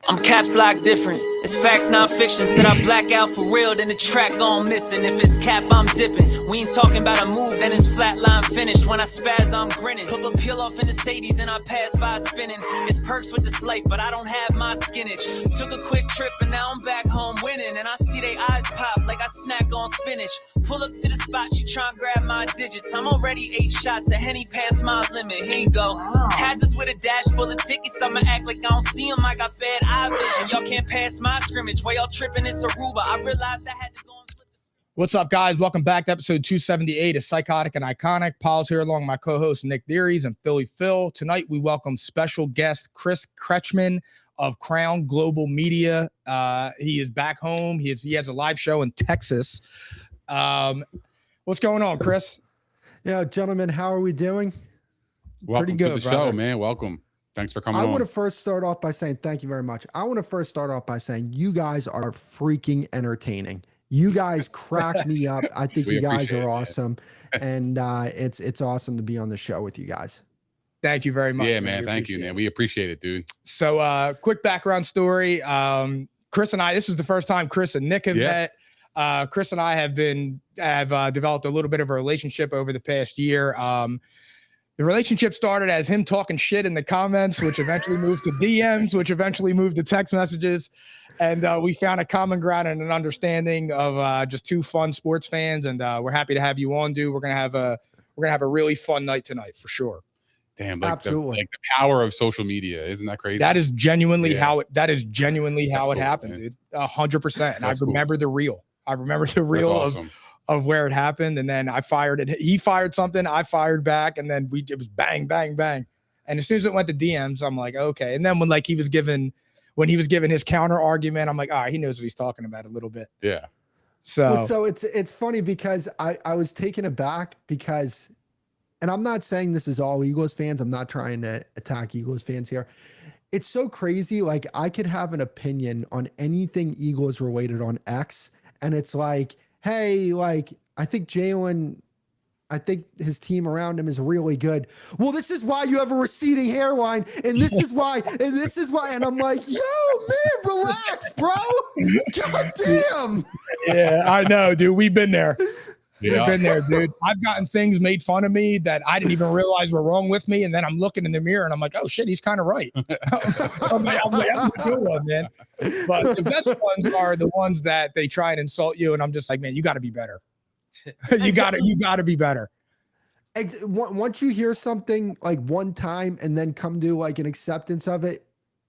I'm caps lock different. It's facts, not fiction. Said I black out for real, then the track gone missing. If it's cap, I'm dipping. We ain't talking about a move, then it's flatline finished. When I spaz, I'm grinning. Put a peel off in the Sadies and I pass by spinning. It's perks with this life, but I don't have my skinnage. Took a quick trip and now I'm back home winning. And I see they eyes pop like I snack on spinach. Pull up to the spot, she tryna grab my digits. I'm already 8 shots, a Henny past my limit. Here you go. Hazards with a dash full of tickets. I'ma act like I don't see them. I got bad eye vision. Y'all can't pass my scrimmage. While y'all tripping, it's Aruba. I realized I had to go and flip the... What's up, guys? Welcome back to episode 278 of Psychotic and Iconic. Paul's here along with my co-host Nick DeAries and Philly Phil. Tonight, we welcome special guest Kris Kretschman of Crown Global Media. He is back home. He has a live show in Texas. What's going on, Kris? Yeah, gentlemen, how are we doing? Welcome Pretty good, to the brother. show, man. Welcome. Thanks for coming I on. want to first start off by saying thank you very much. I want to first start off by saying you guys are freaking entertaining. You guys crack me up. I think you guys are awesome. And it's awesome to be on the show with you guys. Thank you very much. Yeah, man. Thank you, man. We appreciate it, dude. So quick background story. Chris and I, this is the first time Chris and Nick have met. Chris and I have developed a little bit of a relationship over the past year. The relationship started as him talking shit in the comments, which eventually moved to DMs, which eventually moved to text messages. And we found a common ground and an understanding of just two fun sports fans. And we're happy to have you on, dude. We're gonna have a really fun night tonight for sure. Damn, like Absolutely. the power of social media. Isn't that crazy? That is genuinely how it That's happened, man. dude. 100%. And That's I remember the reel. I remember the That's reel awesome. of where it happened. And then I fired it. He fired something. I fired back. And then it was bang, bang, bang. And as soon as it went to DMs, I'm like, okay. And then when he was given his counter argument, I'm like, all right, he knows what he's talking about a little bit. Yeah. So it's funny because I was taken aback because, and I'm not saying this is all Eagles fans. I'm not trying to attack Eagles fans here. It's so crazy. Like I could have an opinion on anything Eagles related on X. And it's like, hey, like, I think his team around him is really good. Well, this is why you have a receding hairline. And this is why, and I'm like, yo, man, relax, bro. God damn. Yeah, I know, dude. We've been there. Yeah. We've been there, dude. I've gotten things made fun of me that I didn't even realize were wrong with me. And then I'm looking in the mirror and I'm like, oh shit, he's kind of right. I'm like, that's a good one, man. But the best ones are the ones that they try and insult you. And I'm just like, man, you got to be better. you got to be better. Once you hear something like one time and then come to like an acceptance of it,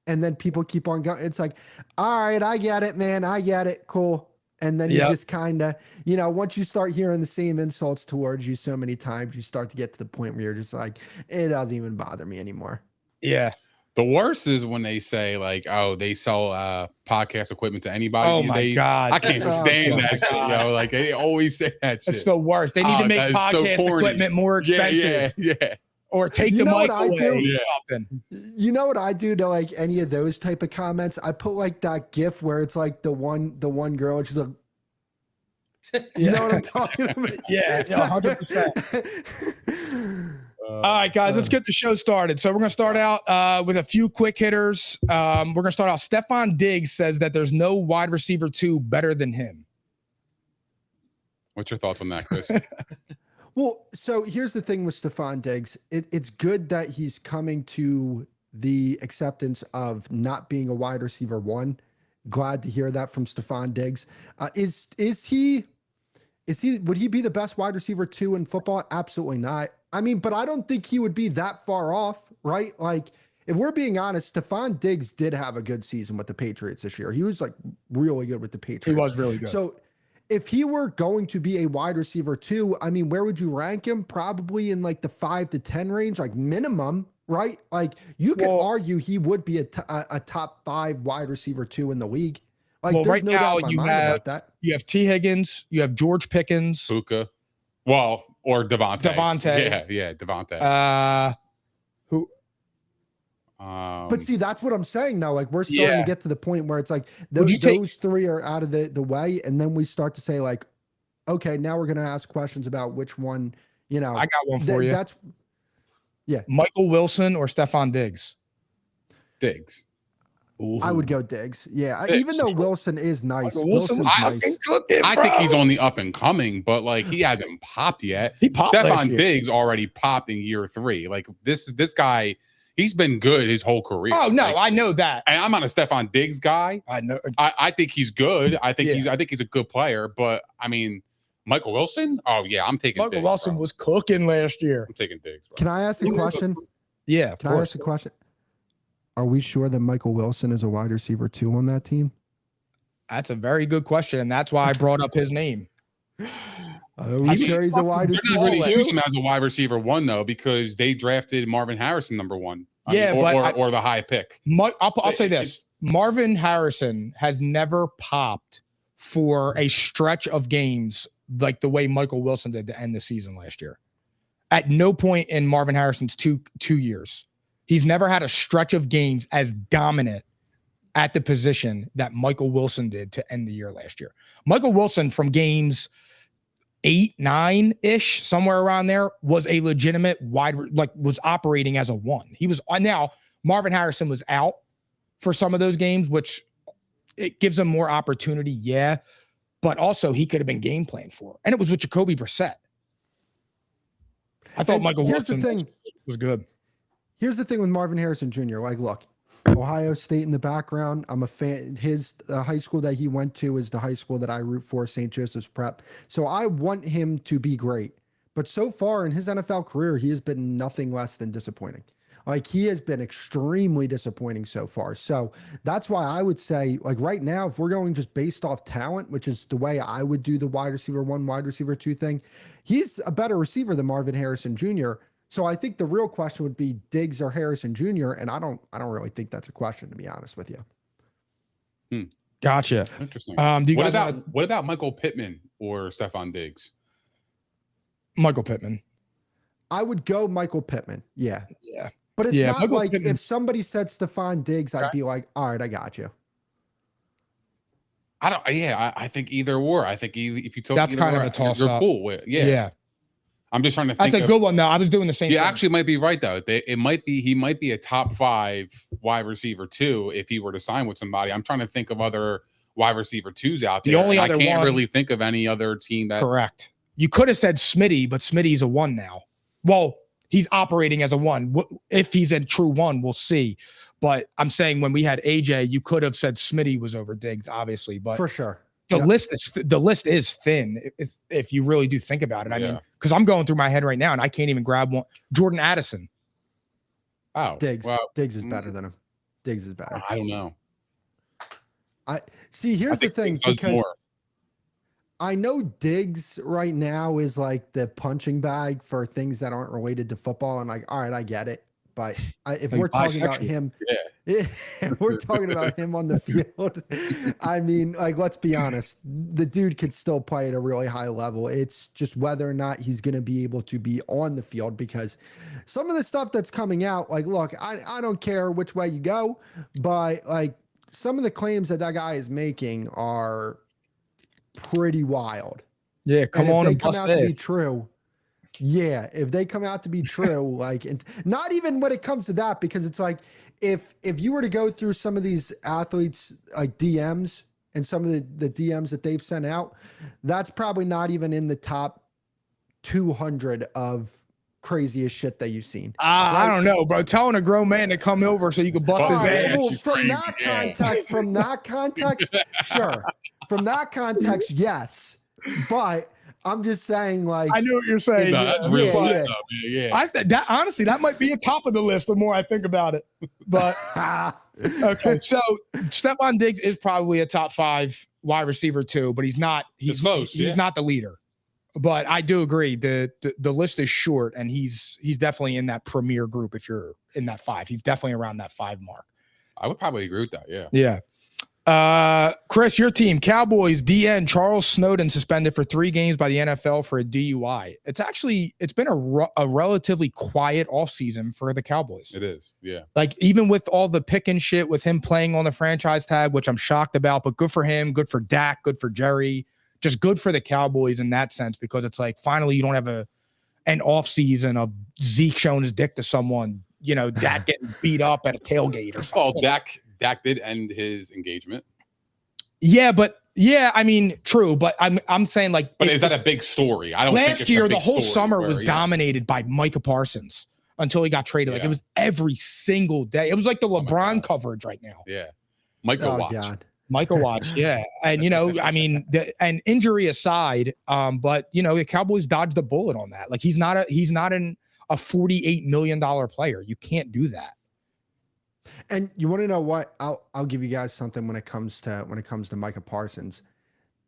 and then people keep on going, it's like, all right, I get it, man. I get it. Cool. And then you just kind of, once you start hearing the same insults towards you so many times, you start to get to the point where you're just like, it doesn't even bother me anymore. Yeah. The worst is when they say like, oh, they sell podcast equipment to anybody. Oh these my days. God. I can't stand that shit, yo. Like they always say that shit. It's the worst. They need to make that is so podcast corny. equipment more expensive. Yeah. Or take You the know mic what I away. do? Or something. You know what I do to like any of those type of comments? I put like that GIF where it's like the one girl, and she's like, you know what I'm talking about? Yeah, 100%. All right, guys, let's get the show started. So we're going to start out with a few quick hitters. We're going to start out. Stefon DIggs says that there's no wide receiver 2 better than him. What's your thoughts on that, Chris? Well, so here's the thing with Stefon DIggs. It's good that he's coming to the acceptance of not being a wide receiver 1. Glad to hear that from Stefon DIggs. Would he be the best wide receiver 2 in football? Absolutely not. I mean, but I don't think he would be that far off, right? Like, if we're being honest, Stefon DIggs did have a good season with the Patriots this year. He was like really good with the Patriots. He was really good. So if he were going to be a wide receiver 2, I mean, where would you rank him? Probably in like the 5 to 10 range, like minimum, right? Like you could argue he would be a top 5 wide receiver 2 in the league. Like there's right no now doubt in my mind about that. You have T. Higgins, you have George Pickens, Puka. Well, or Devontae. Yeah, Devontae. Who? But see, that's what I'm saying now. Like we're starting to get to the point where it's like those 3 are out of the way, and then we start to say like, okay, now we're gonna ask questions about which one. I got one for you. Yeah, Michael Wilson or Stefon DIggs. Diggs. Ooh. I would go Diggs. Yeah, Diggs. even though Wilson is nice. Wilson's Wilson's nice. I think he's on the up and coming, but like he hasn't popped yet. He popped last Stefon year. Diggs already popped in year 3. Like this guy, he's been good his whole career. Oh no, Like, I know that. and I'm not a Stefon Diggs guy. I know. I think he's good. I think Yeah. he's a good player. But I mean, Michael Wilson. Oh yeah, I'm taking. Michael Diggs, Wilson bro. was cooking last year. I'm taking Diggs. Bro. Can I ask a question? Yeah, of Can I course. ask a question? Are we sure that Michael Wilson is a wide receiver 2 on that team? That's a very good question, and that's why I brought up his name. Are we sure he's a wide They're not receiver going to use 2? him as a wide receiver 1 though, because they drafted Marvin Harrison #1. Yeah, but or the high pick. I'll say this: Marvin Harrison has never popped for a stretch of games like the way Michael Wilson did to end the season last year. At no point in Marvin Harrison's two years, he's never had a stretch of games as dominant at the position that Michael Wilson did to end the year last year. Michael Wilson from games 8, 9-ish, somewhere around there, was a legitimate was operating as a 1. He was now Marvin Harrison was out for some of those games, which it gives him more opportunity. Yeah. But also he could have been game planned for, and it was with Jacoby Brissett. I thought And Michael here's the Wilson thing. was good. Here's the thing with Marvin Harrison Jr. Like, look, Ohio State in the background. I'm a fan. His high school that he went to is the high school that I root for, St. Joseph's Prep. So I want him to be great. But so far in his NFL career, he has been nothing less than disappointing. Like, he has been extremely disappointing so far. So that's why I would say, like, right now, if we're going just based off talent, which is the way I would do the wide receiver 1, wide receiver 2 thing, he's a better receiver than Marvin Harrison Jr. So I think the real question would be Diggs or Harrison Jr. And I don't really think that's a question, to be honest with you. Gotcha. Interesting. Do you what guys about what about Michael Pittman or Stefon Diggs? Michael Pittman? I would go Michael Pittman. Yeah. Yeah. But it's not Michael like Pittman. if somebody said Stefon Diggs, I'd Right. be like, all right, I got you. I don't. Yeah, I think either or. I think if you took That's either kind or, of a toss you're up. cool with. Yeah. Yeah. I'm just trying to think. That's a good one, though. I was doing the same You thing. actually might be right though. He might be a top 5 wide receiver 2 if he were to sign with somebody. I'm trying to think of other wide receiver 2s out The there. only and other I can't one- really think of any other team that. Correct. You could have said Smitty, but Smitty's a 1 now. Well, he's operating as a 1. If he's a true 1, we'll see. But I'm saying when we had AJ, you could have said Smitty was over Diggs, obviously. But For sure. the Yeah. list is thin if you really do think about it. I Yeah. mean, because I'm going through my head right now and I can't even grab one. Jordan Addison. Oh, Diggs. well, Diggs is better than him. Diggs is better. I don't know. See, I here's the think thing, Diggs does because more. I know Diggs right now is like the punching bag for things that aren't related to football. And like, all right, I get it. But if Like we're talking about bisexual. him, Yeah. if we're talking about him on the field, I mean, like, let's be honest, the dude could still play at a really high level. It's just whether or not he's going to be able to be on the field, because some of the stuff that's coming out, like, look, I don't care which way you go, but like some of the claims that guy is making are pretty wild. Yeah, And come if on they and come bust out to be this. true, yeah, if they come out to be true, like, and not even when it comes to that, because it's like if you were to go through some of these athletes like DMs and some of the DMs that they've sent out, that's probably not even in the top 200 of craziest shit that you've seen. I don't know, bro. Telling a grown man to come over so you can bust All his right, ass. Well, That's from crazy, that yeah. context, sure. From that context, yes. But I'm just saying, like, I knew what you're saying. No, that's real Yeah, fun yeah. stuff. Yeah. I that honestly, that might be a top of the list the more I think about it. But okay, so Stefon Diggs is probably a top 5 wide receiver too, but he's not. He's close, He's yeah. not the leader. But I do agree the list is short, and he's definitely in that premier group. If you're in that 5, he's definitely around that 5 mark. I would probably agree with that. Yeah. Yeah. Kris, your team, Cowboys, DN, Charles Snowden suspended for 3 games by the NFL for a DUI. It's been a relatively quiet offseason for the Cowboys. It is. Yeah. Like, even with all the pick and shit with him playing on the franchise tag, which I'm shocked about, but good for him, good for Dak, good for Jerry, just good for the Cowboys in that sense, because it's like, finally, you don't have an offseason of Zeke showing his dick to someone, Dak getting beat up at a tailgate or something. Well, Dak did end his engagement. Yeah, but I mean, true, but I'm saying like, but is that a big story? I don't think last it's year a big the whole story summer where, was dominated by Micah Parsons until he got traded. Like it was every single day. It was like the LeBron coverage right now. Yeah, Micah watch. God. Micah watch, yeah. And I mean, and injury aside, but the Cowboys dodged the bullet on that. Like he's not a $48 million player. You can't do that. And you want to know what? I'll give you guys something when it comes to Micah Parsons.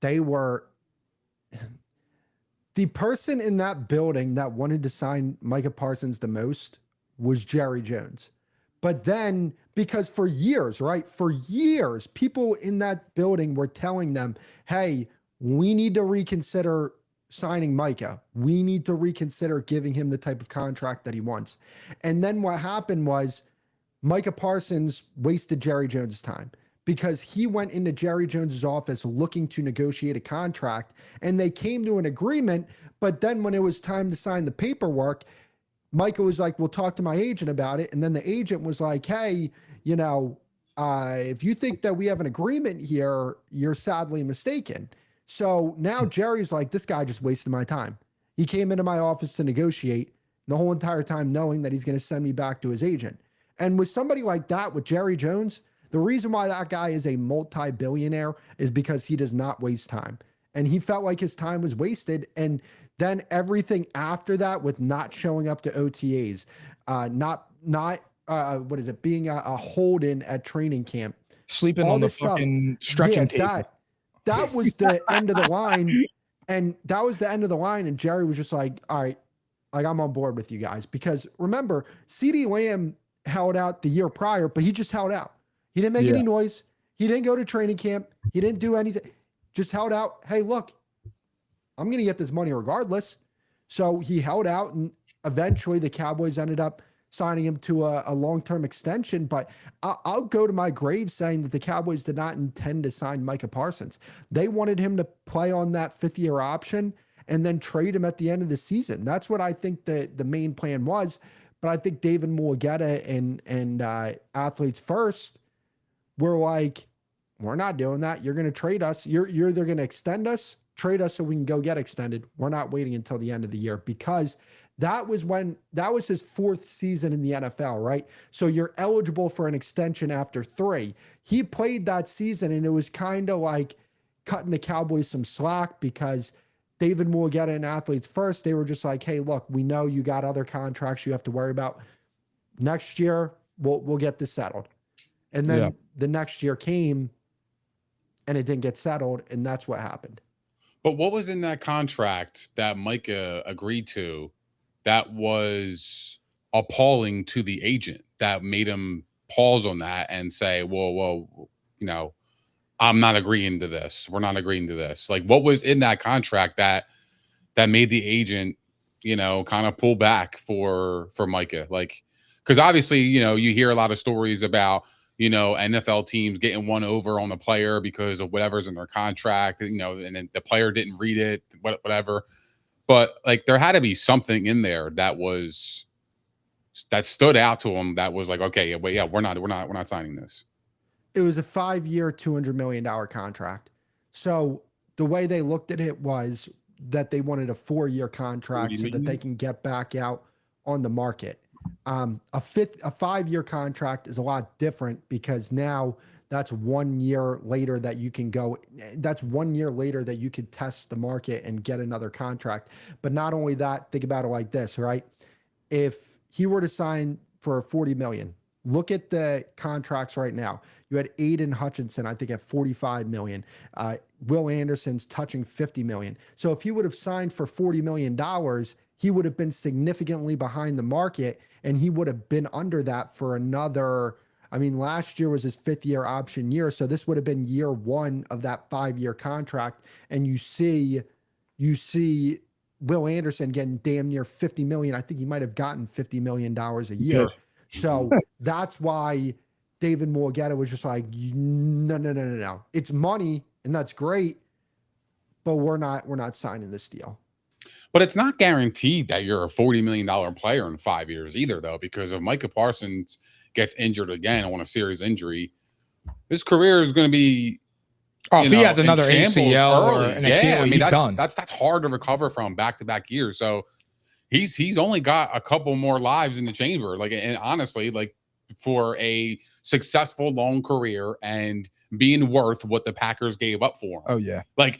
They were the person in that building that wanted to sign Micah Parsons the most was Jerry Jones. But then, because for years, people in that building were telling them, hey, we need to reconsider signing Micah. We need to reconsider giving him the type of contract that he wants. And then what happened was Micah Parsons wasted Jerry Jones' time because he went into Jerry Jones's office looking to negotiate a contract, and they came to an agreement. But then when it was time to sign the paperwork, Micah was like, we'll talk to my agent about it. And then the agent was like, hey, if you think that we have an agreement here, you're sadly mistaken. So now Jerry's like, this guy just wasted my time. He came into my office to negotiate the whole entire time knowing that he's going to send me back to his agent. And with somebody like that, with Jerry Jones, the reason why that guy is a multi-billionaire is because he does not waste time. And he felt like his time was wasted. And then everything after that with not showing up to OTAs, being a hold-in at training camp. Sleeping on the fucking stretching table. That was the end of the line. And that was the end of the line. And Jerry was just like, all right, like I'm on board with you guys. Because remember, CeeDee Lamb held out the year prior, but he just held out. He didn't make any noise. He didn't go to training camp. He didn't do anything. Just held out. Hey, look, I'm going to get this money regardless. So he held out, and eventually the Cowboys ended up signing him to a long-term extension. But I'll go to my grave saying that the Cowboys did not intend to sign Micah Parsons. They wanted him to play on that fifth-year option and then trade him at the end of the season. That's what I think the main plan was. But I think David Mulugeta and Athletes First were like, we're not doing that. You're going to trade us. You're either going to extend us, trade us so we can go get extended. We're not waiting until the end of the year, because that was his fourth season in the NFL, right? So you're eligible for an extension after 3. He played that season, and it was kind of like cutting the Cowboys some slack, because David Mulugeta and Athletes First, they were just like, hey, look, we know you got other contracts you have to worry about. Next year, we'll get this settled. And then the next year came, and it didn't get settled, and that's what happened. But what was in that contract that Micah agreed to that was appalling to the agent, that made him pause on that and say, whoa, I'm not agreeing to this. We're not agreeing to this. Like, what was in that contract that made the agent, kind of pull back for Micah? Like, because obviously, you hear a lot of stories about, NFL teams getting one over on the player because of whatever's in their contract, and then the player didn't read it, whatever. But like, there had to be something in there that stood out to him. That was like, okay, we're not signing this. It was a 5-year, $200 million contract. So the way they looked at it was that they wanted a 4-year contract so that they can get back out on the market. A 5-year contract is a lot different, because now that's 1 year later that you can go. That's 1 year later that you could test the market and get another contract. But not only that, think about it like this, right? If he were to sign for $40 million, look at the contracts right now. You had Aiden Hutchinson, I think, at $45 million. Will Anderson's touching $50 million. So if he would have signed for $40 million, he would have been significantly behind the market, and he would have been under that for another. I mean, last year was his 5th-year option year, so this would have been year 1 of that 5-year contract. And you see Will Anderson getting damn near $50 million. I think he might have gotten $50 million a year. So that's why David Mulugeta was just like, no. It's money, and that's great, but we're not signing this deal. But it's not guaranteed that you're a $40 million player in 5 years either, though, because if Micah Parsons gets injured again on a serious injury, his career is going to be. Oh, if he has another ACL or an Achilles, I mean, he's done. That's hard to recover from back-to-back years. So he's only got a couple more lives in the chamber. Like, and honestly, like for a successful long career and being worth what the Packers gave up for him. Oh yeah, like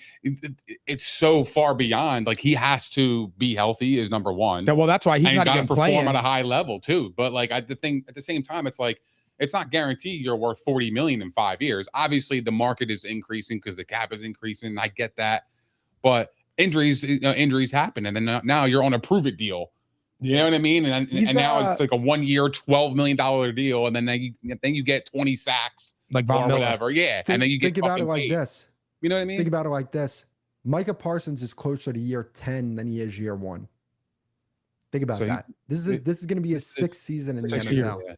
it's so far beyond. Like he has to be healthy is number one. well, that's why he's not even playing at a high level too. But like at the same time, it's like. It's not guaranteed you're worth $40 million in 5 years. Obviously, the market is increasing because the cap is increasing. I get that, but injuries happen, and then now you're on a prove it deal. You know what I mean? And now it's like a 1 year, $12 million deal, and then you get 20 sacks like Von Miller. Whatever. Yeah, and then you get think about it like this. You know what I mean? Think about it like this. Micah Parsons is closer to year 10 than he is year 1. Think about that. This is going to be his 6th season in the NFL. Yeah.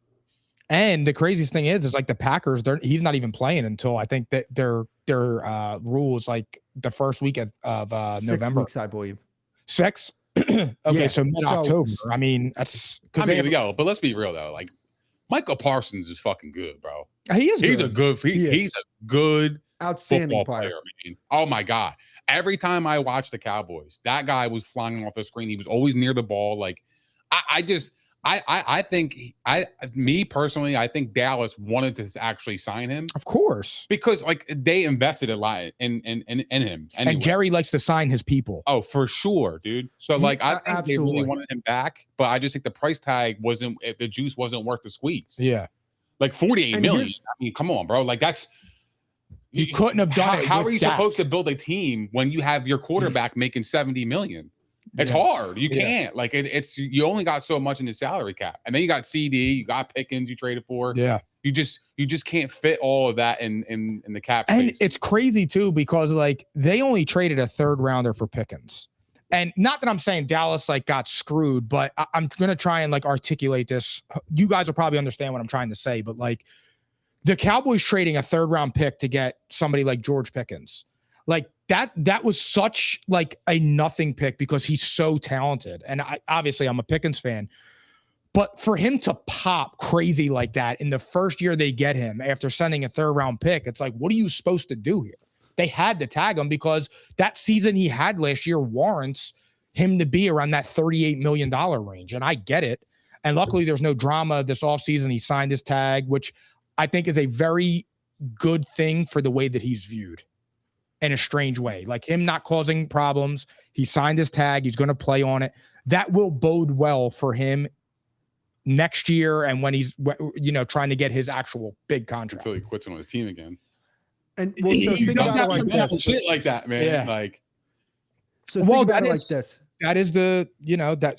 And the craziest thing is like the Packers, he's not even playing until I think that their rule is like the first week of 6 November. Weeks, I believe. 6? Okay, yeah, so mid-October. I mean, that's but let's be real though. Like Michael Parsons is fucking good, bro. He is. He's a good, outstanding player. Man. Oh my God. Every time I watch the Cowboys, that guy was flying off the screen. He was always near the ball. Like I think me personally, I think Dallas wanted to actually sign him. Of course. Because like they invested a lot in him. Anyway. And Jerry likes to sign his people. Oh, for sure, dude. So like I think they really wanted him back, but I just think the price tag the juice wasn't worth the squeeze. Yeah. Like 48 million. I mean, come on, bro. Like that's you couldn't have done it. How are you supposed to build a team when you have your quarterback making 70 million? It's hard. You can't. Like it's you only got so much in the salary cap, and then you got CD, you got Pickens, you traded for. Yeah, you just can't fit all of that in the cap. And space. It's crazy too because like they only traded a 3rd rounder for Pickens, and not that I'm saying Dallas like got screwed, but I'm gonna try and like articulate this. You guys will probably understand what I'm trying to say, but like the Cowboys trading a 3rd round pick to get somebody like George Pickens. Like that was such like a nothing pick because he's so talented. And obviously I'm a Pickens fan, but for him to pop crazy like that in the first year they get him after sending a 3rd round pick, it's like, what are you supposed to do here? They had to tag him because that season he had last year warrants him to be around that $38 million range. And I get it. And luckily there's no drama this offseason. He signed his tag, which I think is a very good thing for the way that he's viewed. In a strange way, like him not causing problems. He signed his tag. He's going to play on it. That will bode well for him next year. And when he's, trying to get his actual big contract. Until he quits on his team again. And well, so think about it like this. Shit like that, man. Yeah. Like, so think about it like this. That is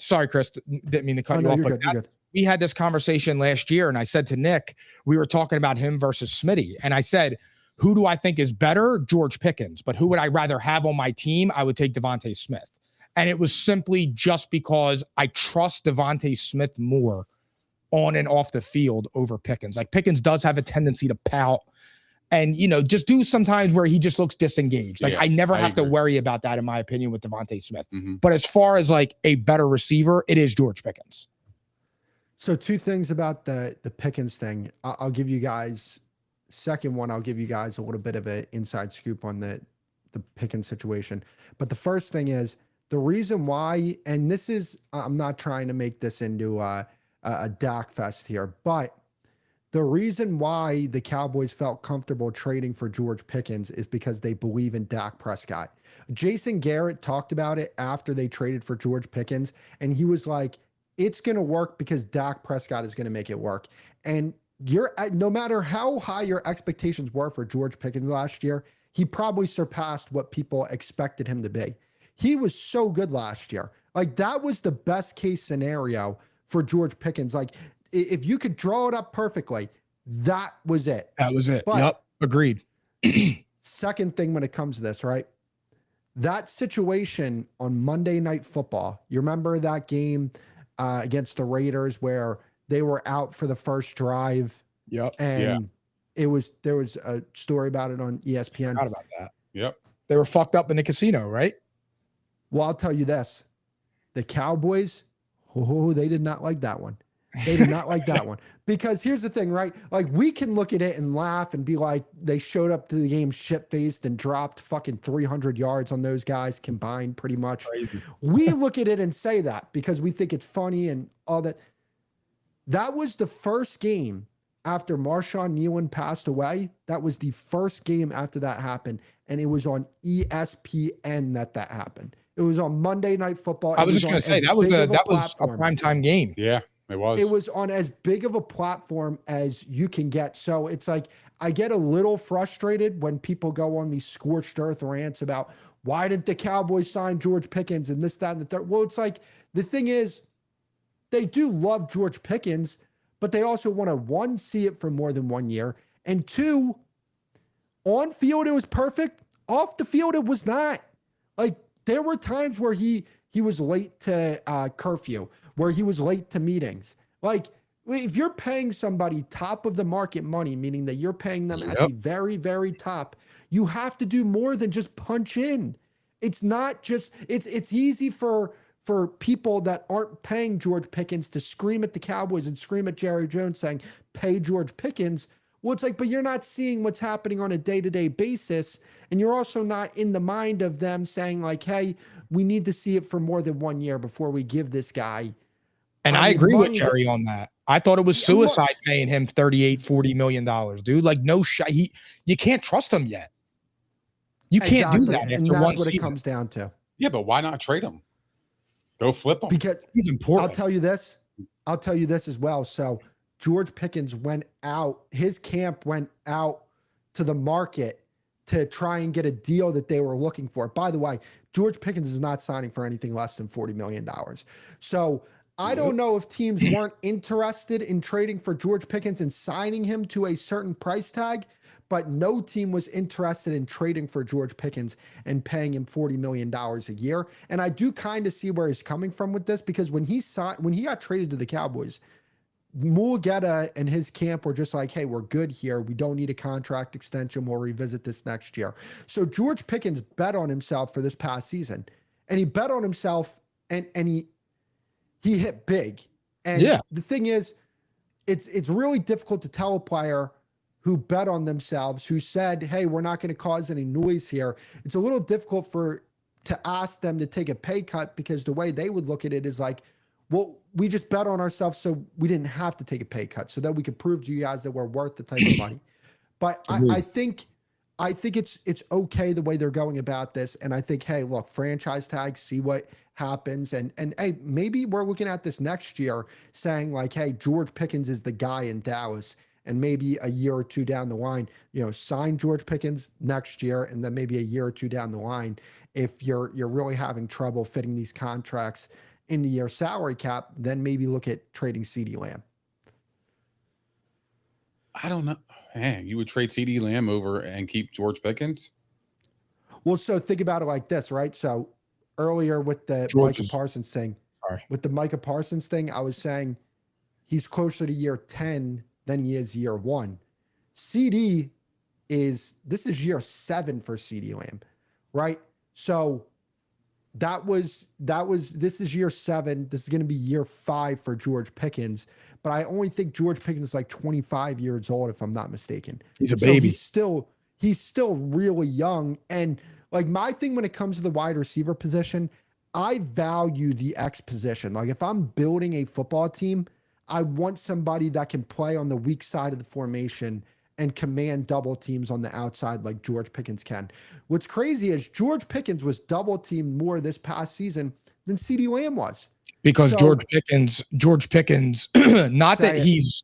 sorry, Chris, didn't mean to cut you off. You're good. We had this conversation last year and I said to Nick, we were talking about him versus Smitty. And I said, who do I think is better? George Pickens. But who would I rather have on my team? I would take Devontae Smith. And it was simply just because I trust Devontae Smith more on and off the field over Pickens. Like Pickens does have a tendency to pout and, just do sometimes where he just looks disengaged. Like I never have to worry about that in my opinion with Devontae Smith. Mm-hmm. But as far as like a better receiver, it is George Pickens. So 2 things about the Pickens thing. I'll give you guys. Second one, I'll give you guys a little bit of an inside scoop on the Pickens situation. But the first thing is the reason why, and this is, I'm not trying to make this into a Dak fest here, but the reason why the Cowboys felt comfortable trading for George Pickens is because they believe in Dak Prescott. Jason Garrett talked about it after they traded for George Pickens, and he was like, it's going to work because Dak Prescott is going to make it work. And no matter how high your expectations were for George Pickens last year, he probably surpassed what people expected him to be. He was so good last year. Like that was the best case scenario for George Pickens. Like if you could draw it up perfectly, that was it. That was it. But yep. Agreed. Second thing when it comes to this, right? That situation on Monday Night Football, you remember that game against the Raiders where they were out for the first drive. Yep. And there was a story about it on ESPN. Forgot about that. Yep. They were fucked up in the casino, right? Well, I'll tell you this. The Cowboys, they did not like that one. They did not like that one. Because here's the thing, right? Like, we can look at it and laugh and be like, they showed up to the game shit-faced and dropped fucking 300 yards on those guys combined, pretty much. Crazy. We look at it and say that because we think it's funny and all that. That was the first game after Marshawn Nealon passed away. That was the first game after that happened. And it was on ESPN that happened. It was on Monday Night Football. I was just going to say, that was a primetime game. Yeah, it was. It was on as big of a platform as you can get. So it's like, I get a little frustrated when people go on these scorched earth rants about why didn't the Cowboys sign George Pickens and this, that, and the third. Well, it's like, the thing is, they do love George Pickens, but they also want to, one, see it for more than 1 year, and two, on field it was perfect. Off the field it was not. Like, there were times where he was late to curfew, where he was late to meetings. Like, if you're paying somebody top of the market money, meaning that you're paying them at the very, very top, you have to do more than just punch in. It's not just, it's easy for people that aren't paying George Pickens to scream at the Cowboys and scream at Jerry Jones saying, pay George Pickens. Well, it's like, but you're not seeing what's happening on a day-to-day basis. And you're also not in the mind of them saying like, hey, we need to see it for more than 1 year before we give this guy. And I agree with Jerry on that. I thought it was suicide paying him $40 million, dude. Like, no shot. You can't trust him yet. You can't do that. And that's what it comes down to. Yeah, but why not trade him? Go flip him. Because he's important. I'll tell you this as well. So George Pickens went out, his camp went out to the market to try and get a deal that they were looking for. By the way, George Pickens is not signing for anything less than $40 million. So I don't know if teams weren't interested in trading for George Pickens and signing him to a certain price tag, but no team was interested in trading for George Pickens and paying him $40 million a year. And I do kind of see where he's coming from with this, because when he got traded to the Cowboys, Mulugeta and his camp were just like, hey, we're good here. We don't need a contract extension. We'll revisit this next year. So George Pickens bet on himself for this past season, and he bet on himself and he hit big. And the thing is, it's really difficult to tell a player who bet on themselves, who said, hey, we're not going to cause any noise here. It's a little difficult to ask them to take a pay cut, because the way they would look at it is like, well, we just bet on ourselves so we didn't have to take a pay cut, so that we could prove to you guys that we're worth the type of money. But I think it's okay the way they're going about this. And I think, hey, look, franchise tag, see what happens. And hey, maybe we're looking at this next year saying like, hey, George Pickens is the guy in Dallas. And maybe a year or two down the line, sign George Pickens next year. And then maybe a year or two down the line, if you're really having trouble fitting these contracts into your salary cap, then maybe look at trading CeeDee Lamb. I don't know. Man, you would trade CeeDee Lamb over and keep George Pickens? Well, so think about it like this, right? So earlier with the Micah Parsons thing, I was saying he's closer to year 10 than he is year 1. this is year 7 for CeeDee Lamb, right? So this is year 7. This is going to be year 5 for George Pickens. But I only think George Pickens is like 25 years old, if I'm not mistaken. He's a baby. He's still really young. And like my thing when it comes to the wide receiver position, I value the X position. Like if I'm building a football team, I want somebody that can play on the weak side of the formation and command double teams on the outside like George Pickens can. What's crazy is George Pickens was double teamed more this past season than CeeDee Lamb was. Because George Pickens, it's not that he's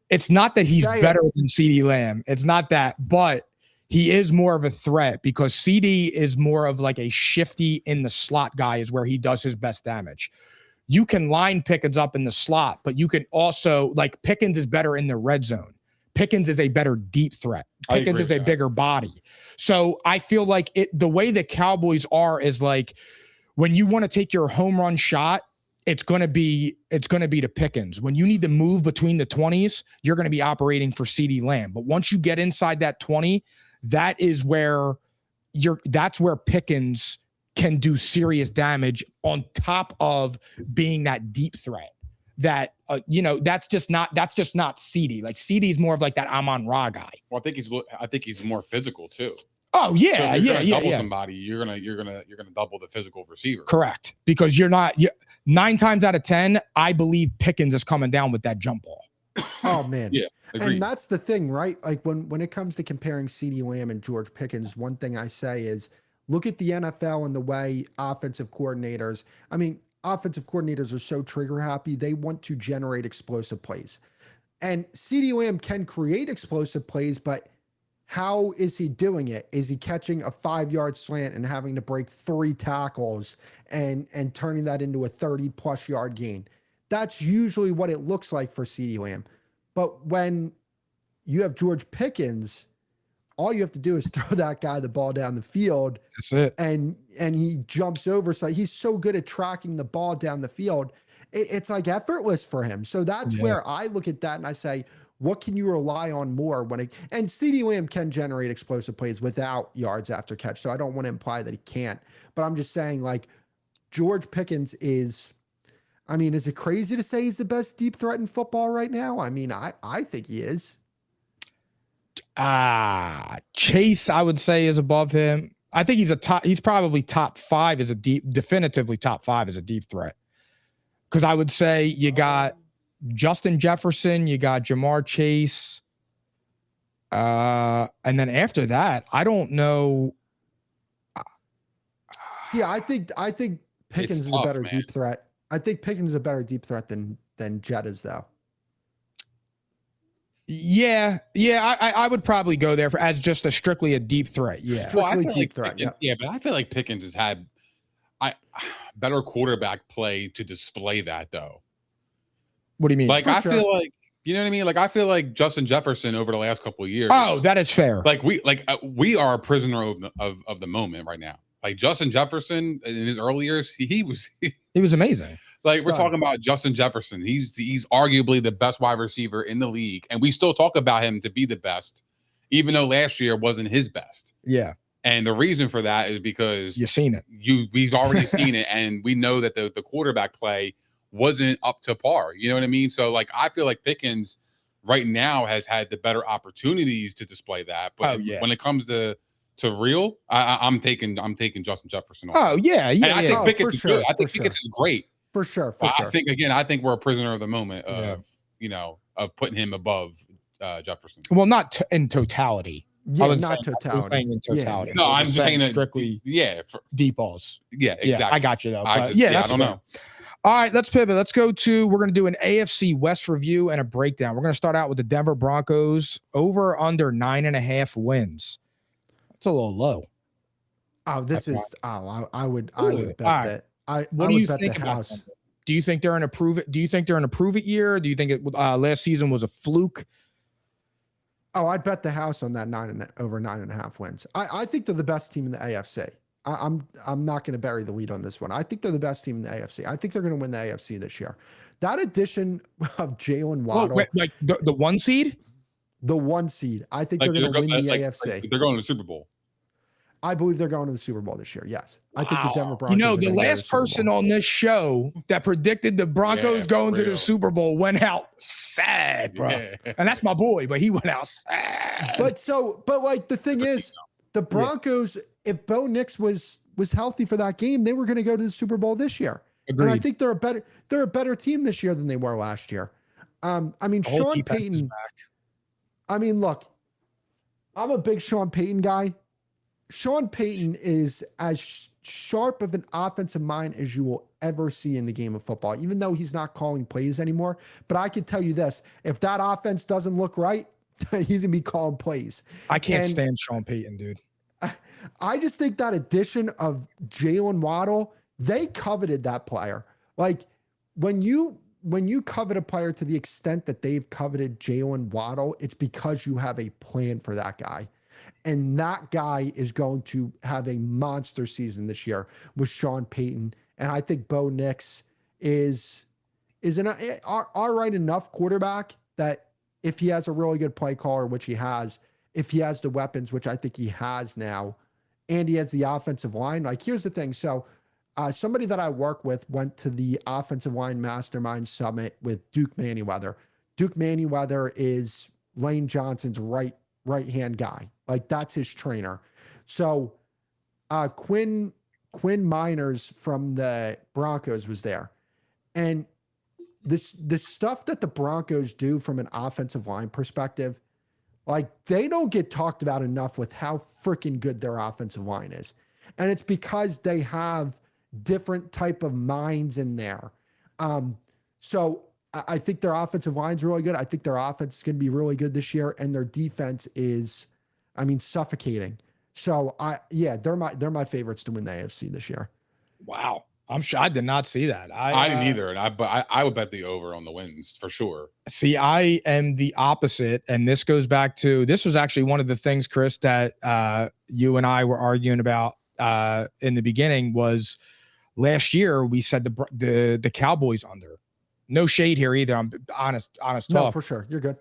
better than CeeDee Lamb. It's not that, but he is more of a threat because CeeDee is more of like a shifty in the slot guy is where he does his best damage. You can line Pickens up in the slot, but you can also, like, Pickens is better in the red zone. Pickens is a better deep threat. Pickens is a bigger body. So I feel like the way the Cowboys are is like, when you want to take your home run shot, it's going to be to Pickens. When you need to move between the 20s, you're going to be operating for CeeDee Lamb. But once you get inside that 20, that's where Pickens can do serious damage on top of being that deep threat. that, that's just not CD. Like CD's more of like that Amon Ra guy. Well, I think he's more physical too. Oh yeah, so if you're double somebody, you're gonna double the physical receiver. Correct, because 9 times out of 10, I believe Pickens is coming down with that jump ball. Oh man, yeah, agreed. And that's the thing, right? Like when it comes to comparing CeeDee Lamb and George Pickens, one thing I say is look at the NFL and the way offensive coordinators. I mean, offensive coordinators are so trigger happy; they want to generate explosive plays, and CeeDee Lamb can create explosive plays, but how is he doing it? Is he catching a 5-yard slant and having to break 3 tackles and turning that into a 30+ yard gain? That's usually what it looks like for CeeDee Lamb. But when you have George Pickens, all you have to do is throw that guy the ball down the field. That's it. And he jumps over. So he's so good at tracking the ball down the field. It's like effortless for him. So that's where I look at that and I say, what can you rely on more and CeeDee Lamb can generate explosive plays without yards after catch. So I don't want to imply that he can't, but I'm just saying like George Pickens is it crazy to say he's the best deep threat in football right now? I mean, I think he is. Chase, I would say, is above him. I think he's probably top 5 as definitively top 5 as a deep threat. Cause I would say you got Justin Jefferson, you got Jamar Chase. And then after that, I don't know. See, I think Pickens is a better deep threat. I think Pickens is a better deep threat than Jett is, though. Yeah, I would probably go there as just strictly a deep threat. Yeah, strictly deep threat. Yeah, but I feel like Pickens has had better quarterback play to display that, though. What do you mean? Like, feel like, you know what I mean? Like, I feel like Justin Jefferson over the last couple of years. Oh, that is fair. Like we are a prisoner of the moment right now. Like Justin Jefferson in his early years, he was amazing. Like we're talking about Justin Jefferson. He's arguably the best wide receiver in the league, and we still talk about him to be the best, even though last year wasn't his best. Yeah. And the reason for that is because you've seen it. We've already seen it, and we know that the quarterback play wasn't up to par. You know what I mean? So like I feel like Pickens right now has had the better opportunities to display that. But when it comes to real, I'm taking Justin Jefferson. I think Pickens is good. I think Pickens is great. For sure. I think we're a prisoner of the moment of putting him above Jefferson. Well, not in totality. Yeah, not totality. In totality. No, I'm just saying that strictly. Deep balls. Yeah, exactly. Yeah, I got you though. That's I don't know. All right, let's pivot. Let's go we're going to do an AFC West review and a breakdown. We're going to start out with the Denver Broncos over under 9.5 wins. That's a little low. Oh, I would bet that. I would bet the house. Them? Do you think they're in a prove it? Do you think they're in a prove it year? Do you think last season was a fluke? Oh, I'd bet the house on that over 9.5 wins. I think they're the best team in the AFC. I'm not going to bury the lead on this one. I think they're the best team in the AFC. I think they're going to win the AFC this year. That addition of Jalen Waddle, like the 1 seed, the 1 seed. I think they're going to win the AFC. They're going to the Super Bowl. I believe they're going to the Super Bowl this year. Yes, I think the Denver Broncos. The last person on this show that predicted the Broncos going to the Super Bowl went out sad, bro. Yeah. And that's my boy, but he went out sad. But like the thing is, the Broncos, if Bo Nix was healthy for that game, they were going to go to the Super Bowl this year. Agreed. And I think they're a better team this year than they were last year. Sean Payton. I mean, look, I'm a big Sean Payton guy. Sean Payton is as sharp of an offensive mind as you will ever see in the game of football, even though he's not calling plays anymore. But I can tell you this, if that offense doesn't look right, he's going to be calling plays. I can't stand Sean Payton, dude. I just think that addition of Jalen Waddle, they coveted that player. Like when you covet a player to the extent that they've coveted Jalen Waddle, it's because you have a plan for that guy. And that guy is going to have a monster season this year with Sean Payton. And I think Bo Nix is an all right enough quarterback that if he has a really good play caller, which he has, if he has the weapons, which I think he has now, and he has the offensive line. Like, here's the thing. So somebody that I work with went to the offensive line mastermind summit with Duke Manyweather. Duke Manyweather is Lane Johnson's right hand guy. Like that's his trainer. So Quinn Miners from the Broncos was there. And this stuff that the Broncos do from an offensive line perspective, like they don't get talked about enough with how freaking good their offensive line is. And it's because they have different type of minds in there. So I think their offensive line's really good. I think their offense is going to be really good this year. And their defense is, I mean, suffocating. So they're my favorites to win the AFC this year. Wow. I'm sure I did not see that. I didn't either. And I would bet the over on the wins for sure. See, I am the opposite. And this goes back to, this was actually one of the things, Chris, that you and I were arguing about in the beginning was last year we said the Cowboys under. No shade here either. I'm honest talk. No, for sure. You're good.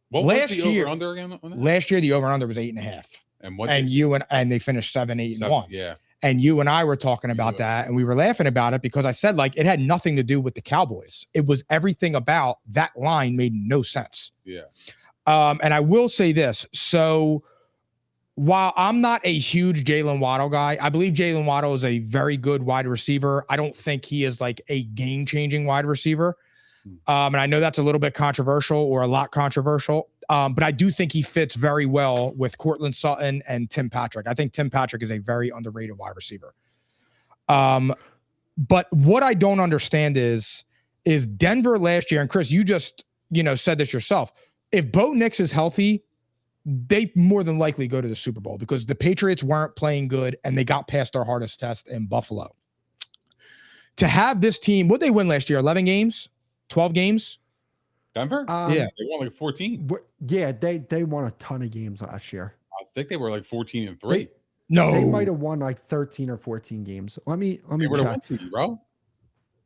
What was the over under again on that? Last year the over under was 8.5. And what and they finished 7-8-1. Yeah. And you and I were talking about that, and we were laughing about it because I said, like, it had nothing to do with the Cowboys. It was everything about that line made no sense. Yeah. And I will say this. So while I'm not a huge Jalen Waddle guy, I believe Jalen Waddle is a very good wide receiver. I don't think he is like a game-changing wide receiver. And I know that's a little bit controversial or a lot controversial. But I do think he fits very well with Courtland Sutton and Tim Patrick. I think Tim Patrick is a very underrated wide receiver. But what I don't understand is Denver last year, and Chris, you just, said this yourself. If Bo Nix is healthy, they more than likely go to the Super Bowl because the Patriots weren't playing good and they got past their hardest test in Buffalo. To have this team, what they win last year? 11 games? 12 games? Denver? Yeah. They won like 14. Yeah, they won a ton of games last year. I think they were like 14-3. They might have won like 13 or 14 games. Let me They were the check. 1 seed, bro.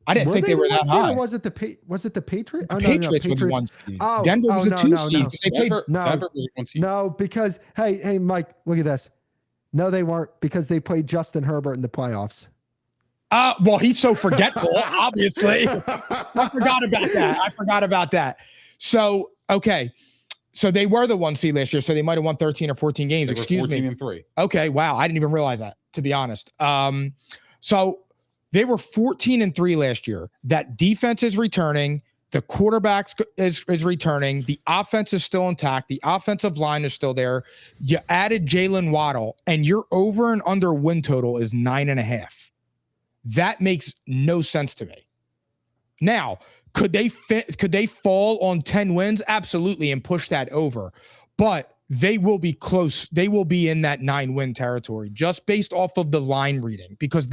I didn't think they were that high. Was it the Patriots? Oh, Patriots no, were the 1 seed. Oh, Denver was a 2 seed. Denver was 1 seed. No, because hey, Mike, look at this. No, they weren't because they played Justin Herbert in the playoffs. Well, he's so forgetful, obviously. I forgot about that. So, okay. So they were the 1 seed last year. So they might have won 13 or 14 games. Excuse me. 14-3. Okay. Wow. I didn't even realize that, to be honest. So they were 14-3 last year. That defense is returning. The quarterback is returning. The offense is still intact. The offensive line is still there. You added Jalen Waddle, and your over and under win total is 9.5. That makes no sense to me. Now, could they fall on 10 wins? Absolutely, and push that over. But they will be close. They will be in that 9-win territory just based off of the line reading because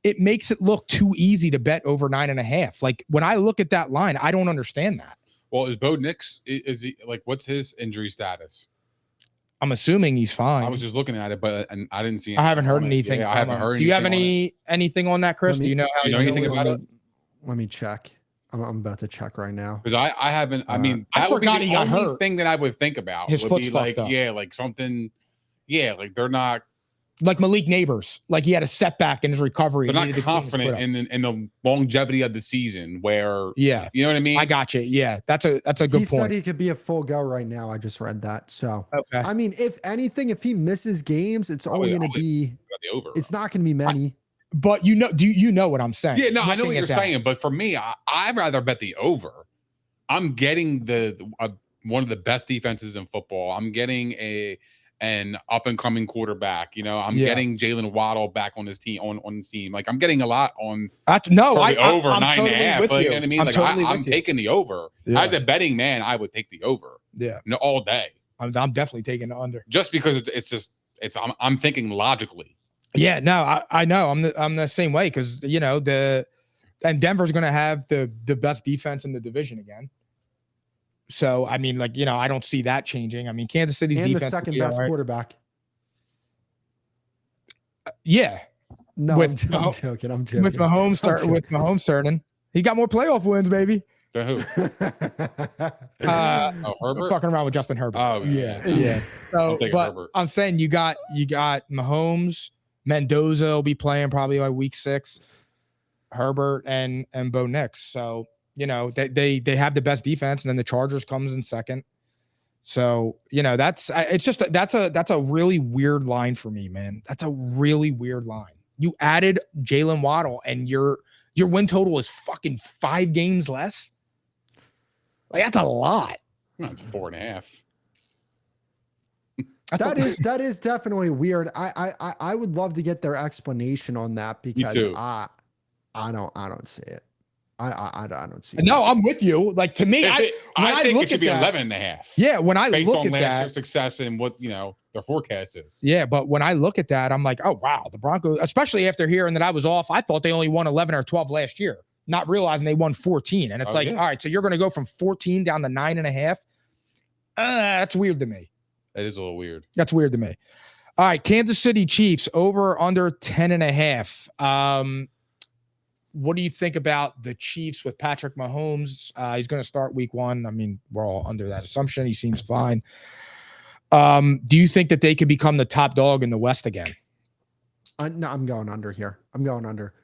it makes it look too easy to bet over 9.5. Like when I look at that line, I don't understand that. Well, is Bo Nix, is he like, what's his injury status? I'm assuming he's fine. I was just looking at it, but I didn't see. I haven't heard anything. Yeah, I haven't heard. Do you have anything on that, Chris? Do you know anything about it? Let me check. I'm about to check right now Because I haven't. I mean, I that would be forgot he the got only hurt. thing that I would think about. His would foot's be like, fucked up. yeah, like something. Yeah, like they're not. Like Malik Neighbors, like he had a setback in his recovery. They're not confident in the longevity of the season. Where you know what I mean. I got you. Yeah, that's a good point. He said he could be a full go right now. I just read that. So okay. I mean, if anything, if he misses games, it's only going to be. It's not going to be many. But do you know what I'm saying? Yeah, no, I know what you're saying. But for me, I'd rather bet the over. I'm getting one of the best defenses in football. I'm getting an up and coming quarterback. I'm getting Jalen Waddle back on his team on the team. Like I'm getting a lot on. Over I'm 9.5. totally Like, I'm taking the over. Yeah. As a betting man, I would take the over. Yeah, all day. I'm definitely taking the under. Just because I'm thinking logically. Yeah, no, I know. I'm the same way because and Denver's going to have the best defense in the division again. So I mean, I don't see that changing. I mean, Kansas City's and defense the second best quarterback. Yeah. No, I'm joking. With Mahomes starting, he got more playoff wins, baby. To who? Herbert. Fucking around with Justin Herbert. Oh yeah. So, but Herbert. I'm saying you got Mahomes, Mendoza will be playing probably like week 6. Herbert and Bo Nix. So, you know, they have the best defense, and then the Chargers comes in second. So, you know, that's a really weird line for me, man. That's a really weird line. You added Jalen Waddle, and your win total is fucking 5 games less. Like, that's a lot. That's 4.5. That is definitely weird. I would love to get their explanation on that, because I don't see it. I don't see it. No, I'm with you. Like, to me, I think it should be 11.5. Yeah, when I based look on at last that, year's success and what, you know, their forecast is. Yeah, but when I look at that, I'm like, oh wow, the Broncos, especially after hearing that I was off, I thought they only won 11 or 12 last year, not realizing they won 14. And it's all right, so you're going to go from 14 down to 9.5. That's weird to me. That is a little weird. That's weird to me. All right, Kansas City Chiefs over under 10.5. What do you think about the Chiefs with Patrick Mahomes? He's going to start week 1. I mean, we're all under that assumption. He seems fine. Do you think that they could become the top dog in the West again? No, I'm going under here. I'm going under.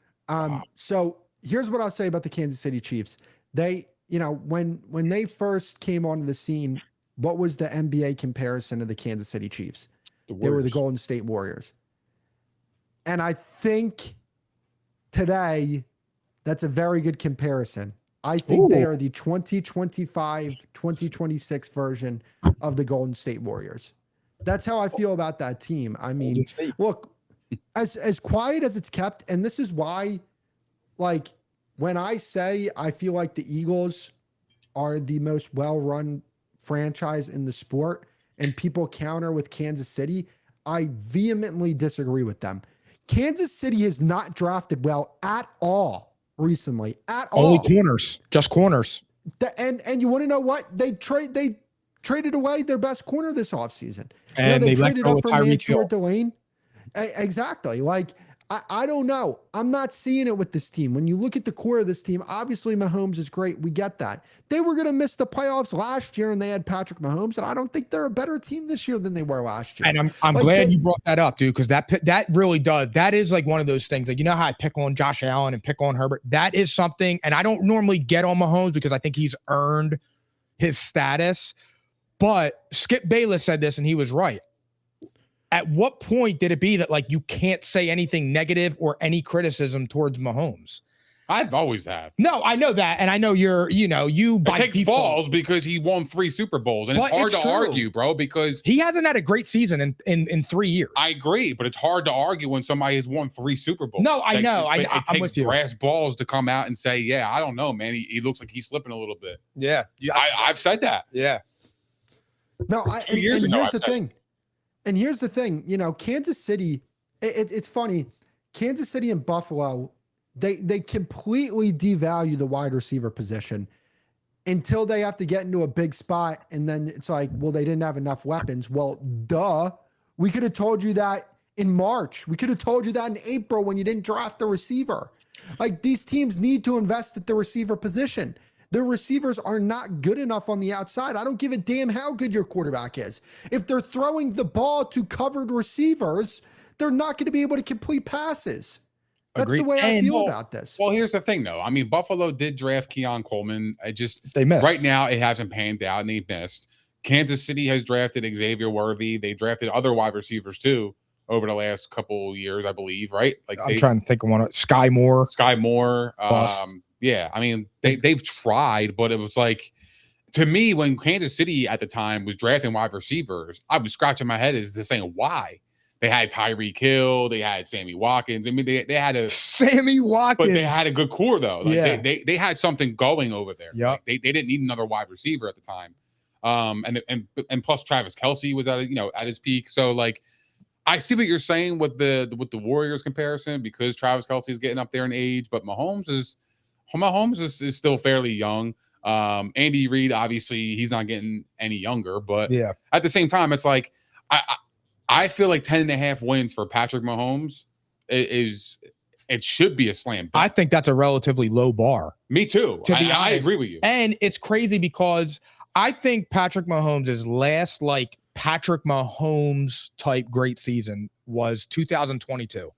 So here's what I'll say about the Kansas City Chiefs. They, you know, when they first came onto the scene, what was the NBA comparison of the Kansas City Chiefs? They were the Golden State Warriors. And I think today that's a very good comparison. I think they are the 2025, 2026 version of the Golden State Warriors. That's how I feel about that team. I mean, look, as quiet as it's kept, and this is why, like, when I say I feel like the Eagles are the most well-run franchise in the sport, and people counter with Kansas City, I vehemently disagree with them. Kansas City has not drafted well at all recently, at all. Only corners, just corners. And you want to know what? They traded away their best corner this offseason. And they let traded go up of for Tyreek Mansour Hill. Delane. Exactly. Like, I don't know. I'm not seeing it with this team. When you look at the core of this team, obviously Mahomes is great. We get that. They were going to miss the playoffs last year, and they had Patrick Mahomes, and I don't think they're a better team this year than they were last year. And I'm like, glad you brought that up, dude, because that really does. That is like one of those things. Like, you know how I pick on Josh Allen and pick on Herbert? That is something, and I don't normally get on Mahomes because I think he's earned his status. But Skip Bayless said this, and he was right. At what point did it be that, like, you can't say anything negative or any criticism towards Mahomes? I've always have. No, I know that. And I know you by takes default. balls because he won 3 Super Bowls. And it's hard to argue, bro, because he hasn't had a great season in 3 years. I agree, but it's hard to argue when somebody has won 3 Super Bowls. No, I know. It I'm takes with you. brass balls to come out and say, yeah, I don't know, man. He looks like he's slipping a little bit. Yeah. I've said that. Yeah. No, and here's the thing. And here's the thing, you know, Kansas City, it's funny. Kansas City and Buffalo, they completely devalue the wide receiver position until they have to get into a big spot. And then it's like, well, they didn't have enough weapons. Well, duh. We could have told you that in March. We could have told you that in April when you didn't draft the receiver. Like, these teams need to invest at the receiver position. Their receivers are not good enough on the outside. I don't give a damn how good your quarterback is. If they're throwing the ball to covered receivers, they're not going to be able to complete passes. That's Agreed. the way I feel about this. Well, here's the thing, though. I mean, Buffalo did draft Keon Coleman. They missed. Right now, it hasn't panned out, and they missed. Kansas City has drafted Xavier Worthy. They drafted other wide receivers, too, over the last couple years, I believe, right? Like, I'm trying to think of one. Sky Moore. Yeah, I mean, they've tried, but it was like, to me, when Kansas City at the time was drafting wide receivers, I was scratching my head as to saying why. They had Tyreek Hill, they had Sammy Watkins. I mean, they had a Sammy Watkins, but they had a good core though. Like, yeah, they had something going over there. Yeah, like, they didn't need another wide receiver at the time. And plus Travis Kelce was at his peak. So like, I see what you're saying with the Warriors comparison because Travis Kelce is getting up there in age, but Mahomes is still fairly young. Andy Reid, obviously, he's not getting any younger, but yeah, at the same time, it's like I feel like 10.5 wins for Patrick Mahomes it should be a slam dunk. I think that's a relatively low bar. Me too. I agree with you. And it's crazy because I think Patrick Mahomes' last like Patrick Mahomes type great season was 2022.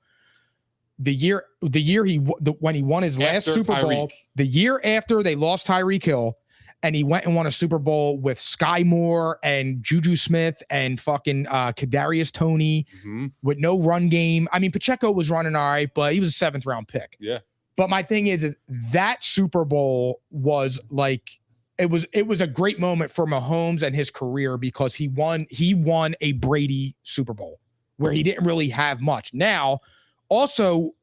The year when he won his last Super Bowl, the year after they lost Tyreek Hill, and he went and won a Super Bowl with Sky Moore and Juju Smith and fucking Kadarius Toney with no run game. I mean, Pacheco was running all right, but he was a 7th round pick. Yeah. But my thing is that Super Bowl was like, it was a great moment for Mahomes and his career because he won a Brady Super Bowl where he didn't really have much. Now, also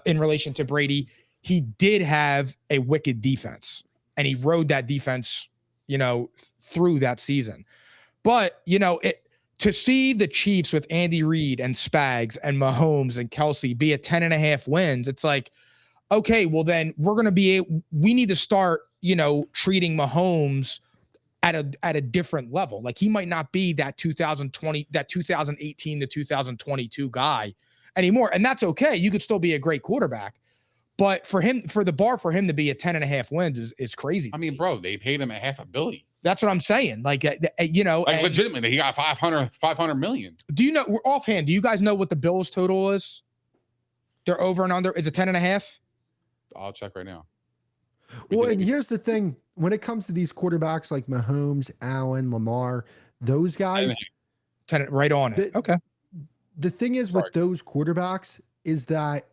in relation to Brady, he did have a wicked defense and he rode that defense, through that season. But, to see the Chiefs with Andy Reid and Spags and Mahomes and Kelsey be at 10.5 wins, it's like, okay, well then we need to start, treating Mahomes at a different level. Like he might not be that 2018 to 2022 guy anymore. And that's okay. You could still be a great quarterback. But for the bar for him to be at 10.5 wins is crazy. I mean, bro, they paid him $500 million. That's what I'm saying. Like Legitimately, he got 500 million. Do you know, offhand, do you guys know what the Bills total is? They're over and under. Is it 10.5? I'll check right now. Well, and here's the thing. When it comes to these quarterbacks like Mahomes, Allen, Lamar, those guys. 10 right on it. Okay. The thing is with those quarterbacks is that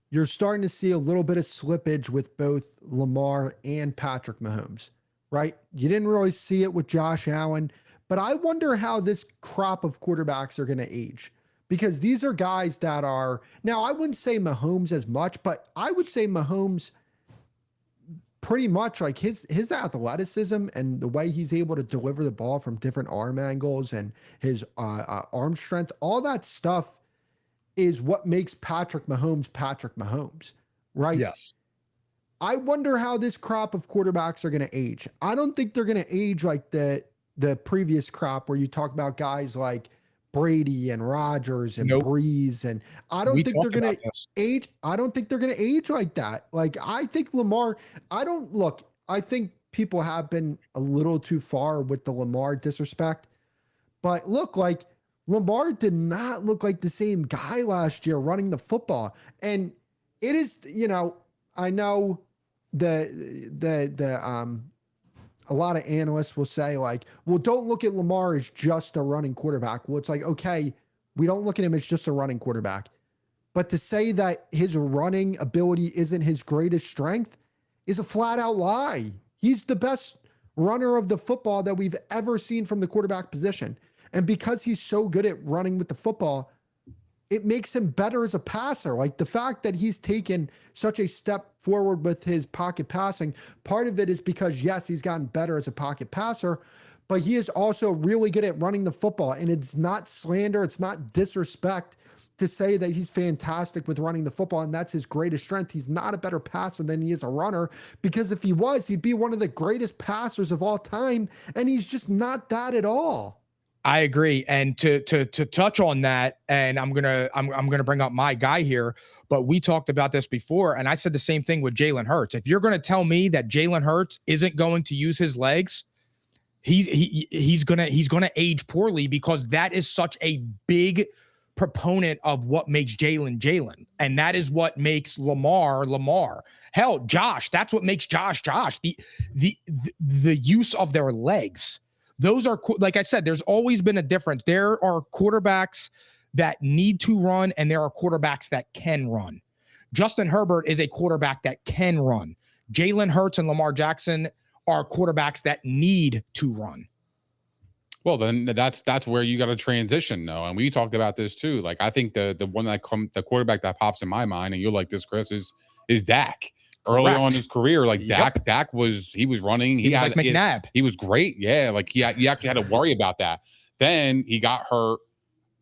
you're starting to see a little bit of slippage with both Lamar and Patrick Mahomes, right? You didn't really see it with Josh Allen, but I wonder how this crop of quarterbacks are going to age. Because these are guys that are, now I wouldn't say Mahomes as much, but I would say Mahomes pretty much like his athleticism and the way he's able to deliver the ball from different arm angles and his arm strength, all that stuff is what makes Patrick Mahomes, right? Yes. I wonder how this crop of quarterbacks are going to age. I don't think they're going to age like the previous crop where you talk about guys like Brady and Rodgers and Breeze, and I don't think they're going to age. I don't think they're going to age like that. Like I think Lamar. I think people have been a little too far with the Lamar disrespect, but look, like Lamar did not look like the same guy last year running the football, and it is. I know a lot of analysts will say like, well, don't look at Lamar as just a running quarterback. Well, it's like, okay, we don't look at him as just a running quarterback. But to say that his running ability isn't his greatest strength is a flat out lie. He's the best runner of the football that we've ever seen from the quarterback position. And because he's so good at running with the football, it makes him better as a passer. Like the fact that he's taken such a step forward with his pocket passing, part of it is because, yes, he's gotten better as a pocket passer, but he is also really good at running the football. And it's not slander, it's not disrespect to say that he's fantastic with running the football and that's his greatest strength. He's not a better passer than he is a runner, because if he was, he'd be one of the greatest passers of all time, and he's just not that at all. I agree. And to touch on that, and I'm gonna bring up my guy here, but we talked about this before, and I said the same thing with Jalen Hurts. If you're gonna tell me that Jalen Hurts isn't going to use his legs, he's gonna age poorly, because that is such a big proponent of what makes Jalen, and that is what makes Lamar. Hell, Josh, that's what makes Josh. The use of their legs. Those are, like I said, there's always been a difference. There are quarterbacks that need to run, and there are quarterbacks that can run. Justin Herbert is a quarterback that can run. Jalen Hurts and Lamar Jackson are quarterbacks that need to run. Well, then that's where you got to transition, though. And we talked about this too. Like, I think the quarterback that pops in my mind, and you'll like this, Chris, is Dak. Early on in his career, like Dak was running. He had like McNabb. He was great. Yeah, like he actually had to worry about that. Then he got hurt.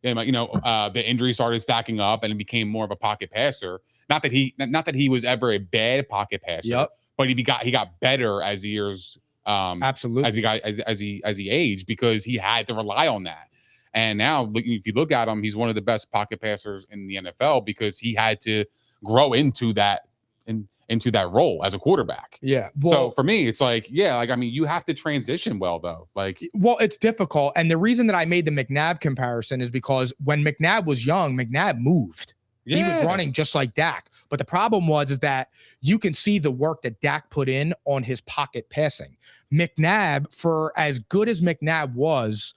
And the injury started stacking up, and it became more of a pocket passer. Not that he was ever a bad pocket passer, but he got better as the years absolutely as he aged, because he had to rely on that. And now, if you look at him, he's one of the best pocket passers in the NFL, because he had to grow into that into that role as a quarterback. Yeah. So for me, it's like, yeah, like, I mean, you have to transition well, though. Like, well, it's difficult. And the reason that I made the McNabb comparison is because when McNabb was young, McNabb moved. He was running just like Dak. But the problem is that you can see the work that Dak put in on his pocket passing. McNabb, for as good as McNabb was,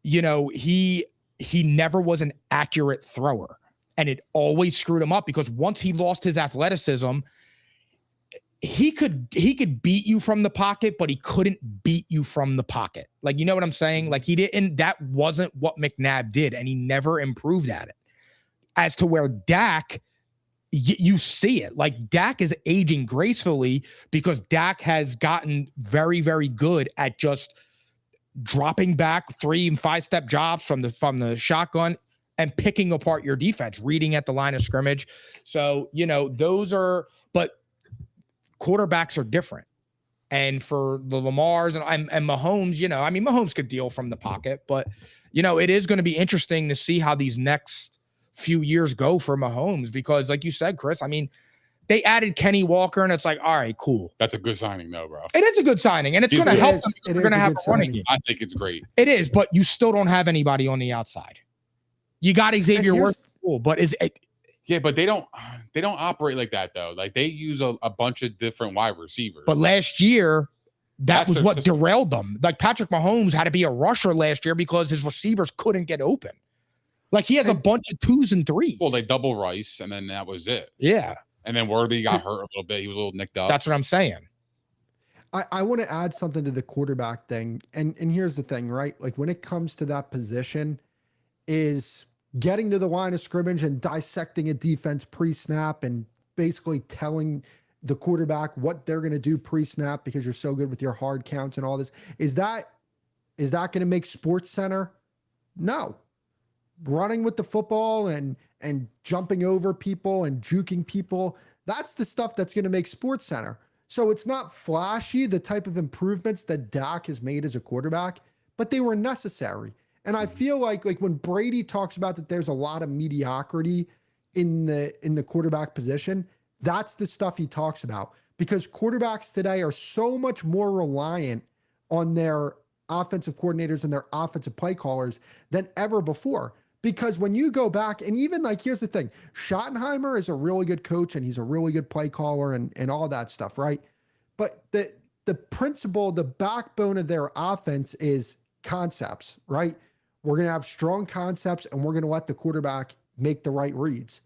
you know, he never was an accurate thrower. And it always screwed him up because once he lost his athleticism, he could beat you from the pocket, but he couldn't beat you from the pocket. Like, you know what I'm saying? Like, that wasn't what McNabb did, and he never improved at it. As to where Dak, you see it. Like, Dak is aging gracefully because Dak has gotten very, very good at just dropping back 3 and 5 step jobs from the shotgun and picking apart your defense, reading at the line of scrimmage. So, you know, but quarterbacks are different. And for the Lamars and Mahomes, you know, I mean, Mahomes could deal from the pocket, but, you know, it is going to be interesting to see how these next few years go for Mahomes because, like you said, Chris, I mean, they added Kenny Walker, and it's like, all right, cool. That's a good signing, though, bro. It is a good signing, and it's going to help them. They're going to have a running game. I think it's great. It is, but you still don't have anybody on the outside. You got Xavier Worth, cool, but yeah, but they don't operate like that though. Like, they use a bunch of different wide receivers. But last year, that was what derailed them. Like, Patrick Mahomes had to be a rusher last year because his receivers couldn't get open. Like, he has a bunch of 2s and 3s. Well, they double Rice, and then that was it. Yeah. And then Worthy got hurt a little bit. He was a little nicked up. That's what I'm saying. I want to add something to the quarterback thing. And here's the thing, right? Like, when it comes to that position, is getting to the line of scrimmage and dissecting a defense pre-snap and basically telling the quarterback what they're going to do pre-snap because you're so good with your hard counts and all this. Is that going to make Sports Center? No. Running with the football and jumping over people and juking people, that's the stuff that's going to make Sports Center. So it's not flashy, the type of improvements that Dak has made as a quarterback, but they were necessary. And I feel like when Brady talks about that there's a lot of mediocrity in the quarterback position, that's the stuff he talks about, because quarterbacks today are so much more reliant on their offensive coordinators and their offensive play callers than ever before. Because when you go back, and even like, here's the thing, Schottenheimer is a really good coach and he's a really good play caller and all that stuff, right? But the principle, the backbone of their offense is concepts, right? We're going to have strong concepts and we're going to let the quarterback make the right reads.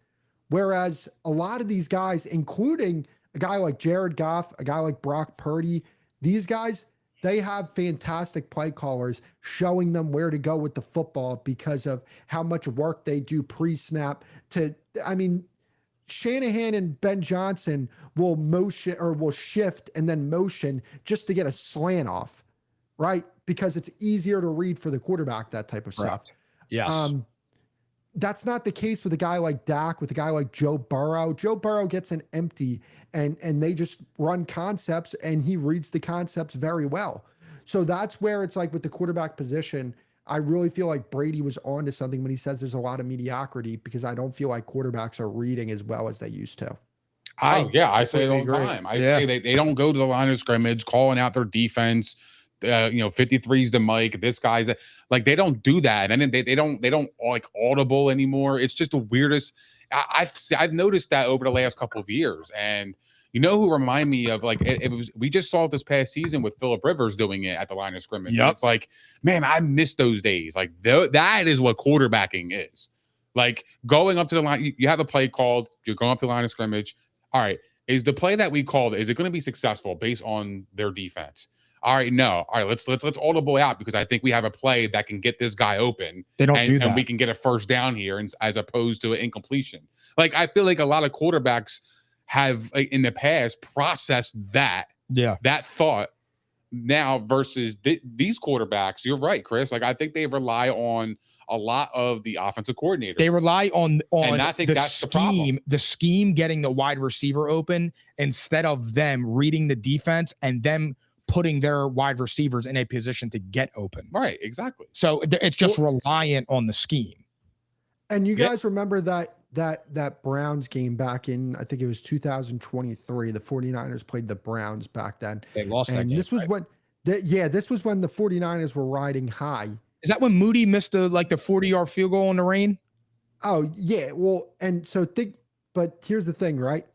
Whereas a lot of these guys, including a guy like Jared Goff, a guy like Brock Purdy, these guys, they have fantastic play callers showing them where to go with the football because of how much work they do pre-snap Shanahan and Ben Johnson will motion or will shift and then motion just to get a slant off, right? Because it's easier to read for the quarterback, that type of stuff. Yes. That's not the case with a guy like Dak, with a guy like Joe Burrow. Joe Burrow gets an empty and they just run concepts and he reads the concepts very well. So that's where it's like with the quarterback position, I really feel like Brady was onto something when he says there's a lot of mediocrity, because I don't feel like quarterbacks are reading as well as they used to. I say it all the time. I say they don't go to the line of scrimmage calling out their defense. 53's the mic. This guy's like, they don't do that, and then they don't like audible anymore. It's just the weirdest. I've noticed that over the last couple of years, and you know who remind me of, like, it was, we just saw it this past season with Phillip Rivers doing it at the line of scrimmage. Yep. It's like, man, I miss those days. Like, that is what quarterbacking is. Like, going up to the line, you have a play called, you're going up to the line of scrimmage. All right, is the play that we called, is it going to be successful based on their defense? All right, no. All right, let's audible out, because I think we have a play that can get this guy open. They don't do that. And we can get a first down here, as opposed to an incompletion. Like, I feel like a lot of quarterbacks have, like, in the past, processed that thought now versus these quarterbacks. You're right, Chris. Like, I think they rely on a lot of the offensive coordinator. They rely on and I think that's the scheme getting the wide receiver open instead of them reading the defense and them putting their wide receivers in a position to get open. Right, exactly. So it's just reliant on the scheme. And you guys remember that that Browns game back in, I think it was 2023. The 49ers played the Browns back then. They lost that And game, this was right? this was when the 49ers were riding high. Is that when Moody missed the 40-yard field goal in the rain? Oh, yeah. Well, and so but here's the thing, right?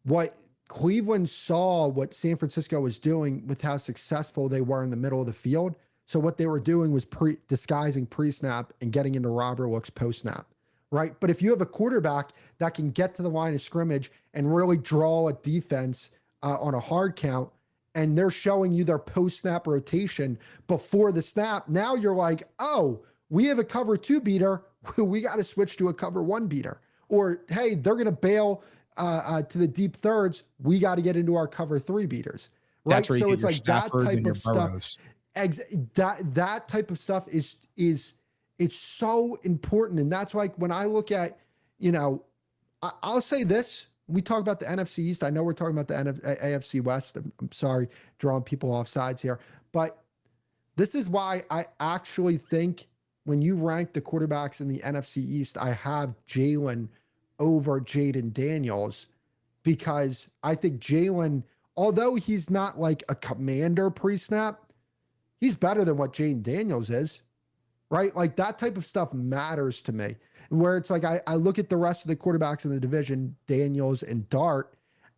What Cleveland saw what San Francisco was doing with how successful they were in the middle of the field. So what they were doing was disguising pre-snap and getting into robber looks post-snap, right? But if you have a quarterback that can get to the line of scrimmage and really draw a defense on a hard count, and they're showing you their post-snap rotation before the snap, now you're like, oh, we have a cover 2 beater. We got to switch to a cover 1 beater. Or, hey, they're going to bail to the deep thirds. We got to get into our cover 3 beaters. Right. So it's like that type of stuff. That type of stuff is it's so important. And that's like when I look at, I'll say this. We talk about the NFC East. I know we're talking about the AFC West. I'm sorry, drawing people off sides here. But this is why I actually think when you rank the quarterbacks in the NFC East, I have Jalen over Jayden Daniels, because I think Jalen, although he's not like a commander pre-snap, he's better than what Jayden Daniels is, right? Like that type of stuff matters to me. Where it's like I look at the rest of the quarterbacks in the division, Daniels and Dart,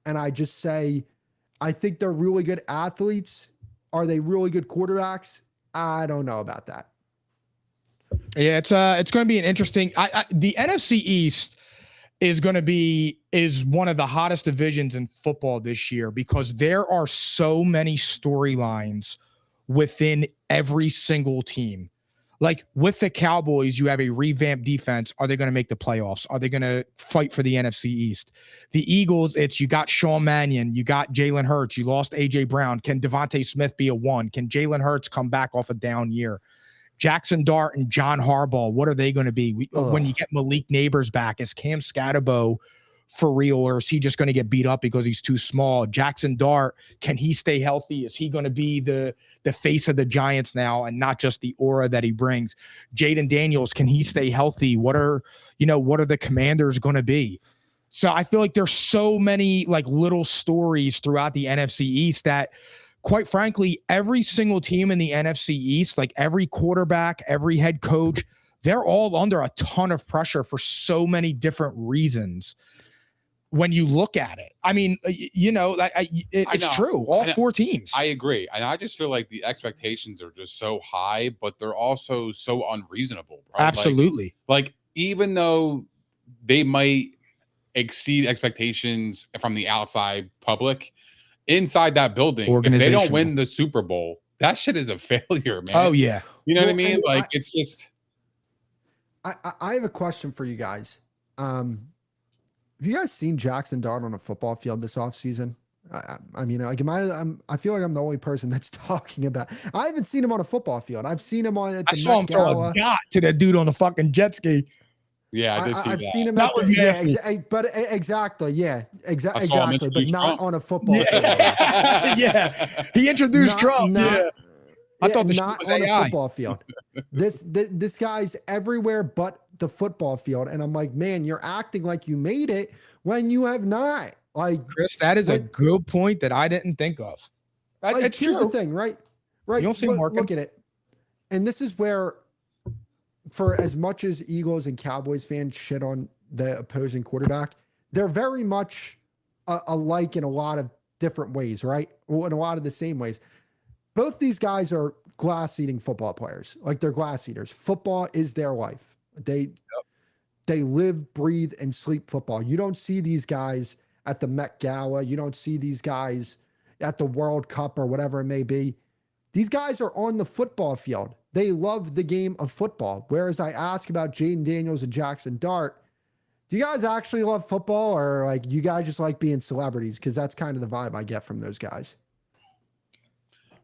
and I just say, I think they're really good athletes. Are they really good quarterbacks? I don't know about that. Yeah, it's going to be an interesting. The NFC East is one of the hottest divisions in football this year, because there are so many storylines within every single team. Like with the Cowboys, you have a revamped defense. Are they going to make the playoffs? Are they going to fight for the NFC East? The Eagles, you got Sean Mannion, you got Jalen Hurts, you lost A.J. Brown. Can Devontae Smith be a 1? Can Jalen Hurts come back off a down year? Jackson Dart and John Harbaugh, what are they going to be? When you get Malik Neighbors back, is Cam Scatterbo for real, or is he just going to get beat up because he's too small? Jackson Dart, can he stay healthy? Is he going to be the face of the Giants now and not just the aura that he brings? Jayden Daniels, can he stay healthy? What are the Commanders going to be? So I feel like there's so many like little stories throughout the NFC East that, quite frankly, every single team in the NFC East, like every quarterback, every head coach, they're all under a ton of pressure for so many different reasons. When you look at it, I mean, it's true. All 4 teams. I agree. And I just feel like the expectations are just so high, but they're also so unreasonable. Bro. Absolutely. Like even though they might exceed expectations from the outside public, inside that building, if they don't win the Super Bowl, that shit is a failure, man. Oh, yeah. You know what I mean? Like, it's just... I have a question for you guys. Have you guys seen Jackson Dart on a football field this offseason? I mean, like, I feel like I'm the only person that's talking about. I haven't seen him on a football field. I've seen him on. I saw him throw a dot to that dude on the fucking jet ski. Yeah, I did see that. I've seen him. But exactly, yeah, exactly, but not on a football field. Yeah, he introduced Trump. I thought not on a football field. This guy's everywhere but the football field, and I'm like, man, you're acting like you made it when you have not. Like, Chris, that is a good point that I didn't think of. Like, here's the thing, right? You don't see look at it, and this is where, for as much as Eagles and Cowboys fans shit on the opposing quarterback, they're very much alike in a lot of different ways, right? Well, in a lot of the same ways. Both these guys are glass-eating football players. Like, they're glass eaters. Football is their life. They live, breathe, and sleep football. You don't see these guys at the Met Gala. You don't see these guys at the World Cup or whatever it may be. These guys are on the football field. They love the game of football. Whereas I ask about Jayden Daniels and Jackson Dart, do you guys actually love football, or like you guys just like being celebrities? Because that's kind of the vibe I get from those guys.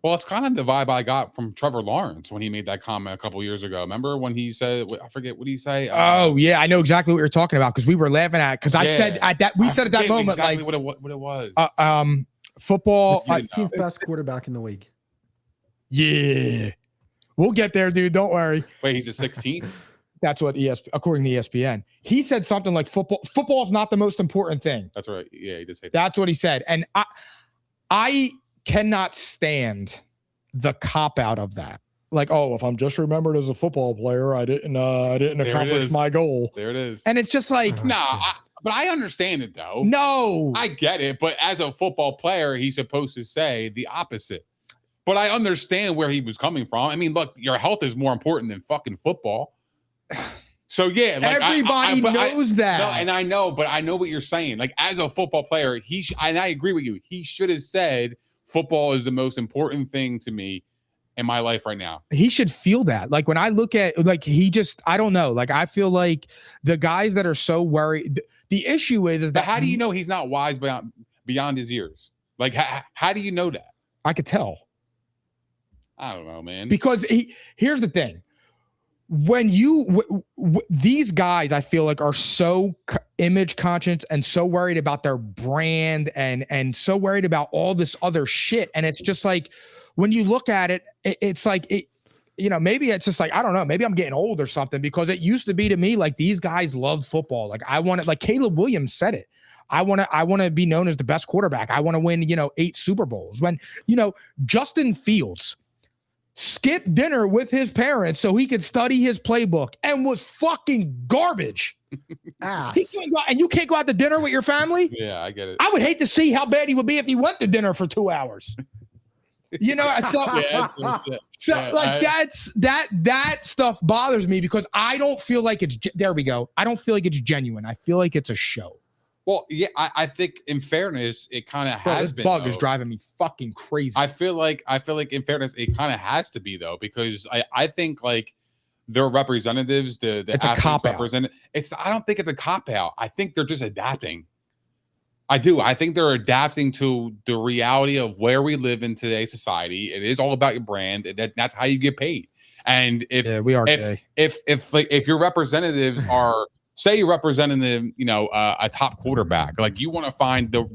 Well, it's kind of the vibe I got from Trevor Lawrence when he made that comment a couple years ago. Remember when he said, I forget what he say? Oh yeah, I know exactly what you're talking about, because we were laughing at, because I said at that moment, exactly like what it was. Football, the 16th best quarterback in the league. Yeah, we'll get there, dude. Don't worry. Wait, he's a 16th? That's what according to ESPN. He said something like football is not the most important thing. That's right. Yeah, he did say that. That's what he said. And I cannot stand the cop out of that. Like, oh, if I'm just remembered as a football player, I didn't accomplish my goal. There it is. And it's just like, but I understand it though. No, I get it. But as a football player, he's supposed to say the opposite. But I understand where he was coming from. I mean, look, your health is more important than fucking football. So yeah, like everybody knows that. No, and I know, but I know what you're saying. Like as a football player, and I agree with you. He should have said football is the most important thing to me in my life right now. He should feel that. Like when I look at, like, I don't know. Like I feel like the guys that are so worried. The issue is that how do you know he's not wise beyond his years? Like how do you know that? I could tell. I don't know, man. Because here's the thing. When these guys, I feel like, are so image conscious and so worried about their brand and so worried about all this other shit. And it's just like, when you look at it, it's like, maybe it's just like, I don't know, maybe I'm getting old or something, because it used to be to me, like, these guys loved football. Like I want to, like Caleb Williams said it. I want to be known as the best quarterback. I want to win, 8 Super Bowls. When, Justin Fields skipped dinner with his parents so he could study his playbook and was fucking garbage. He can't go out, and you can't go out to dinner with your family. Yeah, I get it. I would hate to see how bad he would be if he went to dinner for 2 hours. That stuff bothers me, because I don't feel like it's, there we go. I don't feel like it's genuine. I feel like it's a show. Well, yeah, I think in fairness, it kind of has been. This bug is driving me fucking crazy. I feel like in fairness, it kind of has to be though, because I think like their representatives, the it's a cop out. I don't think it's a cop out. I think they're just adapting. I do. I think they're adapting to the reality of where we live in today's society. It is all about your brand. That's how you get paid. And if your representatives are, say you're representing a top quarterback, like you want to find the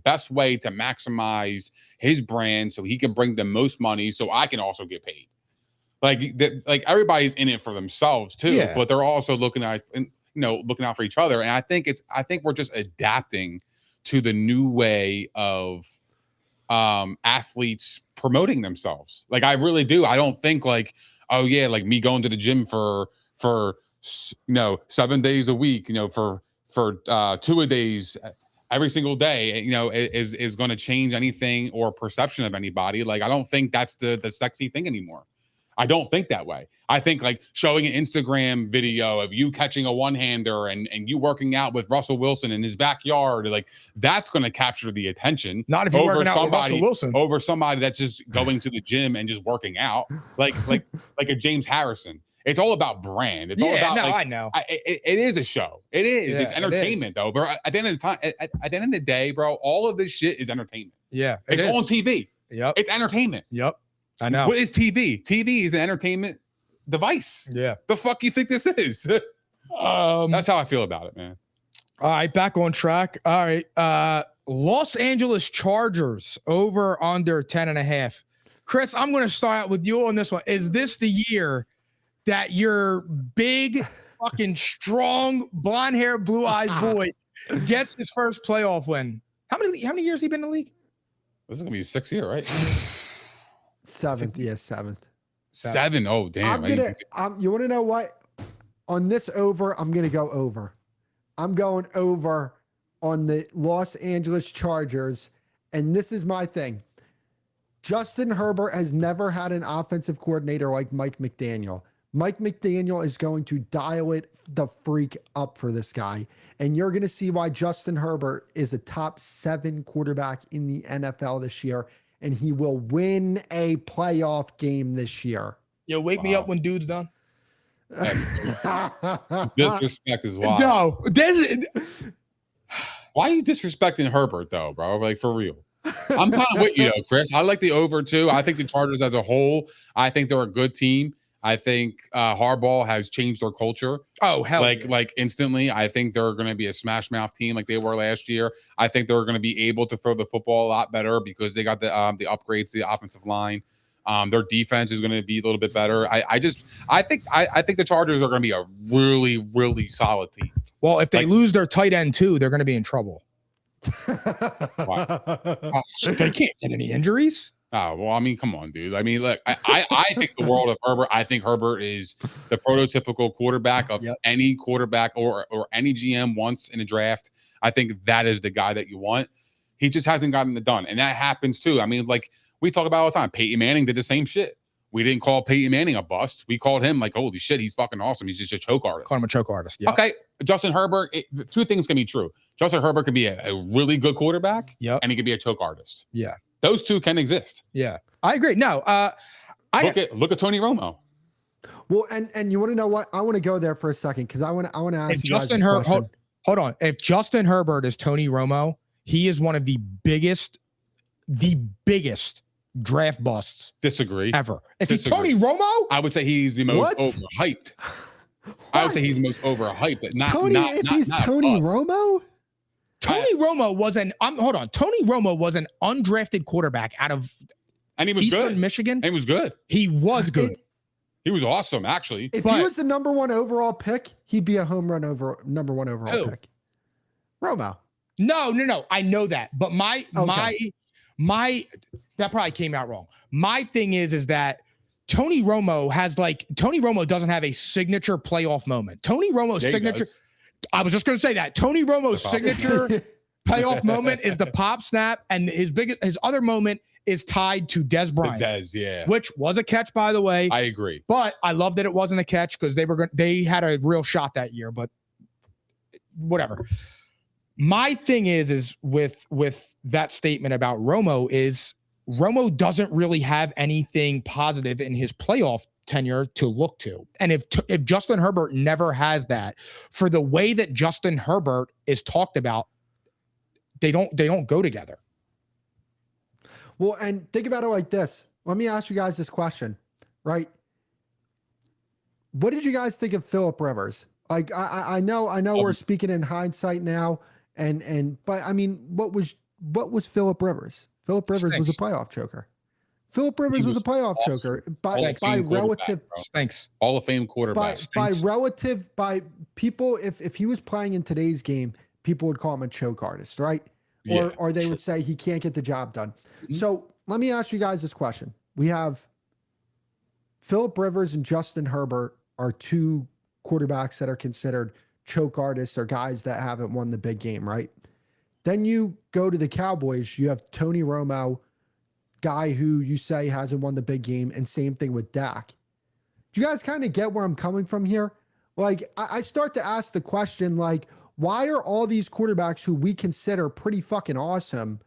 best way to maximize his brand so he can bring the most money so I can also get paid. Like everybody's in it for themselves too, but they're also looking out for each other. And I think we're just adapting to the new way of athletes promoting themselves. Like I really do. I don't think like, oh yeah, like me going to the gym for 7 days a week, for 2 days every single day, is going to change anything or perception of anybody. Like, I don't think that's the sexy thing anymore. I don't think that way. I think like showing an Instagram video of you catching a one-hander and you working out with Russell Wilson in his backyard, like that's going to capture the attention. Not if you're working out with Russell Wilson. Over somebody that's just going to the gym and just working out, like a James Harrison. It's all about brand. It's all about. I know. It is a show. It is. It's entertainment, though. But at the end of the time, at the end of the day, bro, all of this shit is entertainment. Yeah, it's on TV. Yep, it's entertainment. Yep, I know. What is TV? TV is an entertainment device. Yeah. The fuck you think this is? That's how I feel about it, man. All right, back on track. All right, Los Angeles Chargers over under 10.5. Kris, I'm going to start out with you on this one. Is this the year that your big, fucking strong, blonde hair, blue eyes boy gets his first playoff win? How many years has he been in the league? This is gonna be his 6th year, right? 7th, yeah, 7th. 7. Oh, damn. You want to know what? On this over, I'm gonna go over. I'm going over on the Los Angeles Chargers, and this is my thing. Justin Herbert has never had an offensive coordinator like Mike McDaniel. Mike McDaniel is going to dial it the freak up for this guy. And you're going to see why Justin Herbert is a top 7 quarterback in the NFL this year. And he will win a playoff game this year. Yo, wake me up when dude's done. Disrespect is wild. No, why are you disrespecting Herbert, though, bro? Like, for real. I'm kind of with you, though, Kris. I like the over, too. I think the Chargers as a whole, I think they're a good team. I think Harbaugh has changed their culture. Oh, hell like instantly. I think they're going to be a smash mouth team like they were last year. I think they're going to be able to throw the football a lot better because they got the upgrades to the offensive line. Their defense is going to be a little bit better. I think the Chargers are going to be a really, really solid team. Well, if they lose their tight end too, they're going to be in trouble. They can't get any injuries. Oh, well, I mean, come on, dude. I mean, look, I think the world of Herbert. I think Herbert is the prototypical quarterback of any quarterback or any GM wants in a draft. I think that is the guy that you want. He just hasn't gotten it done. And that happens too. I mean, like we talk about all the time. Peyton Manning did the same shit. We didn't call Peyton Manning a bust. We called him like, holy shit, he's fucking awesome. He's just a choke artist. Call him a choke artist. Yep. Okay. Justin Herbert, two things can be true. Justin Herbert can be a really good quarterback, and he can be a choke artist. Yeah. Those two can exist. Yeah. I agree. No, look at Tony Romo. Well, and you want to know what? I want to go there for a second because I want to ask you guys this question. Hold on. If Justin Herbert is Tony Romo, he is one of the biggest draft busts. Disagree. Ever. If he's Tony Romo, I would say he's the most overhyped. I would say he's the most overhyped, but not Tony. Not, if not, he's not Tony Romo, Tony Romo was hold on. Tony Romo was an undrafted quarterback out of and he was Eastern good. Michigan. And he was good. He was good. He was awesome, actually. If he was the number one overall pick, he'd be a home run number one overall pick. Romo. No. I know that, but my that probably came out wrong. My thing is that Tony Romo doesn't have a signature playoff moment. Tony Romo's signature. I was just going to say that Tony Romo's signature playoff moment is the pop snap, and his other moment is tied to Dez Bryant. Which was a catch, by the way. I agree, but I love that it wasn't a catch because they had a real shot that year. But whatever. My thing is with that statement about Romo is Romo doesn't really have anything positive in his playoff tenure to look to. And if Justin Herbert never has that, for the way that Justin Herbert is talked about, they don't go together. Well, and think about it like this. Let me ask you guys this question, right? What did you guys think of Phillip Rivers? Like, I know we're speaking in hindsight now, but I mean, what was Phillip Rivers? Phillip Rivers was a playoff choker. Phillip Rivers was a playoff choker by relative. Thanks. Hall of Fame quarterback. By people, if he was playing in today's game, people would call him a choke artist, right? Or they would say he can't get the job done. Mm-hmm. So let me ask you guys this question. We have Phillip Rivers and Justin Herbert are two quarterbacks that are considered choke artists or guys that haven't won the big game, right? Then you go to the Cowboys, you have Tony Romo, guy who you say hasn't won the big game, and same thing with Dak. Do you guys kind of get where I'm coming from here? Like, I start to ask the question, like, why are all these quarterbacks who we consider pretty fucking awesome,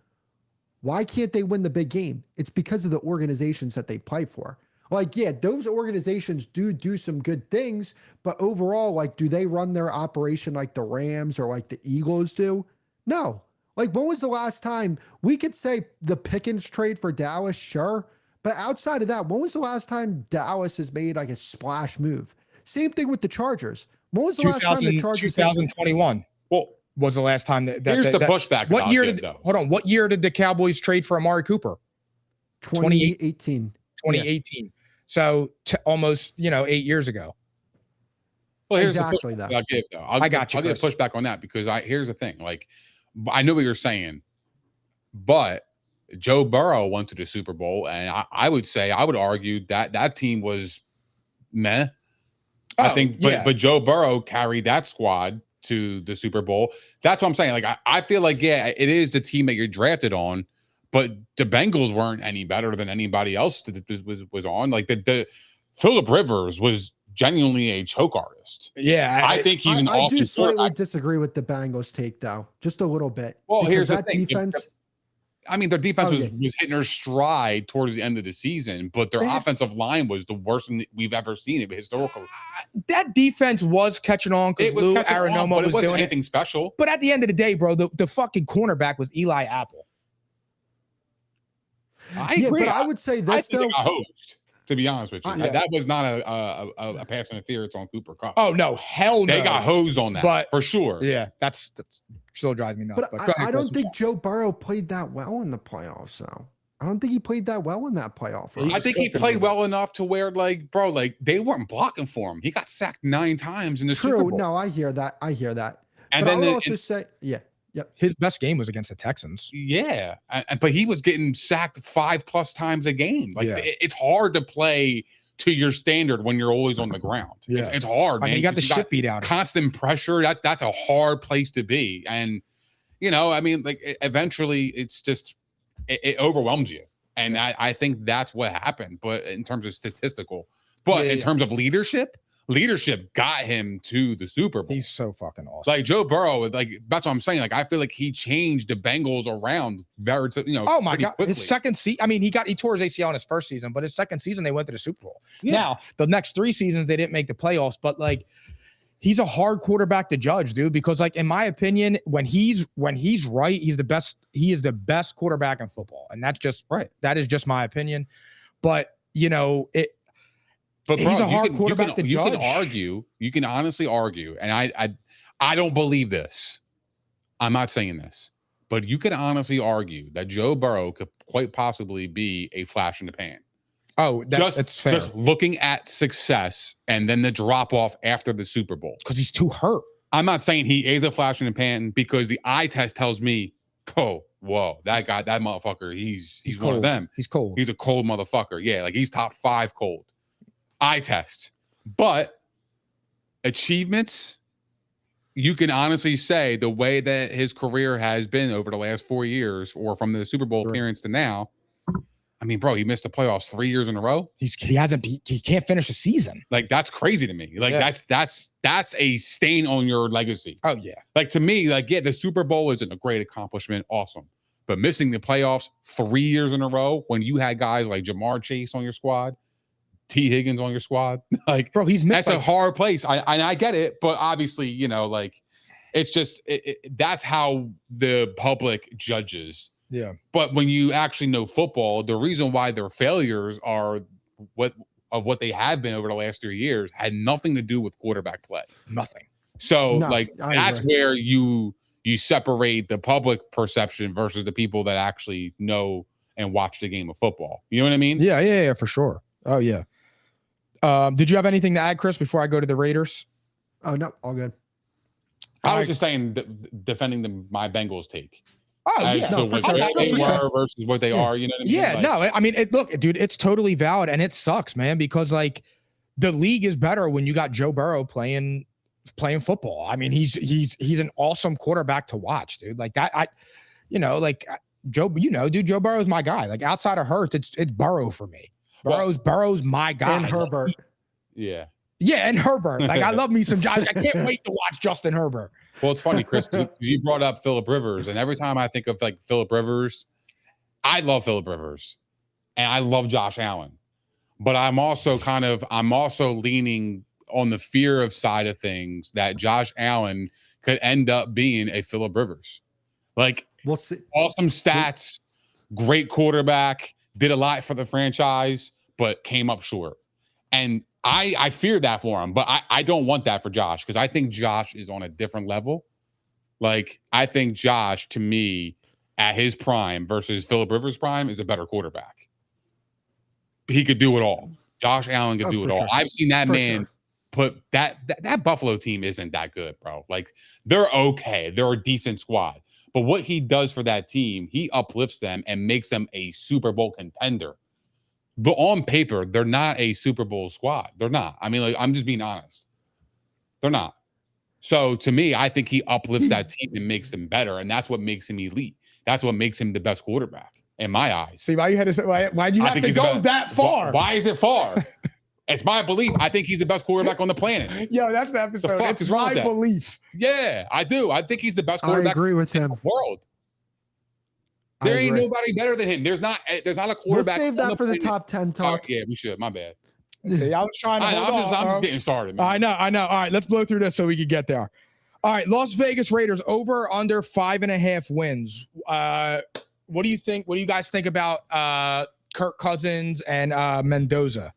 why can't they win the big game? It's because of the organizations that they play for. Like, yeah, those organizations do some good things, but overall, like, do they run their operation like the Rams or like the Eagles do? No. Like, when was the last time we could say the Pickens trade for Dallas? Sure. But outside of that, when was the last time Dallas has made like a splash move? Same thing with the Chargers. When was the last time the Chargers? 2021. Well, was the last time that here's the pushback. What year did hold on? What year did the Cowboys trade for Amari Cooper? 2018. 2018. Yeah. So almost 8 years ago. Well, here's exactly the that. I'll give, though. I'll get pushback on that because here's the thing. Like, I know what you're saying, but Joe Burrow went to the Super Bowl, and I would argue that team was meh. I think, but Joe Burrow carried that squad to the Super Bowl. That's what I'm saying. Like, I feel like, yeah, it is the team that you're drafted on, but the Bengals weren't any better than anybody else that was on. Like, the Phillip Rivers was genuinely a choke artist. Yeah, I think he's an awesome. I do slightly disagree with the Bengals take, though, just a little bit. Well, here's that the thing. Defense. I mean, their defense was hitting their stride towards the end of the season, but their offensive line was the worst we've ever seen it historically. That defense was catching on because Lou Aranoma was doing anything special. But at the end of the day, bro, the fucking cornerback was Eli Apple. I agree. But I would say this though. To be honest with you, that was not a pass interference on Cooper Kupp. Oh no, hell no! They got hosed on that, but for sure. Yeah, that's still drives me nuts. But I don't think Joe Burrow played that well in the playoffs, though. I don't think he played that well in that playoff. Right? I think he played well enough to where, like, bro, like they weren't blocking for him. He got sacked 9 times in the Super Bowl. No, I hear that. And but then I would also say, yeah. Yep. His best game was against the Texans. Yeah. But he was getting sacked 5+ times a game. Like, it's hard to play to your standard when you're always on the ground. Yeah. It's hard, man. I mean, you got the shit beat out of constant pressure. That's a hard place to be. And, you know, I mean, like, eventually it's just, it overwhelms you. And I think that's what happened. But in terms of statistical, in terms of leadership got him to the Super Bowl. He's so fucking awesome. Like Joe Burrow, like that's what I'm saying. Like I feel like he changed the Bengals around very, Oh my God. quickly. His second season, I mean, he tore his ACL in his first season, but his second season they went to the Super Bowl. Yeah. Now, the next 3 seasons they didn't make the playoffs, but like he's a hard quarterback to judge, dude, because like in my opinion, when he's right, he is the best quarterback in football. And that's just right. That is just my opinion. But you know, But bro, he's a hard quarterback to judge. You can argue. You can honestly argue, and I don't believe this. I'm not saying this, but you can honestly argue that Joe Burrow could quite possibly be a flash in the pan. Oh, that's fair. Just looking at success and then the drop off after the Super Bowl because he's too hurt. I'm not saying he is a flash in the pan because the eye test tells me, oh, whoa, that guy, that motherfucker, he's one of them. He's cold. He's a cold motherfucker. Yeah, like he's top 5 cold. Eye test. But achievements, you can honestly say the way that his career has been over the last 4 years or from the Super Bowl appearance to now, I mean, bro, he missed the playoffs 3 years in a row. He can't finish a season. Like that's crazy to me. Like that's a stain on your legacy. Oh yeah. Like to me, like the Super Bowl isn't a great accomplishment, awesome, but missing the playoffs 3 years in a row when you had guys like Jamar Chase on your squad, T. Higgins on your squad, like bro, he's missed. That's a hard place. I get it, but obviously, you know, like it's just that's how the public judges. Yeah. But when you actually know football, the reason why their failures are what they have been over the last 3 years had nothing to do with quarterback play. Nothing. So that's where you separate the public perception versus the people that actually know and watch the game of football. You know what I mean? Yeah, for sure. Oh yeah. Did you have anything to add, Chris, before I go to the Raiders? Oh no, all good. I was just saying defending my Bengals take. Oh, yeah. So what they were versus what they are, you know what I mean? Yeah, no, I mean, look, dude, it's totally valid, and it sucks, man, because like the league is better when you got Joe Burrow playing football. I mean, he's an awesome quarterback to watch, dude. Like that, Joe, dude, Joe Burrow is my guy. Like outside of Hurts, it's Burrow for me. Burrow's my guy. And Herbert. Yeah. Yeah, and Herbert. Like I love me some Josh. I can't wait to watch Justin Herbert. Well, it's funny, Chris, because you brought up Phillip Rivers, and every time I think of like Phillip Rivers, I love Phillip Rivers, and I love Josh Allen, but I'm also leaning on the fear of side of things that Josh Allen could end up being a Phillip Rivers, like we'll see. Awesome stats, great quarterback, did a lot for the franchise, but came up short, and I fear that for him, but I don't want that for Josh because I think Josh is on a different level. Like, I think Josh, to me, at his prime versus Phillip Rivers' prime, is a better quarterback. He could do it all. Josh Allen could do it all. Sure. I've seen that man put that Buffalo team isn't that good, bro. Like, they're okay. They're a decent squad. But what he does for that team, he uplifts them and makes them a Super Bowl contender. But on paper, they're not a Super Bowl squad. They're not. I mean, like, I'm just being honest. They're not. So to me, I think he uplifts that team and makes them better, and that's what makes him elite. That's what makes him the best quarterback in my eyes. See, why you had to say? Why'd you have to go that far? Why is it far? It's my belief. I think he's the best quarterback on the planet. Yo, that's the episode. The fuck it's my belief. Yeah, I do. I think he's the best quarterback. I agree with him. In the world. There ain't nobody better than him. There's not a quarterback. We'll save that for the top 10 talk. Yeah, we should. My bad. See, I was trying to. I'm just getting started, man. I know. All right, let's blow through this so we can get there. All right, Las Vegas Raiders over under 5.5 wins. What do you think? What do you guys think about Kirk Cousins and Mendoza?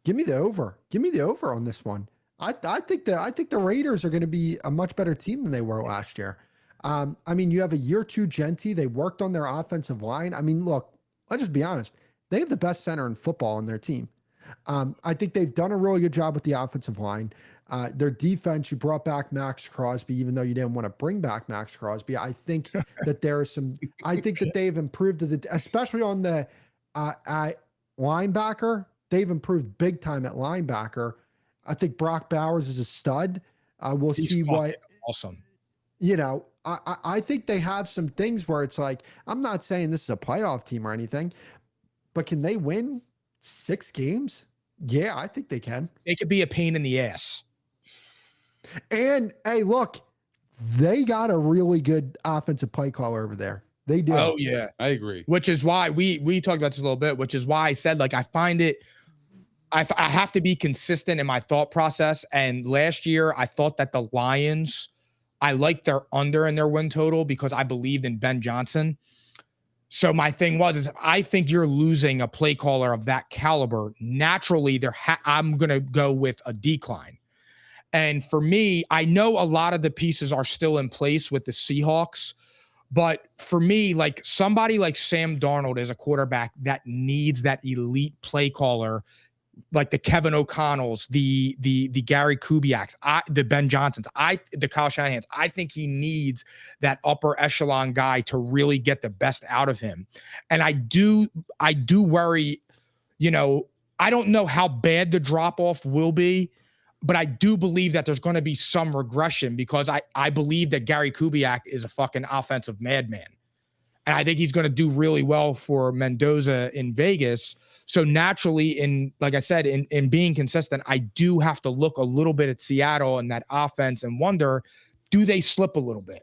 Give me the over. Give me the over on this one. I think the Raiders are going to be a much better team than they were last year. I mean, you have a year 2 Genti. They worked on their offensive line. I mean, look, let's just be honest. They have the best center in football on their team. I think they've done a really good job with the offensive line. Their defense, you brought back Max Crosby, even though you didn't want to bring back Max Crosby. I think that there are some, I think that they've improved especially on the linebacker. They've improved big time at linebacker. I think Brock Bowers is a stud. We'll see what. Awesome. You know, I think they have some things where it's like, I'm not saying this is a playoff team or anything, but can they win 6 games? Yeah, I think they can. They could be a pain in the ass. And hey, look, they got a really good offensive play caller over there. They do. Oh yeah, I agree. Which is why we talked about this a little bit. Which is why I said, like, I find it. I have to be consistent in my thought process. And last year, I thought that the Lions, I liked their under in their win total because I believed in Ben Johnson. So my thing is I think you're losing a play caller of that caliber. Naturally, I'm going to go with a decline. And for me, I know a lot of the pieces are still in place with the Seahawks. But for me, like somebody like Sam Darnold is a quarterback that needs that elite play caller, like the Kevin O'Connells, the Gary Kubiaks, the Ben Johnsons, the Kyle Shanahans. I think he needs that upper echelon guy to really get the best out of him. And I do worry, you know, I don't know how bad the drop off will be, but I do believe that there's going to be some regression because I believe that Gary Kubiak is a fucking offensive madman. And I think he's going to do really well for Mendoza in Vegas. So naturally, like I said, in being consistent, I do have to look a little bit at Seattle and that offense and wonder, do they slip a little bit?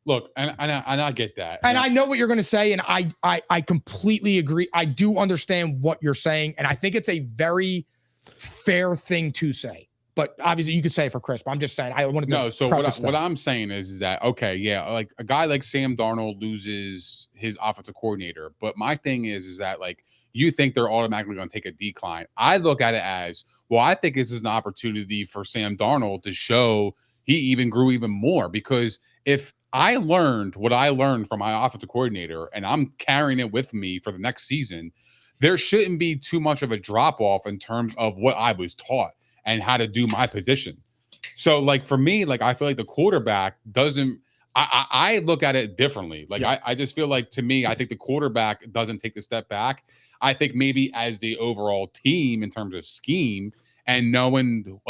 Look, and I get that. And I know what you're going to say, and I completely agree. I do understand what you're saying, and I think it's a very fair thing to say. But obviously, you could say it for Chris, but I'm just saying I want to know. So what I'm saying is that, okay, yeah, like a guy like Sam Darnold loses his offensive coordinator. But my thing is that, like, you think they're automatically going to take a decline. I look at it as, well, I think this is an opportunity for Sam Darnold to show he even grew even more. Because if I learned what I learned from my offensive coordinator and I'm carrying it with me for the next season, there shouldn't be too much of a drop off in terms of what I was taught and how to do my position. So, like, for me, like, I feel like the quarterback doesn't, I look at it differently. Like, yeah. I just feel like, to me, I think the quarterback doesn't take the step back. I think maybe as the overall team in terms of scheme and knowing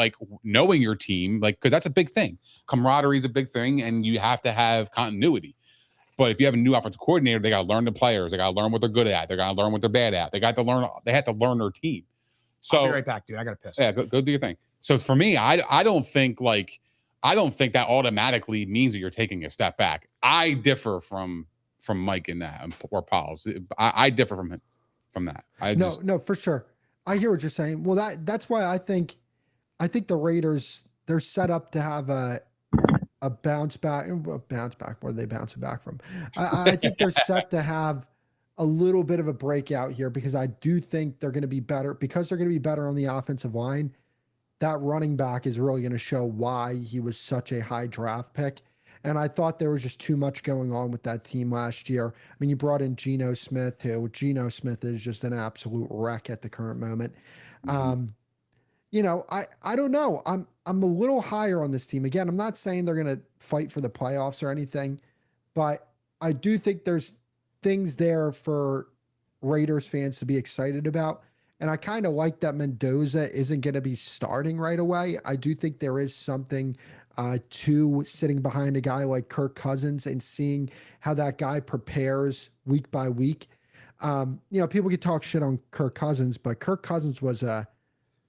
your team, like, because that's a big thing. Camaraderie is a big thing, and you have to have continuity. But if you have a new offensive coordinator, they got to learn the players. They got to learn what they're good at. They got to learn what they're bad at. They have to learn their team. So, I'll be right back, dude. I got to piss. Yeah, go do your thing. So for me, I don't think that automatically means that you're taking a step back. I differ from Mike in that, or Pauls. I differ from that. No, for sure. I hear what you're saying. Well, that's why I think the Raiders, they're set up to have a bounce back. Where are they bouncing back from? I think they're set to have a little bit of a breakout here because I do think they're going to be better because they're going to be better on the offensive line. That running back is really going to show why he was such a high draft pick. And I thought there was just too much going on with that team last year. I mean, you brought in Geno Smith, who Geno Smith is just an absolute wreck at the current moment. You know, I don't know. I'm a little higher on this team. Again, I'm not saying they're going to fight for the playoffs or anything, but I do think there's things there for Raiders fans to be excited about. And I kind of like that Mendoza isn't going to be starting right away. I do think there is something to sitting behind a guy like Kirk Cousins and seeing how that guy prepares week by week. You know, people can talk shit on Kirk Cousins, but Kirk Cousins was a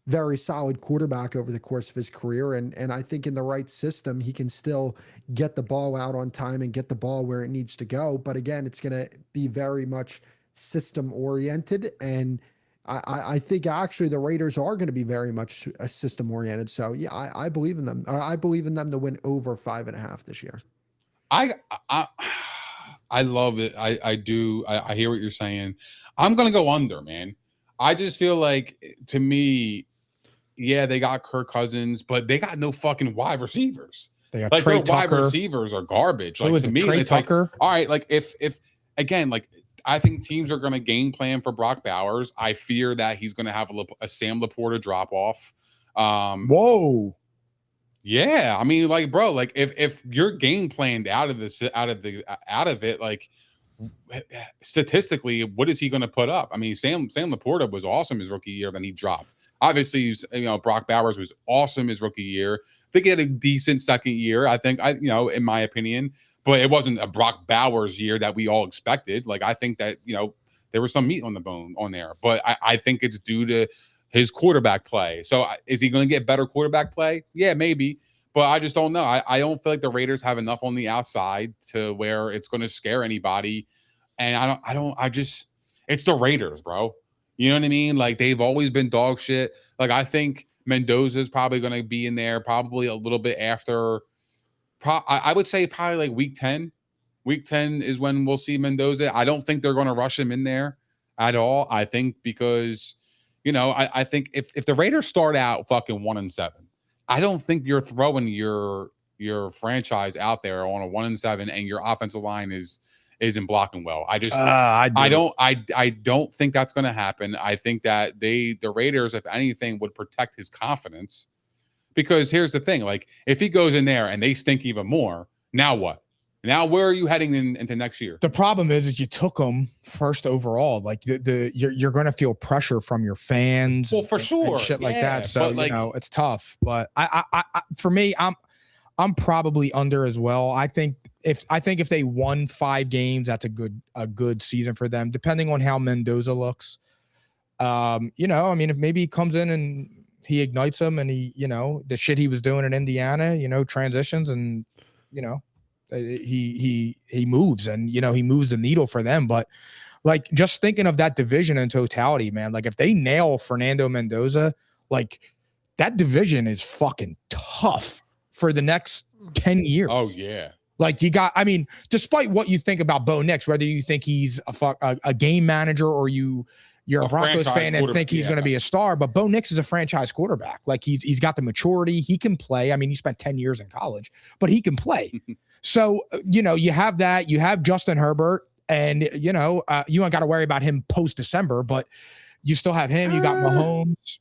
very solid quarterback over the course of his career. And I think in the right system, he can still get the ball out on time and get the ball where it needs to go. But again, it's going to be very much system oriented. And I think actually the Raiders are going to be very much a system oriented. So yeah, I believe in them. I believe in them to win over 5.5 this year. I love it. I do. I hear what you're saying. I'm going to go under, man. I just feel like, to me, yeah, they got Kirk Cousins, but they got no fucking wide receivers. They got Like Trey their wide Tucker. receivers are garbage. Who Like was to it, me, Trey it's like, Tucker? all right, like if again, like I think teams are going to game plan for Brock Bowers. I fear that he's going to have a Sam Laporta drop off. Whoa. Yeah, I mean, like, bro, like if you're game planned out of it, like statistically, what is he going to put up? I mean, Sam Laporta was awesome his rookie year, then he dropped. Obviously, Brock Bowers was awesome his rookie year. They get a decent second year, I think. In my opinion, but it wasn't a Brock Bowers year that we all expected. Like, I think that there was some meat on the bone on there, but I think it's due to his quarterback play. So is he going to get better quarterback play? Yeah, maybe. But I just don't know. I don't feel like the Raiders have enough on the outside to where it's going to scare anybody. And it's the Raiders, bro. You know what I mean? Like, they've always been dog shit. Like, I think Mendoza is probably going to be in there probably a little bit after. I would say probably like week 10. Week 10 is when we'll see Mendoza. I don't think they're going to rush him in there at all. I think because I think if the Raiders start out fucking 1-7, I don't think you're throwing your franchise out there on a 1-7 and your offensive line isn't blocking well. I don't think that's going to happen. I think that the Raiders, if anything, would protect his confidence, because here's the thing: like, if he goes in there and they stink even more, now what? Now, where are you heading into next year? The problem is you took him first overall. Like you're going to feel pressure from your fans. Well, for sure, and shit like that. So it's tough. But for me, I'm probably under as well. I think if they won 5 games, that's a good season for them. Depending on how Mendoza looks, I mean, if maybe he comes in and he ignites them, and he, the shit he was doing in Indiana, transitions, and he moves, and he moves the needle for them. But like, just thinking of that division in totality, man, like if they nail Fernando Mendoza, like that division is fucking tough for the next 10 years. Oh yeah. Like despite what you think about Bo Nix, whether you think he's a game manager or you're a Broncos fan and think he's going to be a star, but Bo Nix is a franchise quarterback. Like he's got the maturity. He can play. I mean, he spent 10 years in college, but he can play. So, you have that. You have Justin Herbert, and, you ain't got to worry about him post-December, but you still have him. You got Mahomes.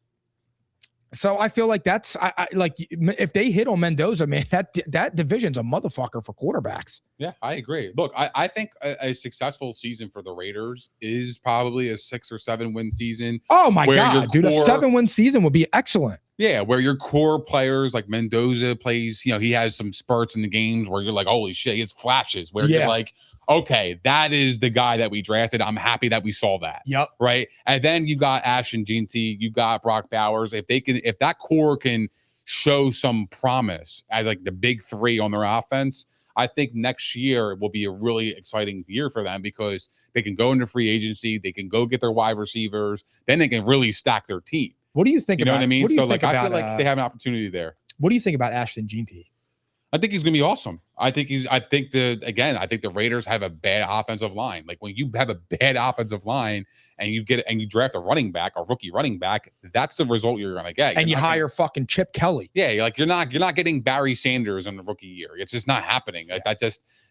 So I feel like that's like if they hit on Mendoza, man, that division's a motherfucker for quarterbacks. Yeah, I agree. Look, I think a successful season for the Raiders is probably a 6 or 7 win season. Oh my God, dude, a 7-win season would be excellent. Yeah, where your core players like Mendoza plays, he has some spurts in the games where you're like, holy shit, he has flashes where you're like, okay, that is the guy that we drafted. I'm happy that we saw that. Yep. Right. And then you got Ashton Jeanty, you got Brock Bowers. If that core can show some promise as like the big 3 on their offense, I think next year will be a really exciting year for them, because they can go into free agency, they can go get their wide receivers, then they can really stack their team. What do you think about? You know what I mean? So like, I feel like they have an opportunity there. What do you think about Ashton Jeanty? I think he's going to be awesome. I think the Raiders have a bad offensive line. Like, when you have a bad offensive line and you draft a rookie running back, that's the result you're going to get. And you hire fucking Chip Kelly. Yeah. Like, you're not getting Barry Sanders in the rookie year. It's just not happening. Yeah.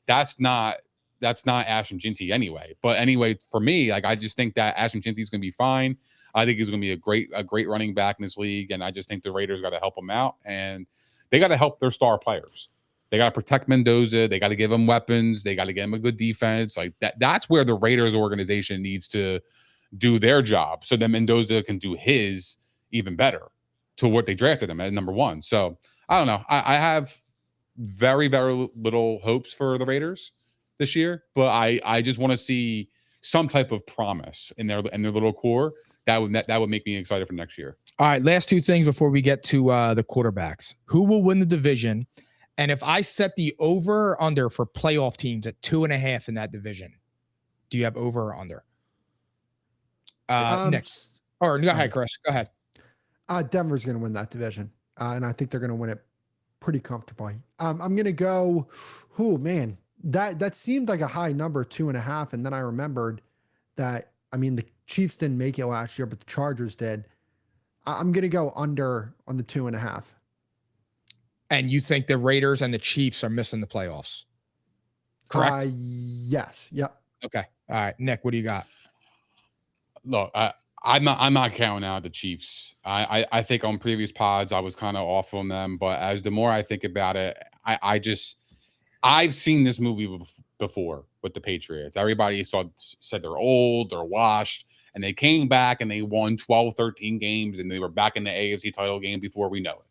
That's not Ashton Jeanty anyway. But anyway, for me, like, I just think that Ashton Jeanty is going to be fine. I think he's going to be a great running back in this league. And I just think the Raiders got to help him out, and they got to help their star players. They got to protect Mendoza. They got to give him weapons. They got to get him a good defense. Like that's where the Raiders organization needs to do their job, so that Mendoza can do his even better to what they drafted him at number 1. So I don't know. I have very, very little hopes for the Raiders this year, but I just want to see some type of promise in their little core. That would make me excited for next year. All right, last 2 things before we get to the quarterbacks. Who will win the division? And if I set the over or under for playoff teams at 2.5 in that division, do you have over or under? Next. Or go ahead, Chris. Go ahead. Denver's going to win that division, and I think they're going to win it pretty comfortably. I'm going to go. Oh man, that seemed like a high number, 2.5, and then I remembered that. I mean, the Chiefs didn't make it last year, but the Chargers did. I'm going to go under on the 2.5. and you think the Raiders and the Chiefs are missing the playoffs. Correct? Yes. Yep. Okay. All right. Nick, what do you got? Look, I'm not counting out the Chiefs. I think on previous pods I was kind of off on them, but as the more I think about it, I've seen this movie before with the Patriots. Everybody said they're old, they're washed, and they came back and they won 12, 13 games, and they were back in the AFC title game before we know it.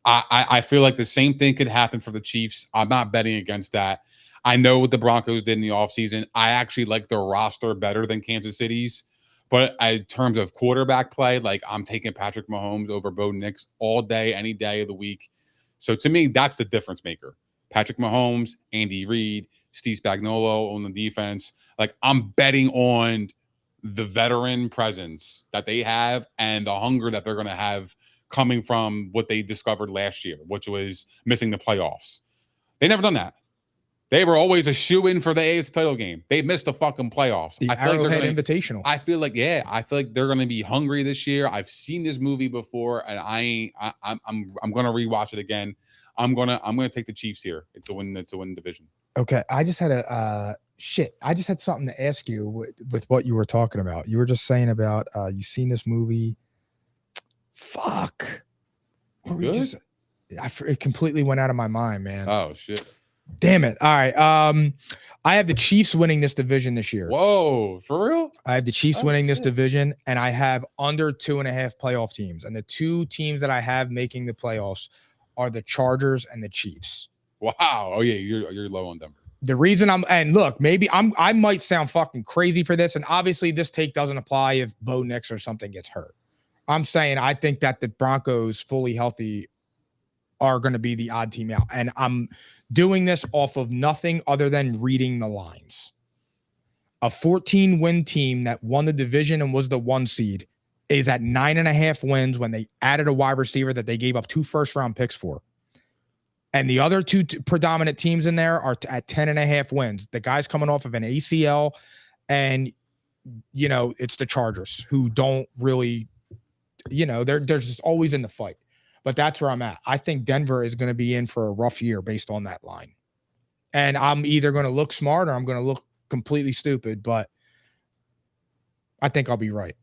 I feel like the same thing could happen for the Chiefs. I'm not betting against that. I know what the Broncos did in the offseason. I actually like their roster better than Kansas City's. But in terms of quarterback play, like I'm taking Patrick Mahomes over Bo Nix all day, any day of the week. So to me, that's the difference maker. Patrick Mahomes, Andy Reid, Steve Spagnuolo on the defense. Like I'm betting on the veteran presence that they have and the hunger that they're going to have coming from what they discovered last year, which was missing the playoffs. They never done that. They were always a shoe-in for the AFC title game. They missed the fucking playoffs. The I feel Arrowhead like Invitational. I feel like they're going to be hungry this year. I've seen this movie before, and I'm going to rewatch it again. I'm going to take the Chiefs here to win the division. Okay, I just had I just had something to ask you with what you were talking about. You were just saying about you've seen this movie. Fuck. Good? It completely went out of my mind, man. Oh shit. Damn it. All right. I have the Chiefs winning this division this year. Whoa, for real? I have the Chiefs winning this division, and I have under 2.5 playoff teams. And the two teams that I have making the playoffs are the Chargers and the Chiefs. Wow. Oh yeah, you're low on Denver. The reason I might sound fucking crazy for this, and obviously this take doesn't apply if Bo Nix or something gets hurt. I'm saying I think that the Broncos fully healthy are going to be the odd team out. And I'm doing this off of nothing other than reading the lines. A 14-win team that won the division and was the 1 seed is at 9.5 wins when they added a wide receiver that they gave up 2 first-round picks for. And the other two predominant teams in there are at 10.5 wins. The guy's coming off of an ACL, and, it's the Chargers who don't really, they're just always in the fight. But that's where I'm at. I think Denver is going to be in for a rough year based on that line. And I'm either going to look smart or I'm going to look completely stupid, but I think I'll be right.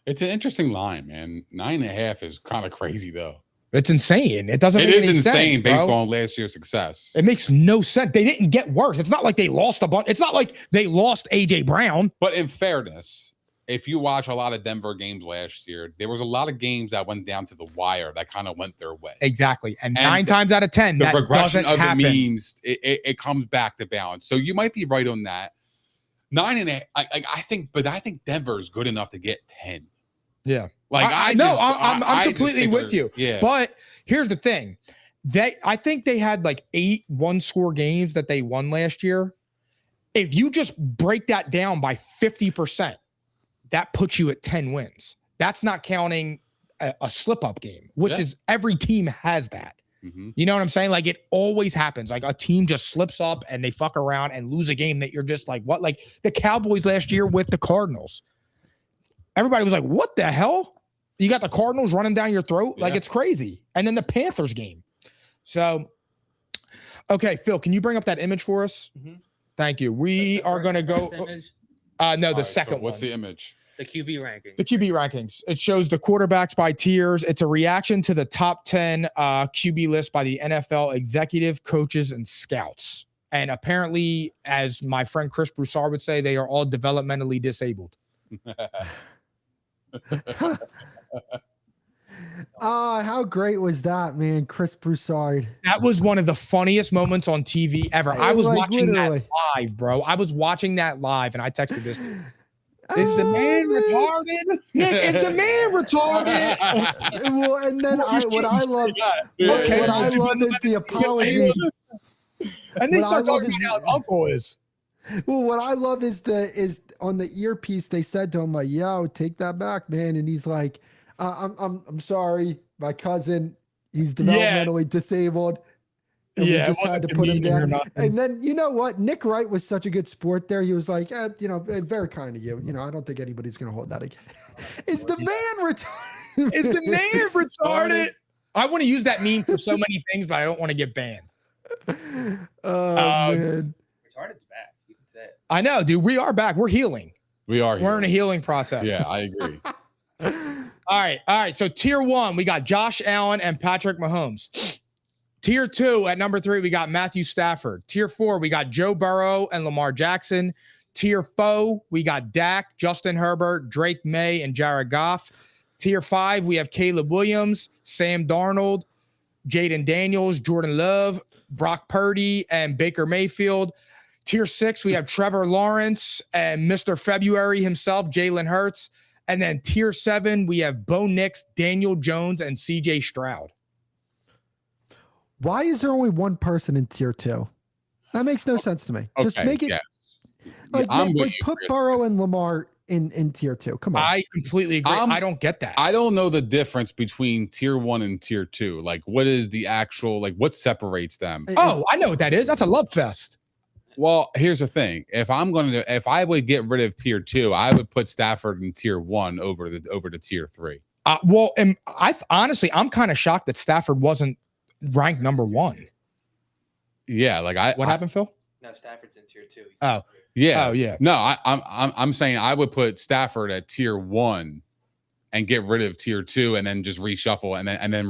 It's an interesting line, man. 9.5 is kind of crazy, though. It's insane. It doesn't make any sense. It is insane based on last year's success. It makes no sense. They didn't get worse. It's not like they lost a bunch. It's not like they lost A.J. Brown. But in fairness, if you watch a lot of Denver games last year, there was a lot of games that went down to the wire that kind of went their way. Exactly. And 9 times out of 10, the that regression doesn't of happen. the means, it comes back to balance. So you might be right on that. 9.5, I think Denver is good enough to get 10. Yeah. I'm completely with you. Yeah. But here's the thing. I think they had like 8 one-score games that they won last year. If you just break that down by 50%, that puts you at 10 wins. That's not counting a slip-up game, which is every team has that. Mm-hmm. You know what I'm saying? Like, it always happens. Like, a team just slips up and they fuck around and lose a game that you're just like, what? Like, the Cowboys last year with the Cardinals. Everybody was like, what the hell? You got the Cardinals running down your throat? Like, it's crazy. And then the Panthers game. So, okay, Phil, can you bring up that image for us? Mm-hmm. Thank you. We are going to go. No, the second one. What's the image? The QB rankings. The QB rankings. It shows the quarterbacks by tiers. It's a reaction to the top 10 QB list by the NFL executive, coaches, and scouts. And apparently, as my friend Chris Broussard would say, they are all developmentally disabled. How great was that, man? Chris Broussard. That was one of the funniest moments on TV ever. I was watching that live, bro. I was watching that live, and I texted this dude. Is the man retarded? Is the man retarded? Well, and then what I love is the apology. And they start talking about how his uncle is. Well, what I love is on the earpiece they said to him, like, "Yo, take that back, man," and he's like, "I'm sorry, my cousin, he's developmentally disabled." And we just had to put him down. And then, you know what? Nick Wright was such a good sport there. He was like, very kind of you. I don't think anybody's going to hold that again. Is the man retarded? Is the man retarded? I want to use that meme for so many things, but I don't want to get banned. Oh man. Retarded's back. You can say it. I know, dude. We are back. We're healing. We're in a healing process. Yeah, I agree. All right. So tier 1, we got Josh Allen and Patrick Mahomes. Tier 2, at number 3, we got Matthew Stafford. Tier 4, we got Joe Burrow and Lamar Jackson. Tier 4, we got Dak, Justin Herbert, Drake May, and Jared Goff. Tier 5, we have Caleb Williams, Sam Darnold, Jaden Daniels, Jordan Love, Brock Purdy, and Baker Mayfield. Tier 6, we have Trevor Lawrence and Mr. February himself, Jalen Hurts. And then tier 7, we have Bo Nix, Daniel Jones, and CJ Stroud. Why is there only one person in tier 2? That makes no sense to me. Okay, Just make it put Burrow and Lamar in tier 2. Come on. I completely agree. I don't get that. I don't know the difference between tier 1 and tier 2. Like, what is the actual, like, what separates them? Oh, I know what that is. That's a love fest. Well, here's the thing. If I would get rid of tier 2, I would put Stafford in tier 1 over the tier 3. Well, and honestly, I'm kind of shocked that Stafford wasn't ranked number 1. Yeah, like what happened, Phil? No, Stafford's in tier 2. Yeah. No, I'm saying I would put Stafford at tier 1 and get rid of tier 2 and then just reshuffle and then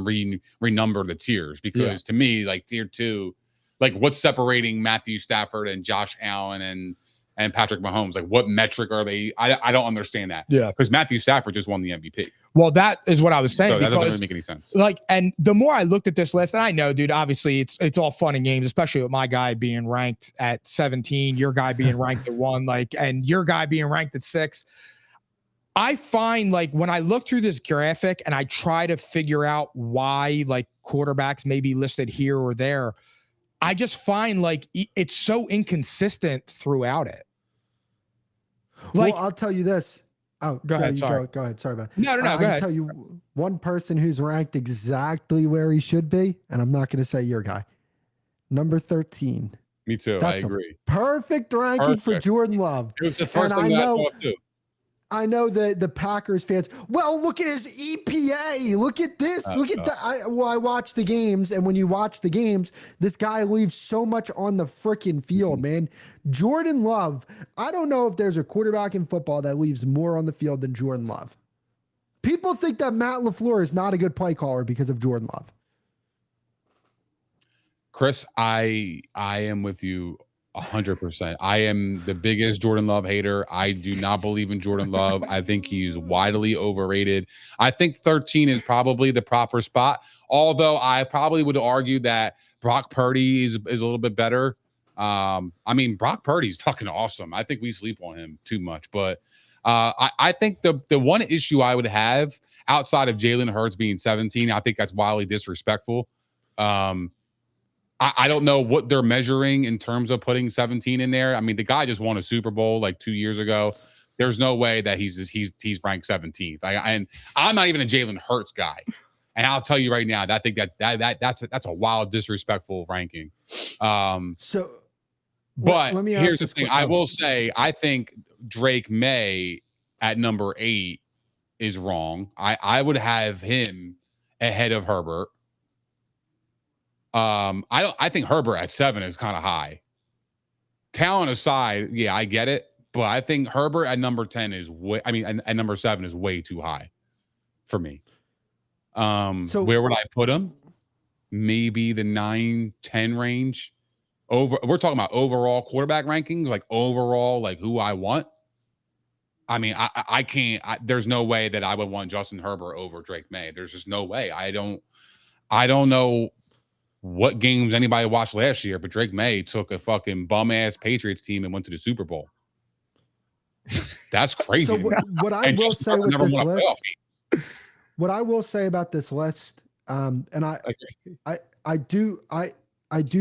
renumber the tiers, because to me, like, tier 2, like, what's separating Matthew Stafford and Josh Allen and Patrick Mahomes? Like, what metric are they? I don't understand that. Yeah, because Matthew Stafford just won the MVP. Well, that is what I was saying. So that doesn't really make any sense. Like, and the more I looked at this list, and I know, dude, obviously it's all fun and games, especially with my guy being ranked at 17, your guy being ranked at 1, like, and your guy being ranked at 6. I find, like, when I look through this graphic and I try to figure out why, like, quarterbacks may be listed here or there, I just find, like, it's so inconsistent throughout it. Like, well, I'll tell you this. Oh, go ahead. Sorry. Go ahead. Sorry about that. No. Go ahead. I'll tell you one person who's ranked exactly where he should be, and I'm not going to say your guy. Number 13. Me too. That's I agree. Perfect ranking for Jordan Love. It was the first thing I thought too. I know the Packers fans. Well, look at his EPA. Look at this. Look at that. I watch the games, and when you watch the games, this guy leaves so much on the freaking field, man. Jordan Love. I don't know if there's a quarterback in football that leaves more on the field than Jordan Love. People think that Matt LaFleur is not a good play caller because of Jordan Love. Kris, I am with you 100%. I am the biggest Jordan Love hater. I do not believe in Jordan Love. I think he's widely overrated. I think 13 is probably the proper spot, although I probably would argue that Brock Purdy is a little bit better. I mean, Brock Purdy's fucking awesome. I think we sleep on him too much, but I think the one issue I would have outside of Jalen Hurts being 17, I think that's wildly disrespectful. I don't know what they're measuring in terms of putting 17 in there. I mean, the guy just won a Super Bowl like 2 years ago. There's no way that he's ranked 17th. And I'm not even a Jalen Hurts guy. And I'll tell you right now, I think that's a wild, disrespectful ranking. But let me here's the thing. I will say, I think Drake May at number 8 is wrong. I would have him ahead of Herbert. I think Herbert at 7 is kind of high. Talent aside, yeah, I get it, but I think Herbert at number 10 is at number 7 is way too high for me. So where would I put him? Maybe the 9-10 range. We're talking about overall quarterback rankings, like overall, like who I want. I mean, I can't. There's no way that I would want Justin Herbert over Drake May. There's just no way. I don't know what games anybody watched last year, but Drake May took a fucking bum-ass Patriots team and went to the Super Bowl. That's crazy. So what I will say with this list, what I will say about this list, and I do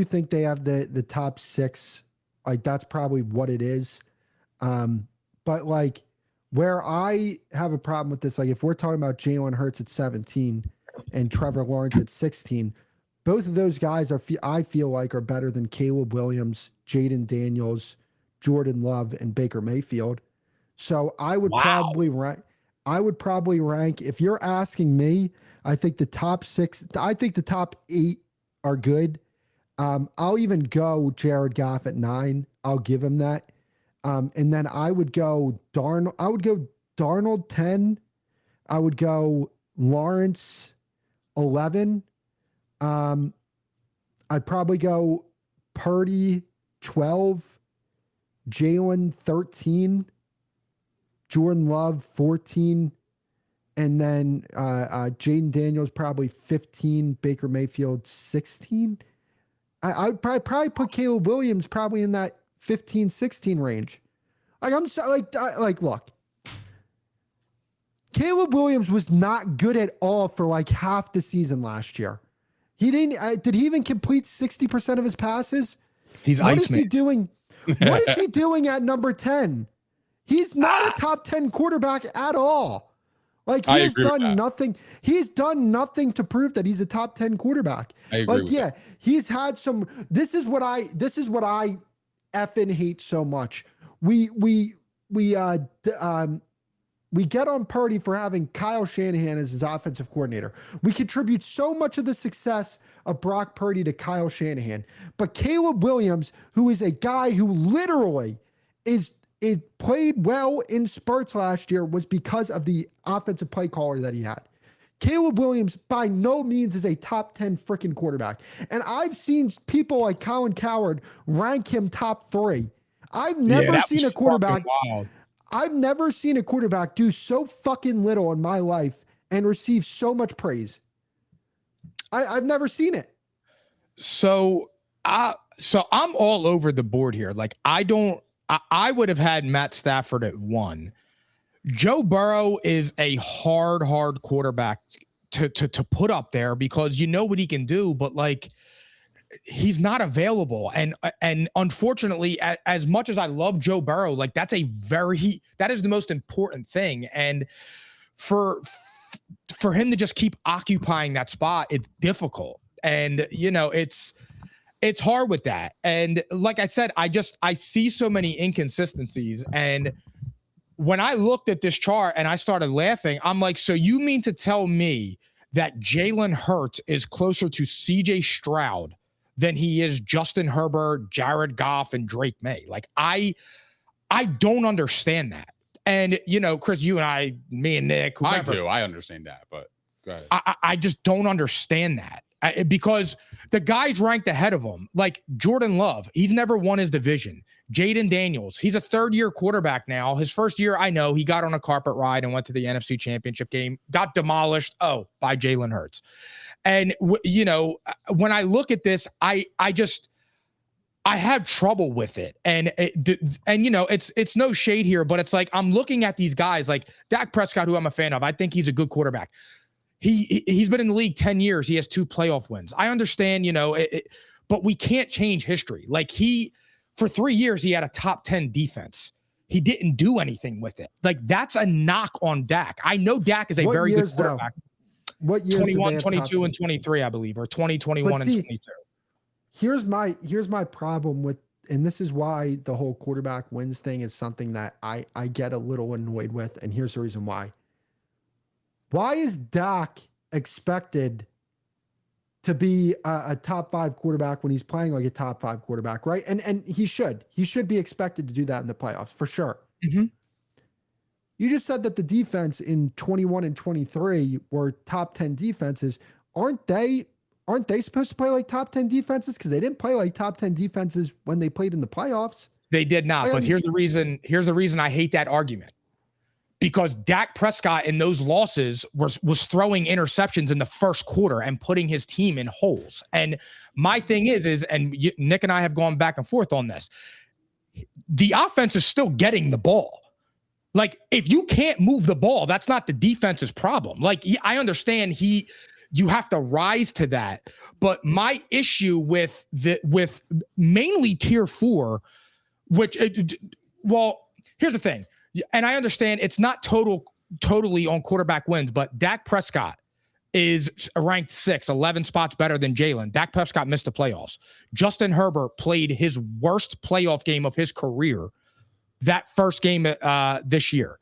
think they have the top 6. Like, that's probably what it is. But like, where I have a problem with this, like if we're talking about Jalen Hurts at 17 and Trevor Lawrence at 16, both of those guys I feel like are better than Caleb Williams, Jaden Daniels, Jordan Love, and Baker Mayfield. So I would probably rank, if you're asking me, I think the top 8 are good. I'll even go Jared Goff at 9. I'll give him that. And then I would go Darnold 10. I would go Lawrence 11. I'd probably go Purdy 12, Jalen 13, Jordan Love 14, and then Jaden Daniels probably 15, Baker Mayfield 16. I would probably put Caleb Williams probably in that 15, 16 range. Like I'm so look, Caleb Williams was not good at all for like half the season last year. He didn't. Did he even complete 60% of his passes? What is he doing? What is he doing at number 10? He's not a top 10 quarterback at all. Like he has done nothing. He's done nothing to prove that he's a top 10 quarterback. I agree with that. He's had some. This is what I effing hate so much. We get on Purdy for having Kyle Shanahan as his offensive coordinator. We contribute so much of the success of Brock Purdy to Kyle Shanahan. But Caleb Williams, who is a guy who literally it played well in spurts last year, was because of the offensive play caller that he had. Caleb Williams by no means is a top 10 freaking quarterback. And I've seen people like Colin Cowherd rank him top 3. I've never seen a quarterback. I've never seen a quarterback do so fucking little in my life and receive so much praise. I've never seen it. So I'm all over the board here. Like I would have had Matt Stafford at 1. Joe Burrow is a hard quarterback to put up there because you know what he can do, but like he's not available. And unfortunately, as much as I love Joe Burrow, like that is the most important thing. And for him to just keep occupying that spot, it's difficult. And it's hard with that. And like I said, I see so many inconsistencies. And when I looked at this chart and I started laughing, I'm like, so you mean to tell me that Jalen Hurts is closer to CJ Stroud than he is Justin Herbert, Jared Goff, and Drake May? Like I don't understand that. And Chris, you and I, me and Nick, whoever, I understand that, but go ahead. I just don't understand that. Because the guys ranked ahead of him, like Jordan Love, he's never won his division. Jaden Daniels, he's a third-year quarterback now. His first year, I know, he got on a carpet ride and went to the NFC Championship game, got demolished, by Jalen Hurts. And, when I look at this, I have trouble with it. And it's no shade here, but it's like I'm looking at these guys like Dak Prescott, who I'm a fan of. I think he's a good quarterback. He's been in the league 10 years. He has 2 playoff wins. I understand, but we can't change history. Like for 3 years, he had a top 10 defense. He didn't do anything with it. Like that's a knock on Dak. I know Dak is a very good quarterback. What years? 21, 22, and 23, I believe, or 20, 21, and 22. Here's my problem with, and this is why the whole quarterback wins thing is something that I get a little annoyed with. And here's the reason why. Why is Dak expected to be a top 5 quarterback when he's playing like a top 5 quarterback, right? And he should be expected to do that in the playoffs for sure. Mm-hmm. You just said that the defense in 21 and 23 were top 10 defenses. Aren't they supposed to play like top 10 defenses? Because they didn't play like top 10 defenses when they played in the playoffs. They did not. But here's the reason I hate that argument. Because Dak Prescott in those losses was throwing interceptions in the first quarter and putting his team in holes. And my thing is Nick and I have gone back and forth on this. The offense is still getting the ball. Like if you can't move the ball, that's not the defense's problem. Like I understand you have to rise to that. But my issue with mainly tier 4, here's the thing. And I understand it's not totally on quarterback wins, but Dak Prescott is ranked 6, 11 spots better than Jalen. Dak Prescott missed the playoffs. Justin Herbert played his worst playoff game of his career that first game this year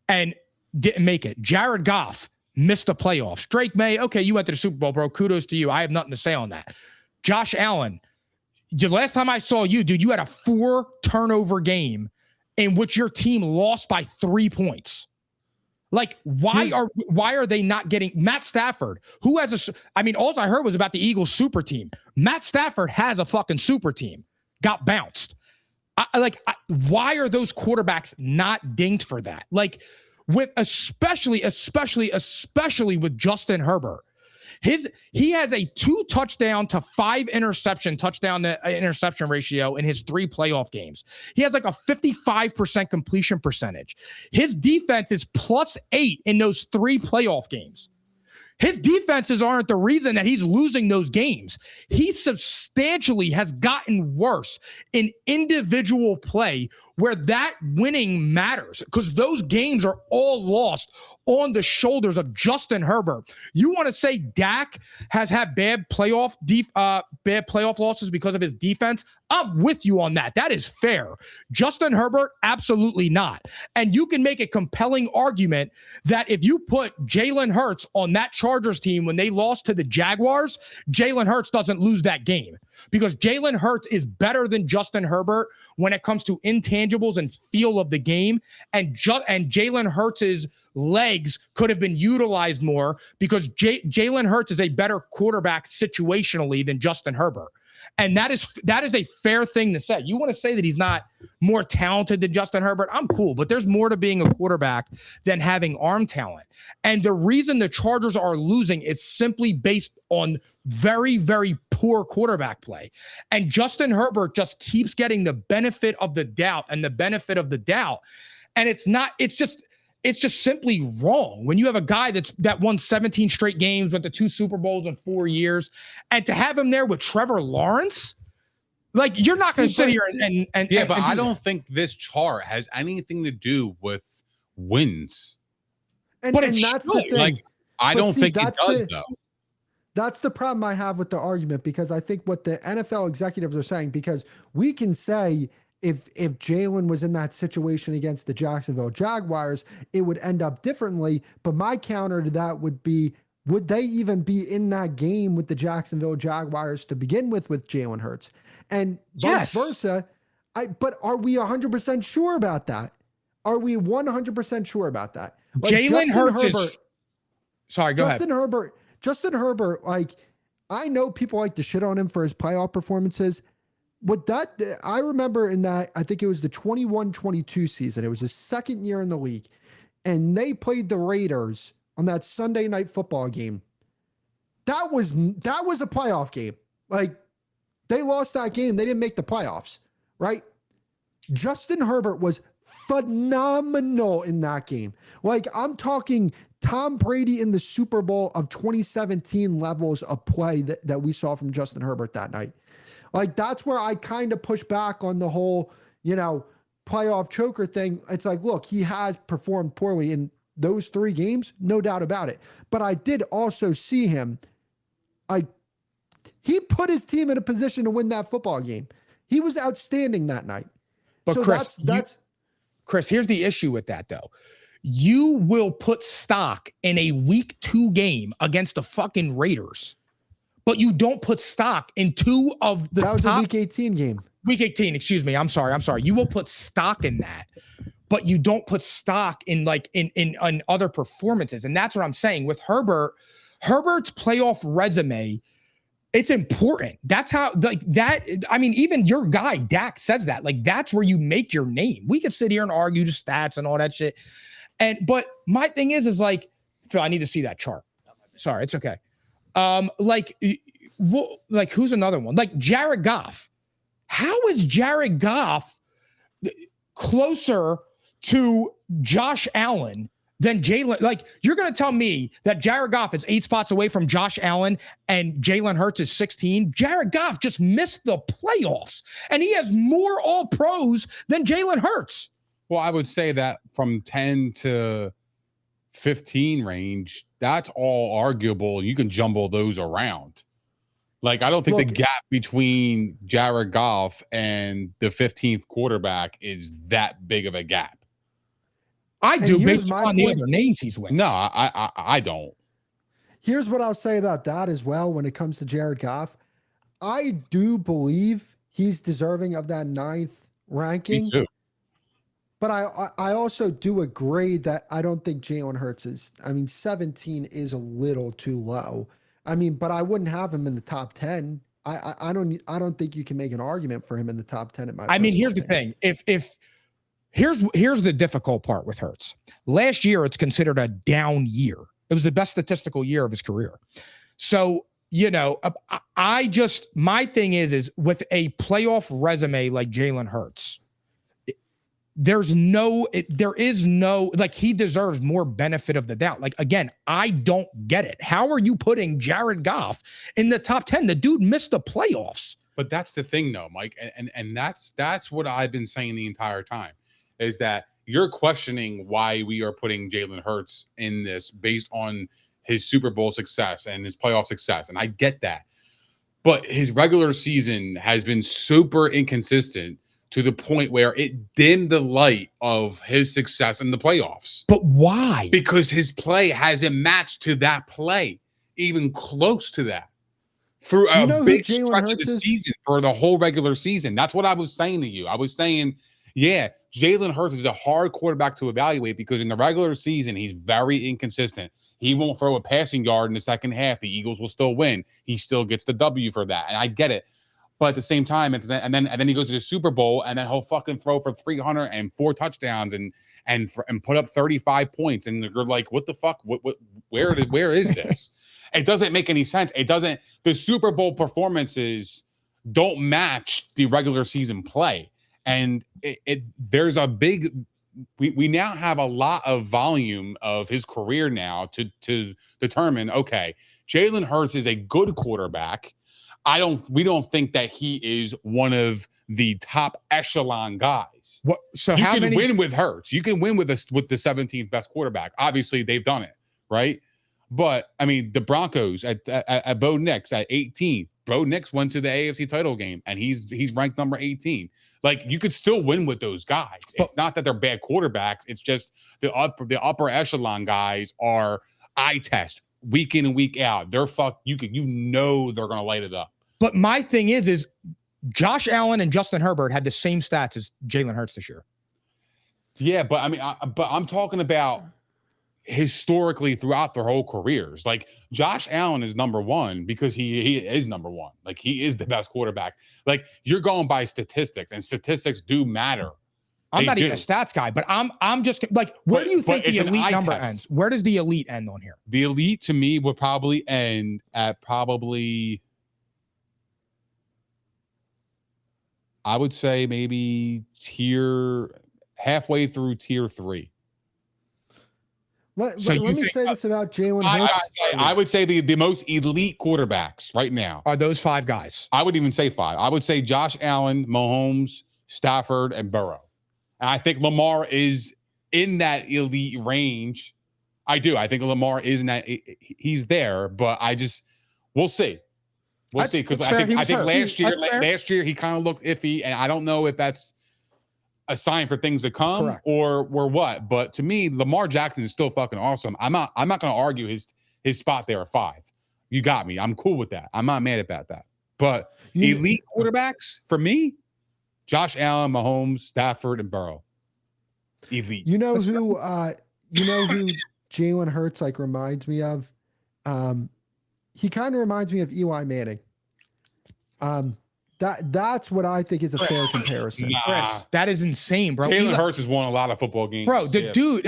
and didn't make it. Jared Goff missed the playoffs. Drake May, okay, you went to the Super Bowl, bro. Kudos to you. I have nothing to say on that. Josh Allen, the last time I saw you, dude, you had a 4 turnover game in which your team lost by 3 points. Like, why are they not getting Matt Stafford, who has all I heard was about the Eagles super team. Matt Stafford has a fucking super team, got bounced. Why are those quarterbacks not dinged for that? Like, with especially with Justin Herbert. He has a 2 touchdown to 5 interception touchdown to interception ratio in his 3 playoff games. He has like a 55% completion percentage. His defense is +8 in those 3 playoff games. His defenses aren't the reason that he's losing those games. He substantially has gotten worse in individual play where that winning matters, because those games are all lost on the shoulders of Justin Herbert. You want to say Dak has had bad playoff losses because of his defense? I'm with you on that. That is fair. Justin Herbert, absolutely not. And you can make a compelling argument that if you put Jalen Hurts on that Chargers team when they lost to the Jaguars, Jalen Hurts doesn't lose that game, because Jalen Hurts is better than Justin Herbert when it comes to intangibles and feel of the game. And Jalen Hurts' legs could have been utilized more, because Jalen Hurts is a better quarterback situationally than Justin Herbert. And that is a fair thing to say. You want to say that he's not more talented than Justin Herbert? I'm cool, but there's more to being a quarterback than having arm talent. And the reason the Chargers are losing is simply based on very, very poor quarterback play. And Justin Herbert just keeps getting the benefit of the doubt and the benefit of the doubt. And it's just simply wrong when you have a guy that won 17 straight games, went to 2 Super Bowls in 4 years, and to have him there with Trevor Lawrence, like, you're not going to sit here and yeah, but I don't think this chart has anything to do with wins. But that's the thing. Like, I don't think it does, though. That's the problem I have with the argument, because I think what the NFL executives are saying, because we can say, if Jalen was in that situation against the Jacksonville Jaguars, it would end up differently. But my counter to that would be, would they even be in that game with the Jacksonville Jaguars to begin with Jalen Hurts? And vice versa. But are we 100% sure about that? Are we 100% sure about that? Like, Jalen Hurts. Sorry, go ahead. Justin Herbert, like, I know people like to shit on him for his playoff performances. I remember in that, I think it was the 21-22 season. It was his second year in the league, and they played the Raiders on that Sunday night football game. That was a playoff game. Like, they lost that game. They didn't make the playoffs, right? Justin Herbert was phenomenal in that game. Like, I'm talking Tom Brady in the Super Bowl of 2017 levels of play that we saw from Justin Herbert that night. Like, that's where I kind of push back on the whole, playoff choker thing. It's like, look, he has performed poorly in those 3 games, no doubt about it. But I did also see him, he put his team in a position to win that football game. He was outstanding that night. But so Chris, Chris, here's the issue with that, though. You will put stock in a week 2 game against the fucking Raiders, but you don't put stock in 2 of the That was top, a week 18 game. Week 18, excuse me. I'm sorry. You will put stock in that, but you don't put stock in in other performances. And that's what I'm saying with Herbert's playoff resume. It's important. That's how, even your guy, Dak, says that. Like, that's where you make your name. We can sit here and argue the stats and all that shit. But my thing is like, Phil, I need to see that chart. Sorry, it's okay. Who's another one? Like Jared Goff. How is Jared Goff closer to Josh Allen than Jalen? Like, you're going to tell me that Jared Goff is 8 spots away from Josh Allen and Jalen Hurts is 16? Jared Goff just missed the playoffs, and he has more All-Pros than Jalen Hurts. Well, I would say that from 10 to 15 range, that's all arguable. You can jumble those around. Like, I don't think the gap between Jared Goff and the 15th quarterback is that big of a gap. I do, here's based my on the point. other names he's with. No, I don't. Here's what I'll say about that as well when it comes to Jared Goff. I do believe he's deserving of that 9th ranking. Me too. But I also do agree that I don't think Jalen Hurts is, 17 is a little too low. But I wouldn't have him in the top 10. I don't think you can make an argument for him in the top 10 at my Here's the thing. If here's the difficult part with Hurts. Last year, it's considered a down year. It was the best statistical year of his career. So, my thing is with a playoff resume like Jalen Hurts, there is no, he deserves more benefit of the doubt. Like, again, I don't get it. How are you putting Jared Goff in the top 10? The dude missed the playoffs. But that's the thing, though, Mike. And that's what I've been saying the entire time, is that you're questioning why we are putting Jalen Hurts in this based on his Super Bowl success and his playoff success. And I get that. But his regular season has been super inconsistent to the point where it dimmed the light of his success in the playoffs. But why? Because his play hasn't matched to that play, even close to that. Through a big stretch of the season, for the whole regular season. That's what I was saying to you. I was saying, yeah, Jalen Hurts is a hard quarterback to evaluate because in the regular season, he's very inconsistent. He won't throw a passing yard in the second half. The Eagles will still win. He still gets the W for that. And I get it. But at the same time, and then he goes to the Super Bowl, and then he'll fucking throw for 304 touchdowns and put up 35 points. And you're like, what the fuck? Where is this? It doesn't make any sense. It doesn't. The Super Bowl performances don't match the regular season play, and there's a big. We now have a lot of volume of his career now to determine. Okay, Jalen Hurts is a good quarterback. We don't think that he is one of the top echelon guys. What? So you how can many win with Hurts? You can win with the 17th best quarterback. Obviously, they've done it, right? But the Broncos at Bo Nix at 18. Bo Nix went to the AFC title game, and he's ranked number 18. Like, you could still win with those guys. It's not that they're bad quarterbacks. It's just the upper echelon guys are eye test week in and week out. They're they're gonna light it up. But my thing is Josh Allen and Justin Herbert had the same stats as Jalen Hurts this year. Yeah, but I'm talking about historically throughout their whole careers. Like, Josh Allen is number one because he is number one. Like, he is the best quarterback. Like, you're going by statistics, and statistics do matter. I'm not even a stats guy, but I'm just like, where do you think the elite number ends? Where does the elite end on here? The elite to me would probably end at I would say maybe halfway through tier 3. Let me say this about Jalen Hurts. I would say the most elite quarterbacks right now are those 5 guys. I would even say 5. I would say Josh Allen, Mahomes, Stafford, and Burrow. And I think Lamar is in that elite range. I do. I think Lamar is in that. He's there, but we'll see. We'll see, because I think last year he kind of looked iffy, and I don't know if that's a sign for things to come or what. But to me, Lamar Jackson is still fucking awesome. I'm not going to argue his spot there at 5. You got me. I'm cool with that. I'm not mad about that. But elite quarterbacks for me, Josh Allen, Mahomes, Stafford, and Burrow. Elite. You know who Jalen Hurts reminds me of? He kind of reminds me of Eli Manning. That's what I think is a fair comparison. Chris, that is insane, bro. Jalen Hurts has won a lot of football games. Bro, dude,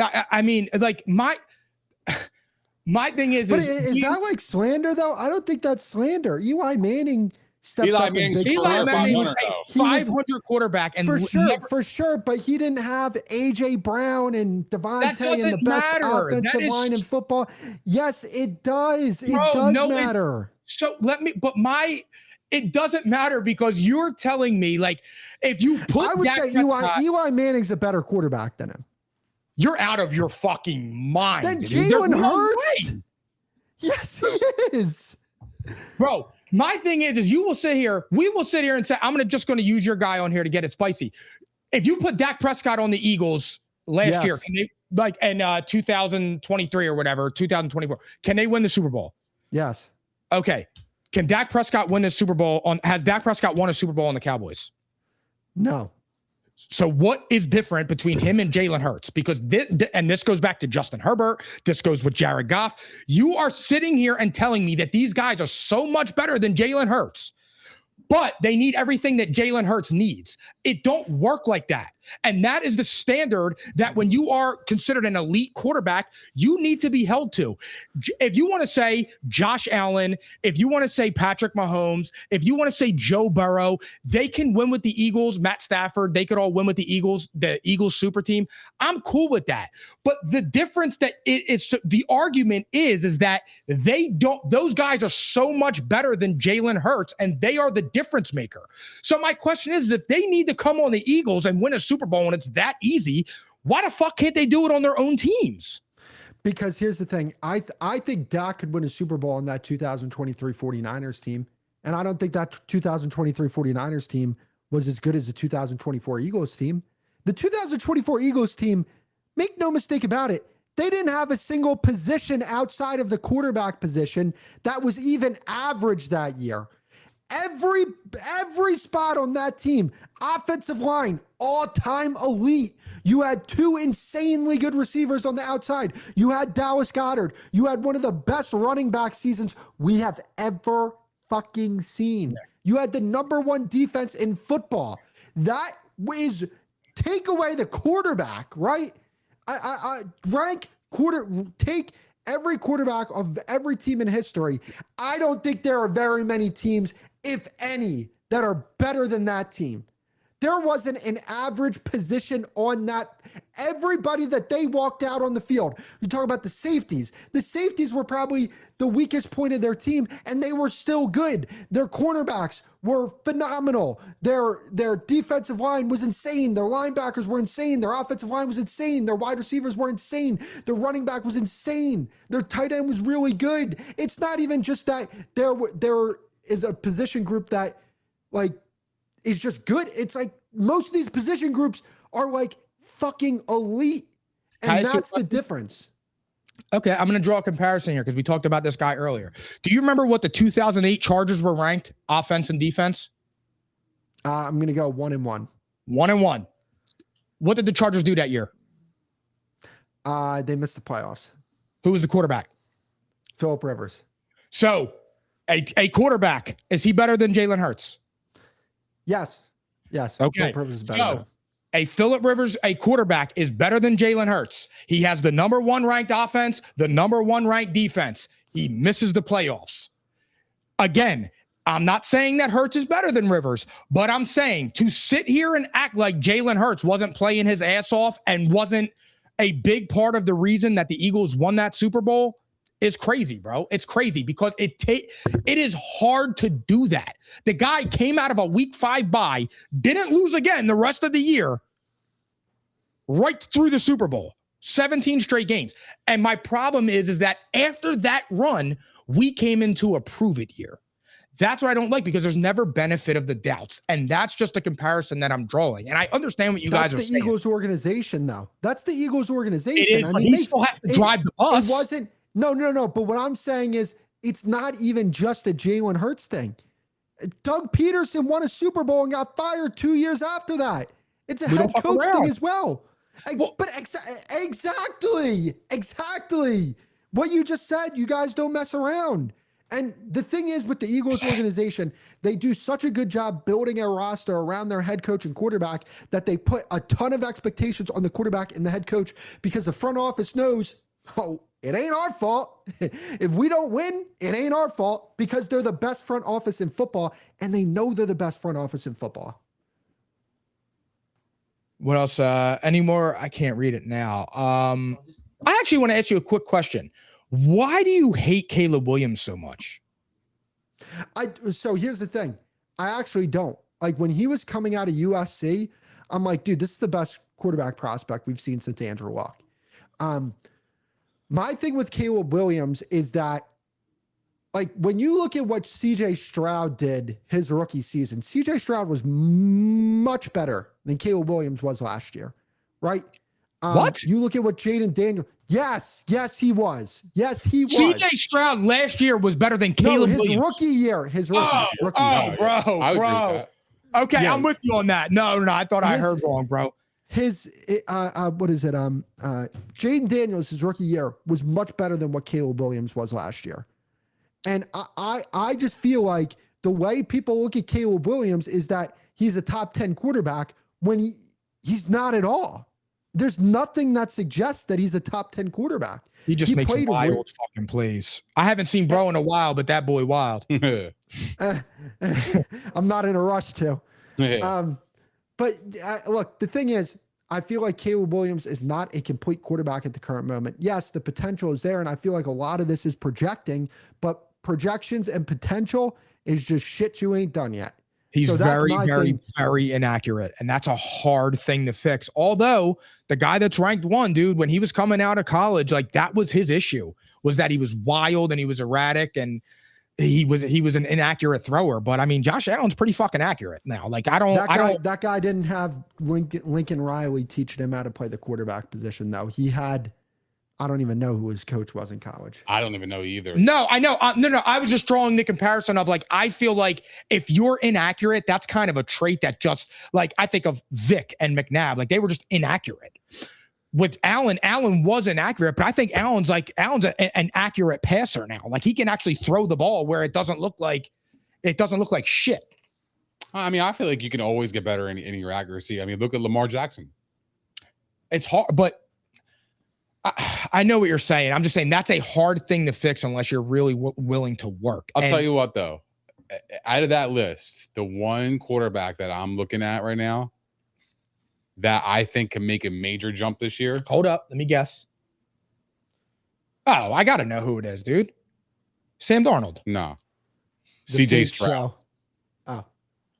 my thing is... But is that like slander, though? I don't think that's slander. Eli Manning stepped up in big Eli Manning was a 500 quarterback. And for sure, but he didn't have A.J. Brown and Devontae and the best offensive line in football. Yes, it does. It does matter. It doesn't matter because you're telling me, if you put... I would say Eli Manning's a better quarterback than him. You're out of your fucking mind. Then Jalen Hurts? Yes, he is. Bro, my thing is we will sit here and say, I'm just going to use your guy on here to get it spicy. If you put Dak Prescott on the Eagles last year, like in 2023 or whatever, 2024, can they win the Super Bowl? Yes. Okay. Can Dak Prescott win the Super Bowl has Dak Prescott won a Super Bowl on the Cowboys? No. So what is different between him and Jalen Hurts? Because this goes back to Justin Herbert. This goes with Jared Goff. You are sitting here and telling me that these guys are so much better than Jalen Hurts, but they need everything that Jalen Hurts needs. It don't work like that. And that is the standard that when you are considered an elite quarterback, you need to be held to. If you want to say Josh Allen, if you want to say Patrick Mahomes, if you want to say Joe Burrow, they can win with the Eagles, Matt Stafford, they could all win with the Eagles super team. I'm cool with that. But the difference that the argument is that those guys are so much better than Jalen Hurts, and they are the difference maker. So my question is, if they need to come on the Eagles and win a Super Bowl and it's that easy, why the fuck can't they do it on their own teams? Because here's the thing. I think Dak could win a Super Bowl on that 2023 49ers team. And I don't think that 2023 49ers team was as good as the 2024 Eagles team. The 2024 Eagles team, make no mistake about it, they didn't have a single position outside of the quarterback position that was even average that year. Every spot on that team, offensive line, all-time elite. You had two insanely good receivers on the outside. You had Dallas Goedert. You had one of the best running back seasons we have ever fucking seen. You had the #1 defense in football. That is, take away the quarterback, right? Take every quarterback of every team in history. I don't think there are very many teams, if any, that are better than that team. There wasn't an average position on that. Everybody that they walked out on the field, you talk about the safeties. The safeties were probably the weakest point of their team, and they were still good. Their cornerbacks were phenomenal. Their defensive line was insane. Their linebackers were insane. Their offensive line was insane. Their wide receivers were insane. Their running back was insane. Their tight end was really good. It's not even just that there is a position group that like is just good. It's like most of these position groups are like fucking elite. And that's the difference. Okay, I'm going to draw a comparison here because we talked about this guy earlier. Do you remember what the 2008 Chargers were ranked, offense and defense? I'm going to go 1-1. 1-1. What did the Chargers do that year? They missed the playoffs. Who was the quarterback? Phillip Rivers. So, a quarterback, is he better than Jalen Hurts? Yes. Okay. Phillip Rivers is better. So, a Phillip Rivers, a quarterback, is better than Jalen Hurts. He has the #1 ranked offense, the #1 ranked defense. He misses the playoffs. Again, I'm not saying that Hurts is better than Rivers, but I'm saying to sit here and act like Jalen Hurts wasn't playing his ass off and wasn't a big part of the reason that the Eagles won that Super Bowl is crazy, bro. It's crazy because it is hard to do that. The guy came out of a week 5 bye, didn't lose again the rest of the year, right through the Super Bowl, 17 straight games. And my problem is that after that run, we came into a prove it year. That's what I don't like because there's never benefit of the doubts. And that's just a comparison that I'm drawing. And I understand what you guys are saying. That's the Eagles organization, though. That's the Eagles organization. It is, I mean, they still have to drive the bus. It wasn't. No. But what I'm saying is it's not even just a Jalen Hurts thing. Doug Peterson won a Super Bowl and got fired 2 years after that. It's a head coach thing as well. But exactly. What you just said, you guys don't mess around. And the thing is with the Eagles organization, they do such a good job building a roster around their head coach and quarterback that they put a ton of expectations on the quarterback and the head coach because the front office knows, it ain't our fault. If we don't win, it ain't our fault because they're the best front office in football and they know they're the best front office in football. What else? Any more? I can't read it now. I actually want to ask you a quick question. Why do you hate Caleb Williams so much? So here's the thing. I actually don't. Like when he was coming out of USC, I'm like, dude, this is the best quarterback prospect we've seen since Andrew Luck. My thing with Caleb Williams is that, like, when you look at what CJ Stroud did his rookie season, CJ Stroud was much better than Caleb Williams was last year, right? What? You look at what Jaden Daniels. Yes, he was. Yes, he was. CJ Stroud last year was better than Caleb his Williams. rookie year. His rookie year. I would agree with bro. that. Okay, Yeah. I'm with you on that. No, I thought I heard wrong, bro. What is it? Jaden Daniels, his rookie year was much better than what Caleb Williams was last year. And I just feel like the way people look at Caleb Williams is that he's a top 10 quarterback when he's not at all. There's nothing that suggests that he's a top 10 quarterback. He just makes wild fucking plays. I haven't seen bro in a while, but that boy wild. I'm not in a rush to. But look, the thing is, I feel like Caleb Williams is not a complete quarterback at the current moment. Yes, the potential is there, and I feel like a lot of this is projecting, but projections and potential is just shit you ain't done yet. He's very inaccurate, and that's a hard thing to fix. Although the guy that's ranked 1, dude, when he was coming out of college, like that was his issue, was that he was wild and he was erratic and he was an inaccurate thrower. But I mean, Josh Allen's pretty fucking accurate now. Like that guy didn't have Lincoln Riley teaching him how to play the quarterback position though. He had, I don't even know who his coach was in college. I don't even know either. No, I know. No. I was just drawing the comparison of like, I feel like if you're inaccurate, that's kind of a trait that just like, I think of Vic and McNabb, like they were just inaccurate. With Allen was inaccurate, but I think Allen's an accurate passer now. Like he can actually throw the ball where it doesn't look like shit. I mean, I feel like you can always get better in your accuracy. I mean, look at Lamar Jackson. It's hard, but I know what you're saying. I'm just saying that's a hard thing to fix unless you're really willing to work. I'll tell you what, though. Out of that list, the one quarterback that I'm looking at right now that I think can make a major jump this year. Hold up. Let me guess. Oh, I got to know who it is, dude. Sam Darnold. No. CJ Stroud. Oh.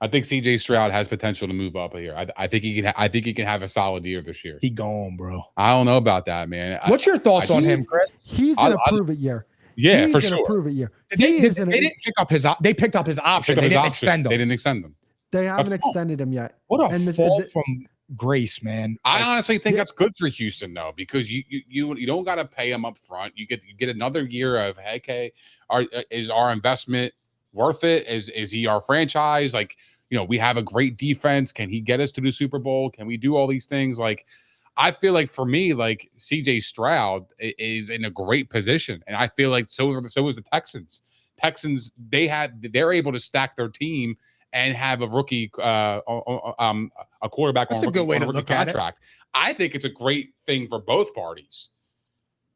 I think CJ Stroud has potential to move up here. I think he can have a solid year this year. He gone, bro. I don't know about that, man. What's your thoughts on him, Chris? He's in a prove it year. Yeah, he's for sure. Prove it year. They didn't pick up his. They picked up his option. They didn't extend him. They didn't extend him. They haven't extended him yet. What a fall from grace, man. I honestly think that's good for Houston though, because you don't got to pay him up front. You get another year of hey, is our investment worth it? Is he our franchise? Like, we have a great defense. Can he get us to the Super Bowl? Can we do all these things? Like, I feel like for me, like CJ Stroud is in a great position, and I feel like so is the Texans. They're able to stack their team and have a rookie, a quarterback. That's on a good way to look at contract. I think it's a great thing for both parties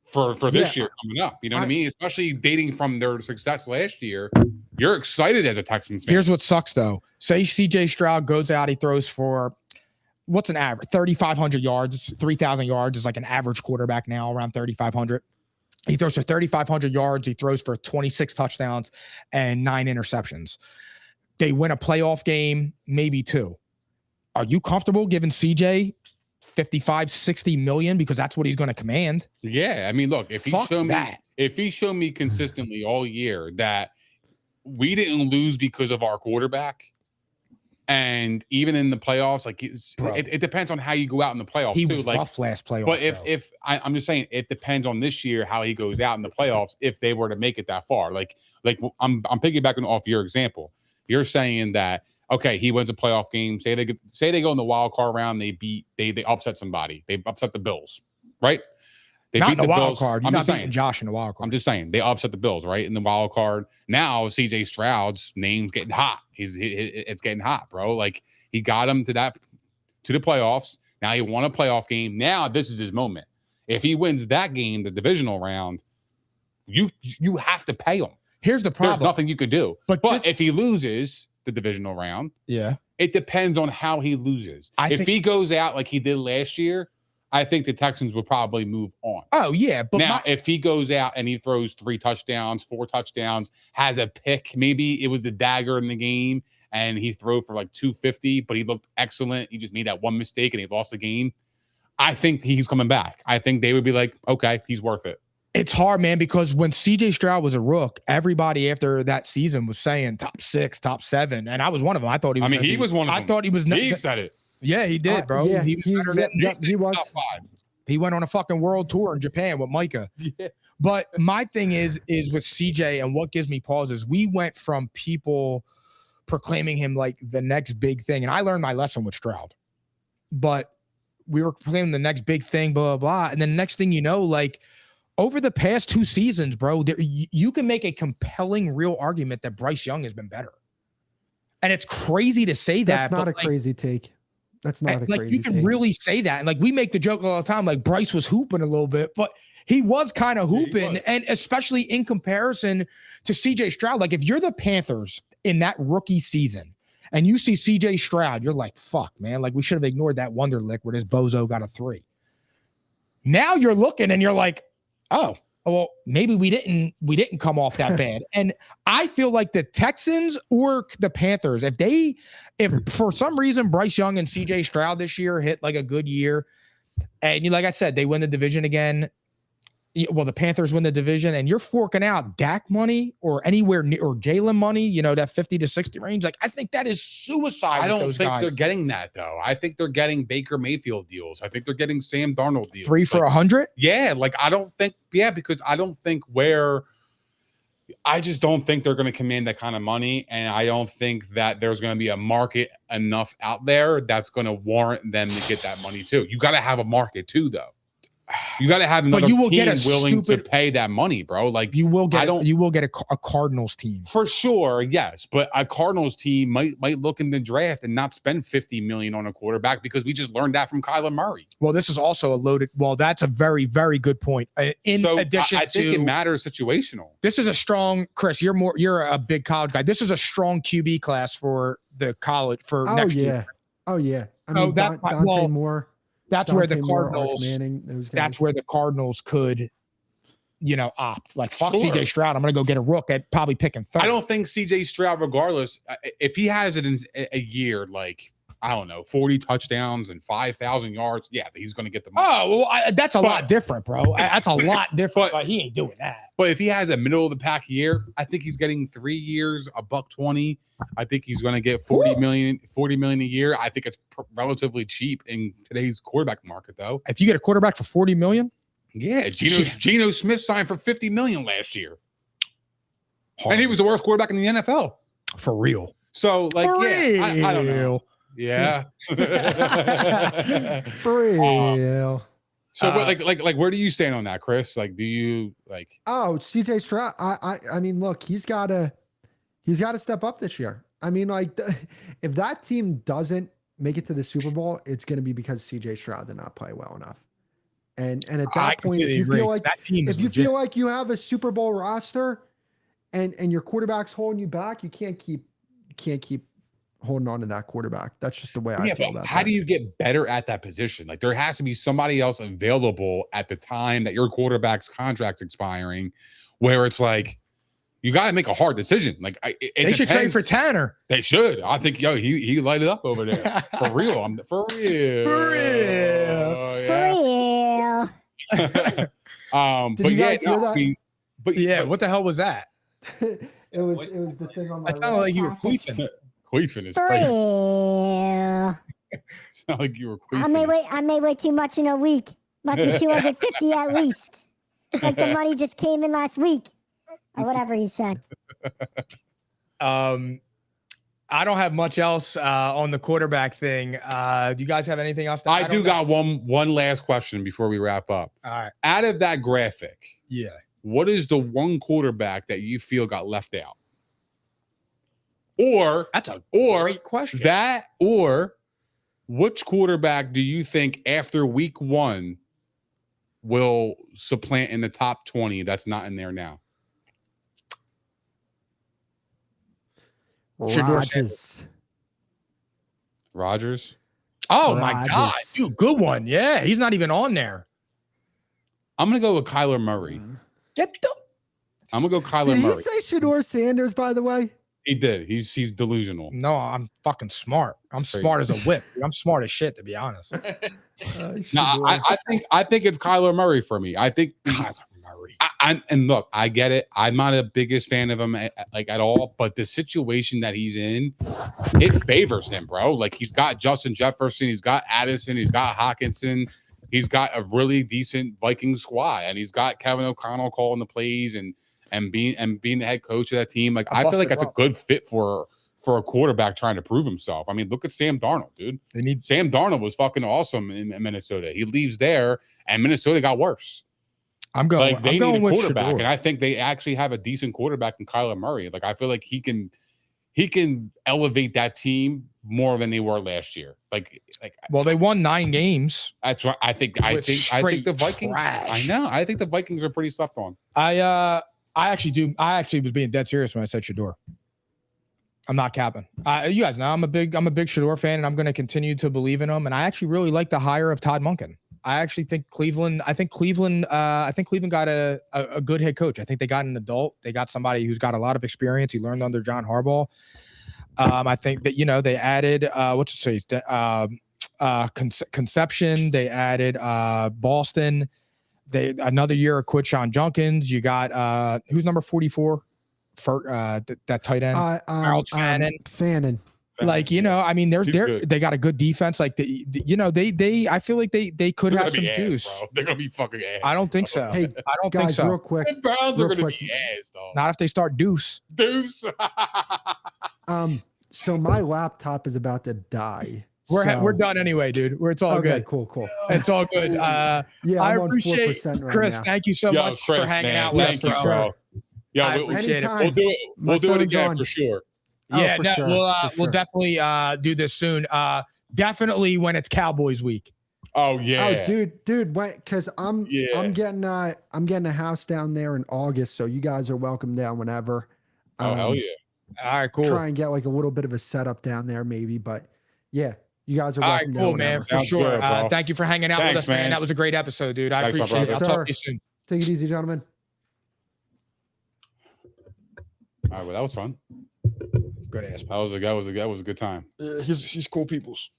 for this year coming up. You know what I mean? Especially dating from their success last year. You're excited as a Texans fan. Here's what sucks though. Say CJ Stroud goes out, he throws for what's an average? 3,500 yards, 3,000 yards is like an average quarterback now, around 3,500. He throws for 3,500 yards. He throws for 26 touchdowns and 9 interceptions. They win a playoff game, maybe 2. Are you comfortable giving CJ 55, 60 million because that's what he's going to command? Yeah. I mean, look, if he showed me consistently all year that we didn't lose because of our quarterback, and even in the playoffs, like it depends on how you go out in the playoffs. He too. was like rough last playoff. But if I'm just saying, it depends on this year how he goes out in the playoffs if they were to make it that far. Like I'm piggybacking off your example. You're saying that okay, he wins a playoff game. Say they go in the wild card round, they upset somebody. They upset the Bills, right? They not beat in the wild Bills. card. You're not beating Josh in the wild card. I'm just saying they upset the Bills, right? In the wild card. Now CJ Stroud's name's getting hot. It's getting hot, bro. Like he got him to the playoffs. Now he won a playoff game. Now this is his moment. If he wins that game, the divisional round, you have to pay him. Here's the problem. There's nothing you could do. But if he loses the divisional round, it depends on how he loses. If he goes out like he did last year, I think the Texans would probably move on. Oh, yeah. But now, if he goes out and he throws 3 touchdowns, 4 touchdowns, has a pick, maybe it was the dagger in the game, and he threw for like 250, but he looked excellent. He just made that one mistake, and he lost the game. I think he's coming back. I think they would be like, okay, he's worth it. It's hard, man, because when CJ Stroud was a rook, everybody after that season was saying top 6, top 7, and I was one of them. I thought he was. He was one of them. I thought he was. He said it. Yeah, he did, bro. Yeah, he was better than he was. Top 5. He went on a fucking world tour in Japan with Micah. Yeah. But my thing is with CJ, and what gives me pause is we went from people proclaiming him like the next big thing. And I learned my lesson with Stroud. But we were proclaiming the next big thing, blah, blah, blah. And then next thing you know, like over the past 2 seasons, bro, you can make a compelling real argument that Bryce Young has been better. And it's crazy to say that. That's not a crazy take. That's not a crazy you can take. really say that. And like we make the joke all the time, like Bryce was hooping a little bit, but he was kind of hooping. And especially in comparison to CJ Stroud, like if you're the Panthers in that rookie season and you see CJ Stroud, you're like, fuck, man, like we should have ignored that wonder lick where this bozo got a 3. Now you're looking and you're like, oh, well, maybe we didn't come off that bad. And I feel like the Texans or the Panthers, if for some reason Bryce Young and CJ Stroud this year hit like a good year, and like I said, they win the division again. Well, the Panthers win the division, and you're forking out Dak money or anywhere near or Jalen money, that 50 to 60 range. Like, I think that is suicide. I don't think they're getting that though. I think they're getting Baker Mayfield deals. I think they're getting Sam Darnold deals. 3 for 100. Yeah, like I don't think. Yeah, because I don't think I just don't think they're going to command that kind of money, and I don't think that there's going to be a market enough out there that's going to warrant them to get that money too. You got to have a market too, though. You got to have another team willing to pay that money, bro. Like you will get a Cardinals team for sure. Yes, but a Cardinals team might look in the draft and not spend $50 million on a quarterback because we just learned that from Kyler Murray. Well, this is also a loaded. Well, that's a very, very good point. I think it matters situational. This is a strong Chris. You're a big college guy. This is a strong QB class for the college for next year. Oh yeah. I mean, Dante Moore. That's where the Cardinals. That's where the Cardinals could, opt. Like fuck CJ Stroud. I'm gonna go get a rook at probably picking 3rd. I don't think CJ Stroud, regardless, if he has it in a year, like I don't know, 40 touchdowns and 5,000 yards, yeah, he's gonna get the money. Oh, well, that's a lot different, bro. That's a lot different. But he ain't doing that. But if he has a middle of the pack year, I think he's getting 3 years, $120. I think he's going to get $40 million a year. I think it's relatively cheap in today's quarterback market, though. If you get a quarterback for $40 million, yeah, Geno Smith signed for $50 million last year, and he was the worst quarterback in the NFL for real. So, like, I don't know. Yeah, for real. So, like, where do you stand on that, Chris? Like, do you like? Oh, CJ Stroud. I mean, look, he's got to step up this year. I mean, like, if that team doesn't make it to the Super Bowl, it's going to be because CJ Stroud did not play well enough. And at that point, if you feel like that team, feel like you have a Super Bowl roster, and your quarterback's holding you back, you can't keep holding on to that quarterback. That's just the way I feel. How do you get better at that position? Like there has to be somebody else available at the time that your quarterback's contract's expiring, where it's like you got to make a hard decision. Like they should trade for Tanner. They should. I think he lighted up over there for real. For real. Did you guys hear that? What the hell was that? it was the thing on my. It sounded like you were queefing. Queefing is crazy. Sound like you were queefing. I may weigh too much in a week. Must be 250 at least. Like the money just came in last week, or whatever he said. I don't have much else on the quarterback thing. Do you guys have anything else? I do got one last question before we wrap up. All right. Out of that graphic, yeah, what is the one quarterback that you feel got left out? Or that's a great question. Or which quarterback do you think after week 1 will supplant in the top 20 that's not in there now? Rodgers. Oh my God, dude, good one. Yeah, he's not even on there. I'm gonna go with Kyler Murray. I'm gonna go Kyler Murray. Did he say Shedeur Sanders, by the way? He did. He's delusional. No, I'm fucking smart. I'm smart as a whip. I'm smart as shit, to be honest. No, I think it's Kyler Murray for me. I think Kyler Murray. And look, I get it. I'm not a biggest fan of him at all, but the situation that he's in, it favors him, bro. Like he's got Justin Jefferson, he's got Addison, he's got Hawkinson. He's got a really decent Vikings squad, and he's got Kevin O'Connell calling the plays and being the head coach of that team. Like, I feel like that's a good fit for a quarterback trying to prove himself. I mean, look at Sam Darnold, dude. Sam Darnold was fucking awesome in Minnesota. He leaves there, and Minnesota got worse. They need a quarterback, and I think they actually have a decent quarterback in Kyler Murray. Like, I feel like he can elevate that team more than they were last year. Well, they won 9 games. That's right. I think the Vikings. Trash. I know. I think the Vikings are pretty slept on. I actually was being dead serious when I said Shador. I'm not capping. You guys know I'm a big Shador fan, and I'm going to continue to believe in him. And I actually really like the hire of Todd Monken. I actually think Cleveland got a good head coach. I think they got an adult. They got somebody who's got a lot of experience. He learned under John Harbaugh. I think that, they added Conception. They added Boston. Another year of Quinshon Junkins. You got who's number 44 for that tight end? Charles Fannin. Like, I mean, they got a good defense. Like, I feel like they could have some juice. Bro. They're gonna be fucking ass. I don't think so. Hey, I don't guys, think so. Real quick, the Browns are gonna be ass, though. Not if they start Deuce. So my laptop is about to die. We're done anyway, dude. It's all good. Cool. It's all good. Yeah, I appreciate Chris. Right, thank you so much for hanging out with us, bro. Yeah, I appreciate it. We'll do it again for sure. Yeah, we'll definitely do this soon. Definitely when it's Cowboys week. Oh yeah. Oh dude, because I'm getting a house down there in August, so you guys are welcome down whenever. Oh hell yeah. All right, cool. Try and get like a little bit of a setup down there, maybe, but yeah, you guys are all welcome right, cool, down man, whenever. for sure. Good, thank you for hanging out with us, man. That was a great episode, dude. I appreciate it. I'll talk to you soon. Take it easy, gentlemen. All right, well, that was fun. Good ass. That was a good time. Yeah, he's cool peoples.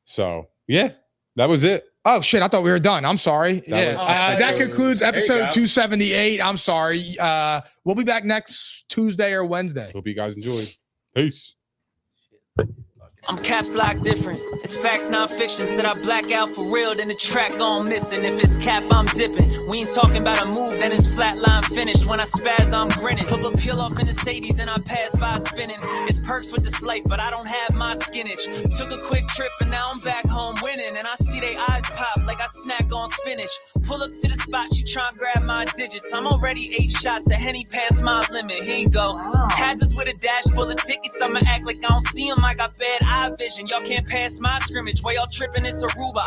So yeah, that was it. Oh shit! I thought we were done. I'm sorry. That concludes episode 278. I'm sorry. We'll be back next Tuesday or Wednesday. Hope you guys enjoyed. Peace. I'm caps lock different. It's facts, not fiction. Said I black out for real, then the track gone missing. If it's cap, I'm dipping. We ain't talking about a move, then it's flatline finished. When I spaz, I'm grinning. Put a peel off in the Sadies and I pass by spinning. It's perks with this life, but I don't have my skinach. Took a quick trip and now I'm back home winning. And I see they eyes pop like I snack on spinach. Pull up to the spot, she tryna grab my digits. I'm already 8 shots, a Henny past my limit. Here you go. Hazards with a dash full of tickets. I'ma act like I don't see them. I got bad eye vision. Y'all can't pass my scrimmage. While y'all tripping, it's Aruba.